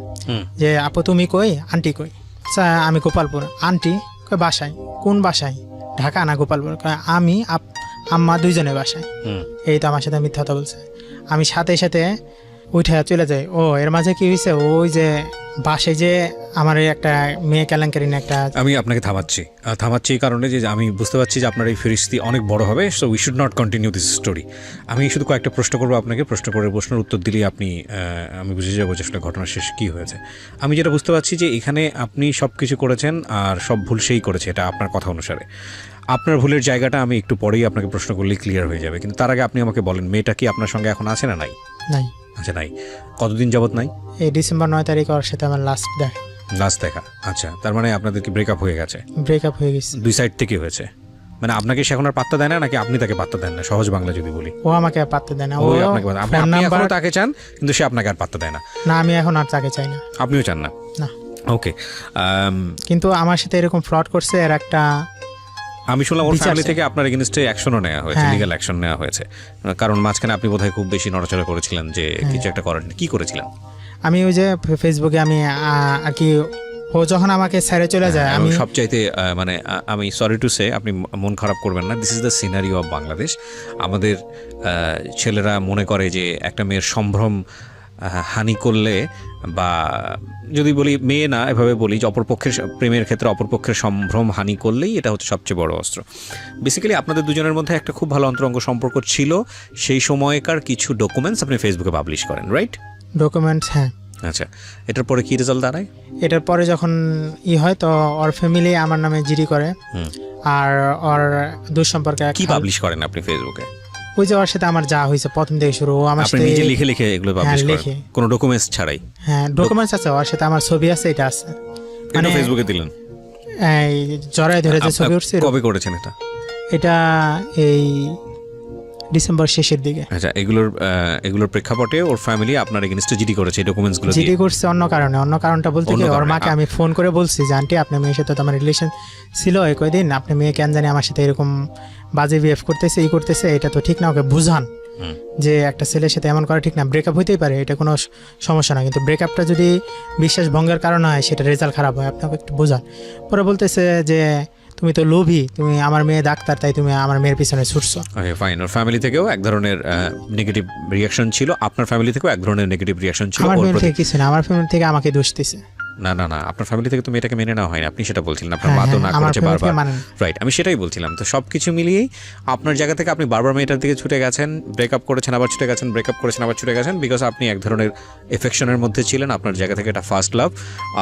যে আপু তুমি কই, আন্টি কই। আচ্ছা আমি গোপালপুর। আন্টি কই বাসায়? কোন বাসায়? ঢাকা না গোপালপুর? আমি আম্মা দুইজনে বাসায়। এই তো আমার সাথে মিথ্যা কথা বলছে। আমি সাথে সাথে উঠে চলে যাই। ও এর মাঝে কি হয়েছে, ওই যে বাসে যে আমার একটা মেয়ে কেলেঙ্কারি একটা। আমি আপনাকে থামাচ্ছি এই কারণে যে আমি বুঝতে পারছি যে আপনার এই ফেরিস্তি অনেক বড় হবে, so we should not continue this story. আমি শুধু কয়েকটা প্রশ্ন করবো আপনাকে, প্রশ্নের উত্তর দিলেই আমি বুঝে যাবো যে আসলে ঘটনার শেষে কী হয়েছে। আমি যেটা বুঝতে পারছি যে এখানে আপনি সব কিছু করেছেন আর সব ভুল সেই করেছে, এটা আপনার কথা অনুসারে। আপনার ভুলের জায়গাটা আমি একটু পরেই আপনাকে প্রশ্ন করলেই ক্লিয়ার হয়ে যাবে, কিন্তু তার আগে আপনি আমাকে বলেন, মেয়েটা কি আপনার সঙ্গে এখন আছে না নাই? নাই। আচ্ছা নাই। কতদিন যাবত নাই? এই ডিসেম্বর 9 তারিখ ওর সাথে আমার লাস্ট দেখা। আচ্ছা, তার মানে আপনাদের কি ব্রেকআপ হয়ে গেছে? ব্রেকআপ হয়ে গেছে। দুই সাইড থেকে হয়েছে, মানে আপনাকে সে এখন আর পাত্তা দেয় না, নাকি আপনি তাকে পাত্তা দেন না? সহজ বাংলা যদি বলি, ও আমাকে পাত্তা দেয় না। ও আপনাকে আপনি এখনো তাকে চান, কিন্তু সে আপনাকে আর পাত্তা দেয় না। না, আমি এখন আর তাকে চাই না। আপনিও চান না? না। ওকে, কিন্তু আমার সাথে এরকম ফ্রড করছে, এর একটা আমি শুনলাম ওর ফ্যামিলি থেকে আপনার এগেইনস্টে অ্যাকশনও নেওয়া হয়েছে, লিগ্যাল অ্যাকশন নেওয়া হয়েছে, কারণ মাঝখানে আপনি বোধহয় খুব বেশি নড়াচড়া করেছিলেন যে কিছু একটা করেন। কি করেছিলেন? আমি ওই যে ফেসবুকে আমি আর কি, ও যখন আমাকে ছেড়ে চলে যায়, আমি সবচাইতে মানে আমি সরি টু সে, আপনি মন খারাপ করবেন না, this is the scenario of Bangladesh. আমাদের ছেলেরা মনে করে যে একটা মেয়ের সম্ভ্রম হানি করলে, বা যদি বলি মেয়ে না, এভাবে বলি যে অপরপক্ষের প্রেমের ক্ষেত্রে অপরপক্ষের সম্ভ্রম হানি করলেই এটা হচ্ছে সবচেয়ে বড় অস্ত্র। বেসিক্যালি আপনাদের দুজনের মধ্যে একটা খুব ভালো অন্তরঙ্গ সম্পর্ক ছিল, সেই সময়কার কিছু ডকুমেন্টস আপনি ফেসবুকে পাবলিশ করেন, রাইট? ডকুমেন্টস, হ্যাঁ। আচ্ছা, এটার পরে কি রেজাল্ট দাঁড়ায়? এটার পরে যখন হয়, তো ওর ফ্যামিলি আমার নামে জিডি করে, আর ওর দুঃসম্পর্কে কি পাবলিশ করেন আপনি ফেসবুকে? ওই যে ওর সাথে আমার যা হয়েছে প্রথম থেকে শুরু, আমার সাথে নিজে লিখে লিখে এগুলো পাবলিশ করেন, কোনো ডকুমেন্টস ছাড়াই? হ্যাঁ, ডকুমেন্টস আছে, ওর সাথে আমার ছবি আছে, এটা আছে, মানে ফেসবুকে দিলেন? এই জড়াই ধরে যে ছবি উঠছে। কবে করেছেন এটা? এটা এই ডিসেম্বর শেষের দিকে। আচ্ছা, এগুলোর প্রেক্ষাপটে ওর ফ্যামিলি আপনার এগেইনস্টে জিডি করেছে, এই ডকুমেন্টসগুলো জিডি করছে অন্য কারণে। অন্য কারণটা বলতে কি, ওর মাকে আমি ফোন করে বলছি যে আন্টি আপনার মেয়ের সাথে তো আমার রিলেশন ছিল এই কয়দিন, আপনি মেয়ে কেন জানি আমার সাথে এরকম বাজে বিহেভ করতেছে, এটা তো ঠিক না, ওকে বুঝান যে একটা ছেলের সাথে এমন করা ঠিক না। ব্রেকআপ হইতেই পারে, এটা কোনো সমস্যা না, কিন্তু ব্রেকআপটা যদি বিশ্বাস ভঙ্গের কারণে হয়, সেটা রেজাল্ট খারাপ হয়, আপনাকে একটু বোঝান। পরে বলতেছে যে তুমি তো লোভী, তুমি আমার মেয়ে ডাক্তার, তাই তুমি আমার মেয়ের পিছনে ছুটছো। ওকে ফাইন, ওর ফ্যামিলি থেকেও এক ধরনের নেগেটিভ রিঅ্যাকশন ছিল, আপনার ফ্যামিলি থেকেও এক ধরনের নেগেটিভ রিঅ্যাকশন ছিল। আমার ফ্যামিলি থেকে কিছু না, আমার ফ্যামিলি থেকে আমাকে দোষ দিছে। না না না, আপনার ফ্যামিলি থেকে তো মেয়েটাকে মেনে নেওয়া হয়নি, আপনি সেটা বলছিলেন, আপনার মা তো না আমার করেছে family বারবার, থেকে মানে না। রাইট, আমি সেটাই বলছিলাম। তো সব কিছু মিলিয়েই আপনার জায়গা থেকে আপনি বারবার মেয়েটার দিকে ছুটে গেছেন, ব্রেকআপ করেছেন আবার ছুটে গেছেন, ব্রেকআপ করেছেন আবার ছুটে গেছেন, বিকজ আপনি এক ধরনের এফেকশনের মধ্যে ছিলেন, আপনার জায়গা থেকে এটা ফার্স্ট লাভ।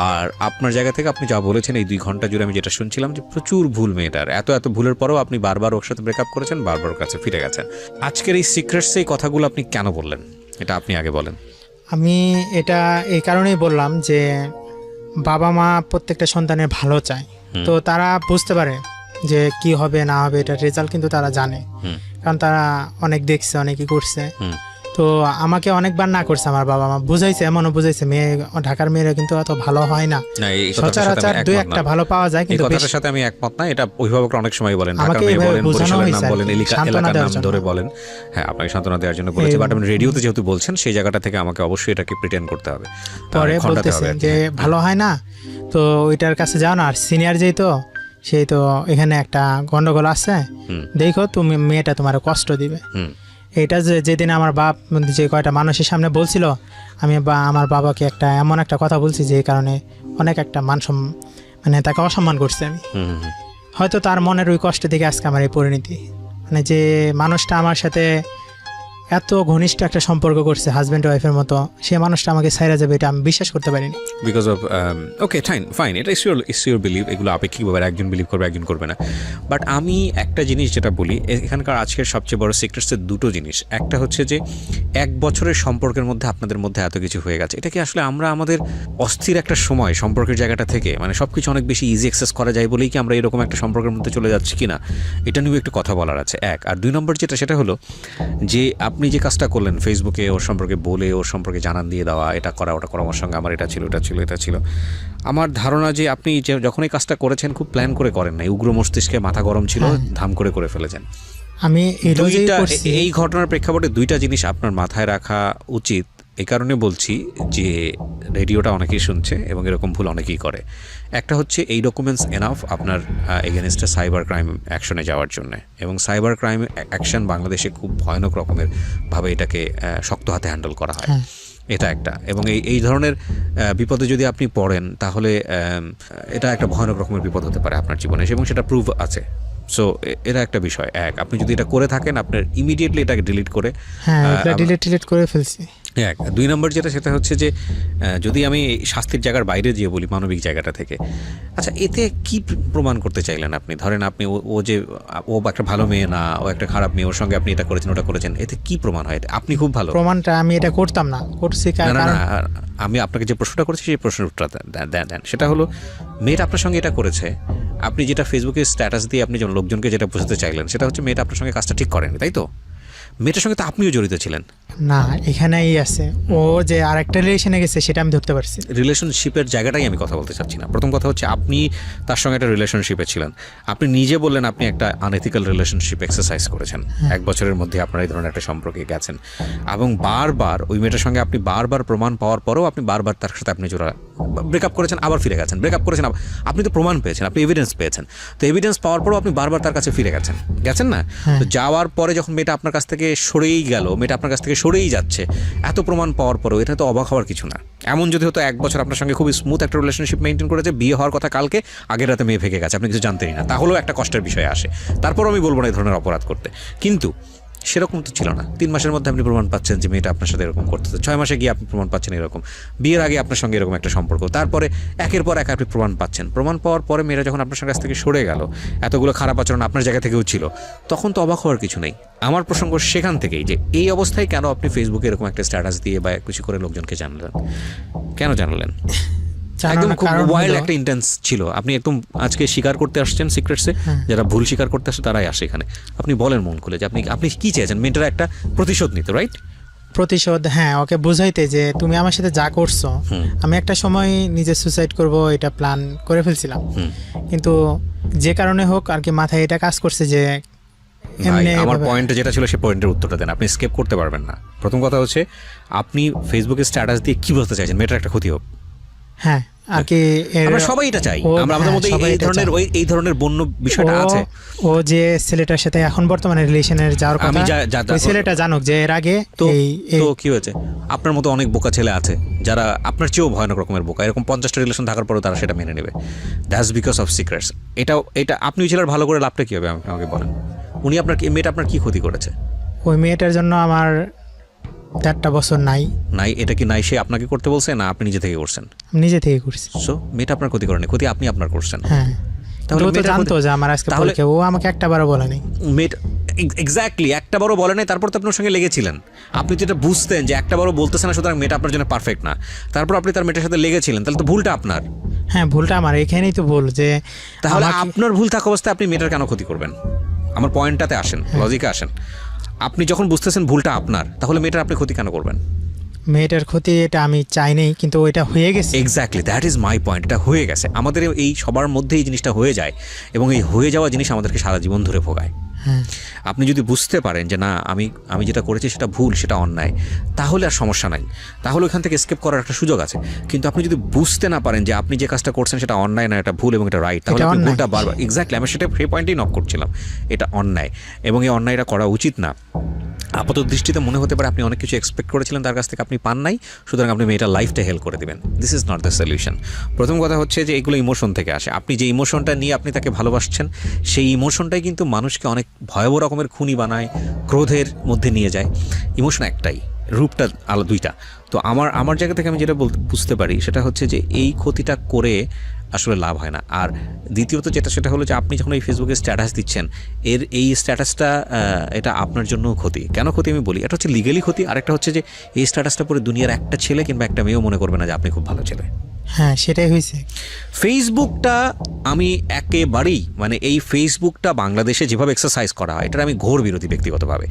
আর আপনার জায়গা থেকে আপনি যা বলেছেন এই 2 ঘন্টা জুড়ে আমি যেটা শুনছিলাম যে প্রচুর ভুল মেয়েটার, এত ভুলের পরেও আপনি বারবার ওর সাথে ব্রেকআপ করেছেন, বারবার ওর কাছে ফিরে গেছেন। আজকের এই সিক্রেটস এই কথাগুলো আপনি কেন বললেন, এটা আপনি আগে বলেন। আমি এটা এই কারণেই বললাম যে বাবা মা প্রত্যেকটা সন্তানের ভালো চায়, তো তারা বুঝতে পারে যে কি হবে না হবে, এটা রেজাল্ট কিন্তু তারা জানে, কারণ তারা অনেক দেখছে, অনেকই করছে। তো আমাকে অনেকবার না করছে আমার বাবা মা, বুঝাইছে, এমনও বুঝাইছে মেয়ে, ঢাকার মেয়েরা কিন্তু অত ভালো হয় না, না, এই কথাটার সাথে সচরাচর আমি দুই একমত একটা না। ভালো পাওয়া যায়, এই কিন্তু কথাটার সাথে আমি একমত না। এটা অভিভাবকরা অনেক সময় বলেন, ঢাকার আমাকে মেয়ে এইভাবে বলেন, বোঝানো বরিশালের নাম হয়েছে আর বলেন, কি, সান্ত্বনা এলাকার দেওয়ার নাম জন্য। ধরে বলেন। হ্যাঁ, আপনাকে সান্ত্বনা দেওয়ার জন্য বলেছে, বাট আপনি রেডিওতে যেহেতু বলছেন সেই জায়গাটা থেকে আমাকে অবশ্যই এটাকে প্রিটেন্ড করতে হবে, পরে খণ্ডাতে বলতেছে হবে আর কি। যে ভালো হয় না, তো ওইটার কাছে যাও না, আর সিনিয়র যেই তো সেই তো এখানে একটা গন্ডগোল আছে, দেখো তুমি মেয়েটা তোমার কষ্ট দিবে। হুম। এটা যে যেদিন আমার বাপ যে কয়টা মানুষের সামনে বলছিল, আমি আমার বাবাকে একটা এমন একটা কথা বলছি যে কারণে অনেক একটা মানে তাকে অসম্মান করছি আমি। হুম, হুম, হয়তো তার মনের ওই কষ্ট থেকে আজকে আমার এই পরিণতি, মানে যে মানুষটা আমার সাথে এত ঘনিষ্ঠ একটা সম্পর্ক করছে হাজব্যান্ড ওয়াইফের মতো, সে মানুষটা আমাকে ছাইরা যাবে এটা আমি বিশ্বাস করতে পারিনি। বিকজ অফ ওকে ফাইন, এটা ইস ইউর বিলিভ, এগুলো আপেক্ষিক ব্যাপার, একজন বিলিভ করবে একজন করবে না। বাট আমি একটা জিনিস যেটা বলি, এখানকার আজকের সবচেয়ে বড় সিক্রেটসের 2টো জিনিস। একটা হচ্ছে যে 1 বছরের সম্পর্কের মধ্যে আপনাদের মধ্যে এত কিছু হয়ে গেছে, এটা কি আসলে আমরা আমাদের অস্থির একটা সময় সম্পর্কের জায়গাটা থেকে, মানে সব কিছু অনেক বেশি ইজি অ্যাক্সেস করা যায় বলেই কি আমরা এরকম একটা সম্পর্কের মধ্যে চলে যাচ্ছি কি না, এটা নিয়েও একটু কথা বলার আছে, এক। আর 2 নম্বর যেটা, সেটা হলো যে আপনি যে কাজটা করলেন ফেসবুকে ওর সম্পর্কে বলে, ওর সম্পর্কে জানান দিয়ে দেওয়া, এটা করা ওটা করা, আমার সঙ্গে আমার এটা ছিল এটা ছিল এটা ছিল, আমার ধারণা যে আপনি যখন এই কাজটা করেছেন খুব প্ল্যান করে করেন নাই, উগ্র মস্তিষ্কে মাথা গরম ছিল, ধাম করে ফেলেছেন। আমি এই ঘটনার প্রেক্ষাপটে 2টা জিনিস আপনার মাথায় রাখা উচিত। এই কারণে বলছি যে রেডিওটা অনেকেই শুনছে এবং এরকম ভুল অনেকেই করে। একটা হচ্ছে এই ডকুমেন্টস এনাফ আপনার এগেনস্টে সাইবার ক্রাইম অ্যাকশনে যাওয়ার জন্য, এবং সাইবার ক্রাইম অ্যাকশন বাংলাদেশে খুব ভয়ানক রকমের ভাবে এটাকে শক্ত হাতে হ্যান্ডেল করা হয়, এটা একটা। এবং এই ধরনের বিপদে যদি আপনি পড়েন তাহলে এটা একটা ভয়ানক রকমের বিপদ হতে পারে আপনার জীবনে, এবং সেটা প্রুভ আছে। সো এটা একটা বিষয়। এক, আপনি যদি এটা করে থাকেন আপনার ইমিডিয়েটলি এটাকে ডিলিট করে, ডিলিট করে ফেলছি। এক। 2 নম্বর যেটা, সেটা হচ্ছে যে যদি আমি শাস্তির জায়গার বাইরে গিয়ে বলি, মানবিক জায়গাটা থেকে, আচ্ছা এতে কি প্রমাণ করতে চাইলেন আপনি? ধরেন আপনি ও যে ও একটা ভালো মেয়ে না, ও একটা খারাপ মেয়ে, ওর সঙ্গে আপনি এটা করেছেন ওটা করেছেন, এতে কি প্রমাণ হয়? আপনি খুব ভালো প্রমাণটা আমি এটা করতাম না, করছি না না না, আমি আপনাকে যে প্রশ্নটা করেছি সেই প্রশ্নের উত্তরটা দেন। সেটা হলো মেয়েটা আপনার সঙ্গে এটা করেছে, আপনি যেটা ফেসবুকে স্ট্যাটাস দিয়ে আপনি লোকজনকে যেটা বোঝাতে চাইলেন সেটা হচ্ছে মেয়েটা আপনার সঙ্গে কাজটা ঠিক করেনি, তাই তো? মেয়েটার সঙ্গে তো আপনিও জড়িত ছিলেন না, এখানেই আছে ও যে আরেকটা রিলেশনে গেছে সেটা আমি ধরতে পারছি। রিলেশনশিপের জায়গাটাই আমি কথা বলতে চাচ্ছি না। প্রথম কথা হচ্ছে আপনি তার সঙ্গে একটা রিলেশনশিপে ছিলেন, আপনি নিজে বললেন আপনি একটা আনএথিক্যাল রিলেশনশিপ এক্সারসাইজ করেছেন, 1 বছরের মধ্যে আপনারা এই ধরনের একটা সম্পর্কে গেছেন, এবং বারবার ওই মেয়েটার সঙ্গে আপনি বারবার প্রমাণ পাওয়ার পরেও আপনি বারবার তার সাথে আপনি জোড়া ব্রেকআপ করেছেন, আবার ফিরে গেছেন, ব্রেকআপ করেছেন, আপনি তো প্রমাণ পেয়েছেন, আপনি এভিডেন্স পেয়েছেন, তো এভিডেন্স পাওয়ার পরেও আপনি বারবার তার কাছে ফিরে গেছেন না? তো যাওয়ার পরে যখন মেয়েটা আপনার কাছ থেকে সরেই গেল, মেয়েটা আপনার কাছ থেকে সরেই যাচ্ছে, এত প্রমাণ পাওয়ার পরেও এটা তো অবাক হওয়ার কিছু না। এমন যদি হতো 1 বছর আপনার সঙ্গে খুবই স্মুথ একটা রিলেশনশিপ মেনটেন করেছে, বিয়ে হওয়ার কথা কালকে, আগের রাতে মেয়ে ভেঙে গেছে, আপনি কিছু জানতেনই না, তাহলেও একটা কষ্টের বিষয় আসে। তারপরও আমি বলবো না এই ধরনের অপরাধ করতে, কিন্তু সেরকম তো ছিল না। 3 মাসের মধ্যে আপনি প্রমাণ পাচ্ছেন যে মেয়েটা আপনার সাথে এরকম করতে, 6 মাসে গিয়ে আপনি প্রমাণ পাচ্ছেন এরকম, বিয়ের আগে আপনার সঙ্গে এরকম একটা সম্পর্ক, তারপরে একের পর এক আপনি প্রমাণ পাচ্ছেন। প্রমাণ পাওয়ার পরে মেয়েরা যখন আপনার কাছ থেকে সরে গেল, এতগুলো খারাপ আচরণ আপনার জায়গা থেকেও ছিল, তখন তো অবাক হওয়ার কিছু নেই। আমার প্রসঙ্গ সেখান থেকেই যে এই অবস্থায় কেন আপনি ফেসবুকে এরকম একটা স্ট্যাটাস দিয়ে বা কিছু করে লোকজনকে জানালেন, কেন জানালেন? একদম খুব ওয়াইল্ড একটা ইন্টেন্স ছিল। আপনি একদম আজকে স্বীকার করতে আসছেন সিক্রেটসে, যারা ভুল স্বীকার করতে আসে তারাই আসে এখানে। আপনি বলেন মন খুলে যে আপনি কি চেয়েছেন, মেয়েটার একটা প্রতিশোধ নিতে, রাইট? প্রতিশোধ, হ্যাঁ, ওকে বুঝাইতে যে তুমি আমার সাথে যা করছো, আমি একটা সময় নিজে সুসাইড করব এটা প্ল্যান করে ফেলছিলাম, কিন্তু যে কারণে হোক আর কি মাথায় এটা কাজ করছে যে আমার পয়েন্ট যেটা ছিল সেই পয়েন্টের উত্তরটা দেন, আপনি স্কেপ করতে পারবেন না। প্রথম কথা হচ্ছে আপনি ফেসবুকে স্ট্যাটাস দিয়ে কি বলতে চাইছেন, মেয়েটার একটা ক্ষতি হোক? হ্যাঁ, আর কি আমরা সবাই এটা চাই, আমরা আমাদের মধ্যে এই ধরনের বন্য বিষয়টা আছে। ও যে ছেলেটার সাথে এখন বর্তমানে রিলেশনের যাওয়ার কথা, ওই ছেলেটা জানুক যে এর আগে তো কি হয়েছে, আপনার মতো অনেক বোকা ছেলে আছে যারা আপনার চেয়েও ভয়ানক রকমের বোকা, এরকম 50টা রিলেশন থাকার পরেও তারা সেটা মেনে নেবে। That's because of secrets. এটা আপনি ওই ছেলের ভালো করে লাভটা কি হবে আমাকে বলেন? উনি মেয়েটা আপনার কি ক্ষতি করেছে? ওই মেয়েটার জন্য আমার 4টা বছর নাই। এটা কি নাই সে আপনাকে করতে বলছে, না আপনি নিজে থেকে করছেন? নিজে থেকে করছি। সো মেয়েটা আপনার ক্ষতি করেনি, ক্ষতি আপনি আপনার করছেন। হ্যাঁ, তাহলে ও তো জানতো যে আমার আজকে পরীক্ষা, ও আমাকে একটাবারও বলে নাই। মেয়েটা এক্স্যাক্টলি একটাবারও বলে নাই, তারপর তো আপনার সঙ্গে লেগেছিলেন। আপনি যেটা বুঝতেন যে একটাবারও বলতেছে না, সুতরাং মেয়েটা আপনার জন্য পারফেক্ট না, তারপর আপনি তার মেয়েটার সাথে লেগেছিলেন, তাহলে তো ভুলটা আপনার। হ্যাঁ, ভুলটা আমার, এখানেই তো ভুল। যে তাহলে আপনার ভুল থাকা অবস্থায় আপনি মেয়েটার কেন ক্ষতি করবেন? আমার পয়েন্টটাতে আসেন, লজিকে আসেন। আপনি যখন বুঝতেছেন ভুলটা আপনার, তাহলে মেয়েটার আপনি ক্ষতি কেন করবেন? মেয়েটার ক্ষতি এটা আমি চাই নাই, কিন্তু ওইটা হয়ে গেছে। Exactly, that is my point. এটা হয়ে গেছে, আমাদের এই সবার মধ্যে এই জিনিসটা হয়ে যায়, এবং এই হয়ে যাওয়া জিনিস আমাদেরকে সারা জীবন ধরে ভোগায়। আপনি যদি বুঝতে পারেন যে না, আমি যেটা করেছি সেটা ভুল, সেটা অন্যায়, তাহলে আর সমস্যা নাই, তাহলে ওখান থেকে এসকেপ করার একটা সুযোগ আছে। কিন্তু আপনি যদি বুঝতে না পারেন যে আপনি যে কাজটা করছেন সেটা অন্যায় না, এটা ভুল এবং এটা রাইট, তাহলে আপনি ভুলটা বারবার, এক্স্যাক্টলি আমি সেই পয়েন্টেই নক করছিলাম, এটা অন্যায় এবং এই অন্যায়টা করা উচিত না। আপাত দৃষ্টিতে মনে হতে পারে আপনি অনেক কিছু এক্সপেক্ট করেছিলেন তার কাছ থেকে, আপনি পান নাই, সুতরাং আপনি মেয়েটার লাইফটা হেল্প করে দেবেন। This is not the solution. প্রথম কথা হচ্ছে যে এগুলো ইমোশন থেকে আসে। আপনি যে ইমোশনটা নিয়ে আপনি তাকে ভালোবাসছেন, সেই ইমোশনটাই কিন্তু মানুষকে অনেক ভয়াবহ রকমের খুনি বানায়, ক্রোধের মধ্যে নিয়ে যায়। ইমোশন একটাই, রূপটা আলাদা দুইটা। তো আমার জায়গা থেকে আমি যেটা বুঝতে পারি সেটা হচ্ছে যে এই ক্ষতিটা করে আসলে লাভ হয় না। আর দ্বিতীয়ত সেটা হলো যে আপনি যখন এই ফেসবুকে স্ট্যাটাস দিচ্ছেন, এই স্ট্যাটাসটা এটা আপনার জন্য ক্ষতি। কেন ক্ষতি আমি বলি, এটা হচ্ছে লিগালি ক্ষতি, আরেকটা হচ্ছে যে এই স্ট্যাটাসটা পরে দুনিয়ার একটা ছেলে কিংবা একটা মেয়েও মনে করবে না যে আপনি খুব ভালো ছেলে। হ্যাঁ, সেটাই হয়েছে। ফেসবুকটা আমি একেবারেই এই ফেসবুকটা বাংলাদেশে যেভাবে এক্সারসাইজ করা হয়, এটার আমি ঘোর বিরোধী ব্যক্তিগতভাবে।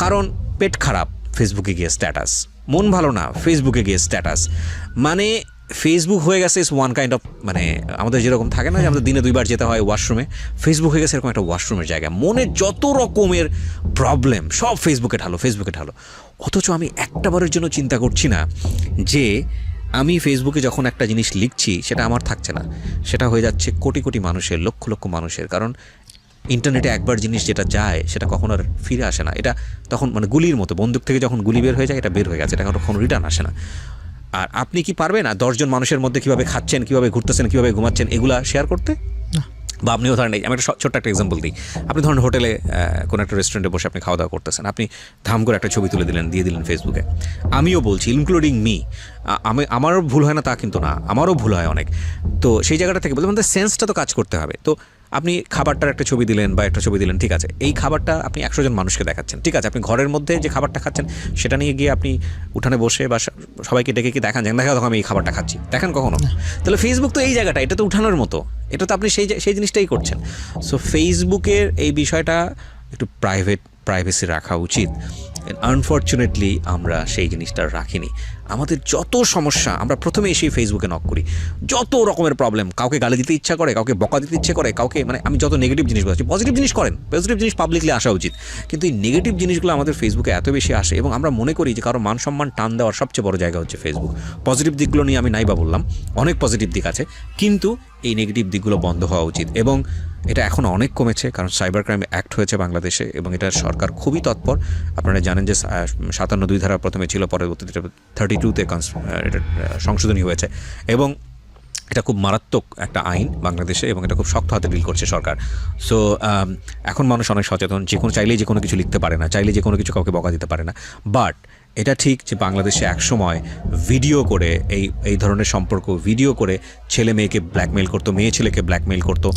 কারণ পেট খারাপ ফেসবুকে গিয়ে স্ট্যাটাস, মন ভালো না ফেসবুকে গিয়ে স্ট্যাটাস, ফেসবুক হয়ে গেছে ইস ওয়ান কাইন্ড অফ, আমাদের যেরকম থাকে না যে আমাদের দিনে 2বার যেতে হয় ওয়াশরুমে, ফেসবুক হয়ে গেছে এরকম একটা ওয়াশরুমের জায়গা। মনে যত রকমের প্রবলেম সব ফেসবুকে ঢালো। অথচ আমি একটাবারের জন্য চিন্তা করছি না যে আমি ফেসবুকে যখন একটা জিনিস লিখছি সেটা আমার থাকছে না, সেটা হয়ে যাচ্ছে কোটি কোটি মানুষের, লক্ষ লক্ষ মানুষের। কারণ ইন্টারনেটে একবার জিনিস যেটা যায় সেটা কখনো আর ফিরে আসে না। এটা তখন গুলির মতো, বন্দুক থেকে যখন গুলি বের হয়ে যায়, এটা বের হয়ে গেছে, এটা কখনো রিটার্ন আসে না। আর আপনি কি পারবেন না 10 জন মানুষের মধ্যে কীভাবে খাচ্ছেন, কীভাবে ঘুরতেছেন, কীভাবে ঘুমাচ্ছেন, এগুলা শেয়ার করতে? বা আপনিও ধরেন, আমি একটা ছোট্ট একটা এক্সাম্পল দিই। আপনি ধরেন হোটেলে কোনো একটা রেস্টুরেন্টে বসে আপনি খাওয়া দাওয়া করতেছেন, আপনি ধাম করে একটা ছবি তুলে দিয়ে দিলেন ফেসবুকে। আমিও বলছি, ইনক্লুডিং মি, আমারও ভুল হয় না তা কিন্তু না, আমারও ভুল হয় অনেক। তো সেই জায়গাটা থেকে বলতে আমাদের সেন্সটা তো কাজ করতে হবে। তো আপনি খাবারটার একটা ছবি দিলেন বা একটা ছবি দিলেন, ঠিক আছে, এই খাবারটা আপনি 100 জন মানুষকে দেখাচ্ছেন, ঠিক আছে, আপনি ঘরের মধ্যে যে খাবারটা খাচ্ছেন সেটা নিয়ে গিয়ে আপনি উঠানে বসে বা সবাইকে ডেকে কি দেখান, দেখা তখন আমি এই খাবারটা খাচ্ছি, দেখেন কখনো? তাহলে ফেসবুক তো এই জায়গাটা, এটা তো উঠানোর মতো, এটা তো আপনি সেই জিনিসটাই করছেন। সো ফেসবুকের এই বিষয়টা একটু প্রাইভেসি রাখা উচিত। আনফর্চুনেটলি আমরা সেই জিনিসটা রাখিনি। আমাদের যত সমস্যা আমরা প্রথমে এসেই ফেসবুকে নক করি, যত রকমের প্রবলেম, কাউকে গালি দিতে ইচ্ছা করে, কাউকে বকা দিতে ইচ্ছে করে, কাউকে আমি যত নেগেটিভ জিনিস বলছি, পজিটিভ জিনিস করেন, পজিটিভ জিনিস পাবলিকলি আসা উচিত, কিন্তু এই নেগেটিভ জিনিসগুলো আমাদের ফেসবুকে এত বেশি আসে এবং আমরা মনে করি যে কারো মান সম্মান টান দেওয়ার সবচেয়ে বড় জায়গা হচ্ছে ফেসবুক। পজিটিভ দিকগুলো নিয়ে আমি নাইবা বললাম, অনেক পজিটিভ দিক আছে, কিন্তু এই নেগেটিভ দিকগুলো বন্ধ হওয়া উচিত। এবং এটা এখন অনেক কমেছে, কারণ সাইবার ক্রাইম অ্যাক্ট হয়েছে বাংলাদেশে এবং এটা সরকার খুবই তৎপর। আপনারা জানেন যে 57 ধারা প্রথমে ছিল, পরবর্তীতে 32-তে এটা সংশোধনী হয়েছে এবং এটা খুব মারাত্মক একটা আইন বাংলাদেশে এবং এটা খুব শক্ত হাতে ডিল করছে সরকার। সো এখন মানুষ অনেক সচেতন, চাইলেই যে কোনো কিছু লিখতে পারে না, চাইলে যে কোনো কিছু কাউকে বকা দিতে পারে না। বাট এটা ঠিক যে বাংলাদেশে একসময় ভিডিও করে এই ধরনের সম্পর্ক ভিডিও করে ছেলে মেয়েকে ব্ল্যাকমেইল করতো, মেয়ে ছেলেকে ব্ল্যাকমেইল করতো,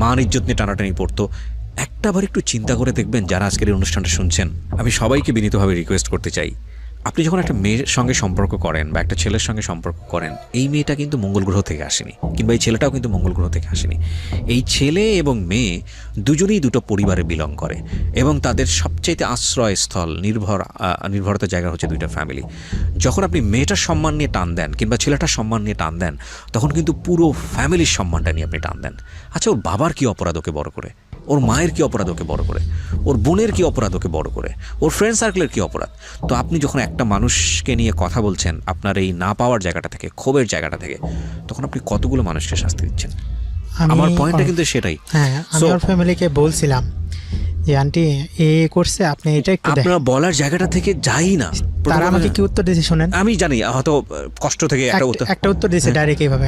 মান ইজ্জত নিয়ে টানাটানি পড়তো। একটাবার একটু চিন্তা করে দেখবেন যারা আজকের এই অনুষ্ঠানটা শুনছেন, আমি সবাইকে বিনীতভাবে রিকোয়েস্ট করতে চাই, আপনি যখন একটা মেয়ের সঙ্গে সম্পর্ক করেন বা একটা ছেলের সঙ্গে সম্পর্ক করেন, এই মেয়েটা কিন্তু মঙ্গল গ্রহ থেকে আসেনি, কিংবা এই ছেলেটাও কিন্তু মঙ্গল গ্রহ থেকে আসেনি। এই ছেলে এবং মেয়ে দুজনেই দুটো পরিবারে বিলং করে এবং তাদের সবচাইতে আশ্রয়স্থল, নির্ভরতার জায়গা হচ্ছে দুইটা ফ্যামিলি। যখন আপনি মেয়েটার সম্মান নিয়ে টান দেন কিংবা ছেলেটার সম্মান নিয়ে টান দেন, তখন কিন্তু পুরো ফ্যামিলির সম্মানটা নিয়ে আপনি টান দেন। আচ্ছা, ওর বাবার কি অপরাধ ওকে বড় করে? ওর মায়ের কি অপরাধ ওকে বড় করে, ওর বোনের কি অপরাধ ওকে বড় করে, ওর ফ্রেন্ড সার্কেলের কি অপরাধ। তো আপনি যখন একটা মানুষকে নিয়ে কথা বলছেন আপনার এই না পাওয়ার জায়গাটা থেকে, ক্ষোভের জায়গাটা থেকে, তখন আপনি কতগুলো মানুষকে শাস্তি দিচ্ছেন। আমার পয়েন্টটা কিন্তু সেটাই। হ্যাঁ, আমি So, ওর ফ্যামিলিকে বলছিলাম যে আন্টি এ করছে, আপনি এটা একটু দেখেন। আপনারা বলার জায়গাটা থেকে যাই না। তারা আমাকে কি উত্তর দিয়েছে শোনেন, আমি জানি হয়তো কষ্ট থেকে একটা উত্তর একটা উত্তর দিয়েছে ডাইরেক্ট এইভাবে,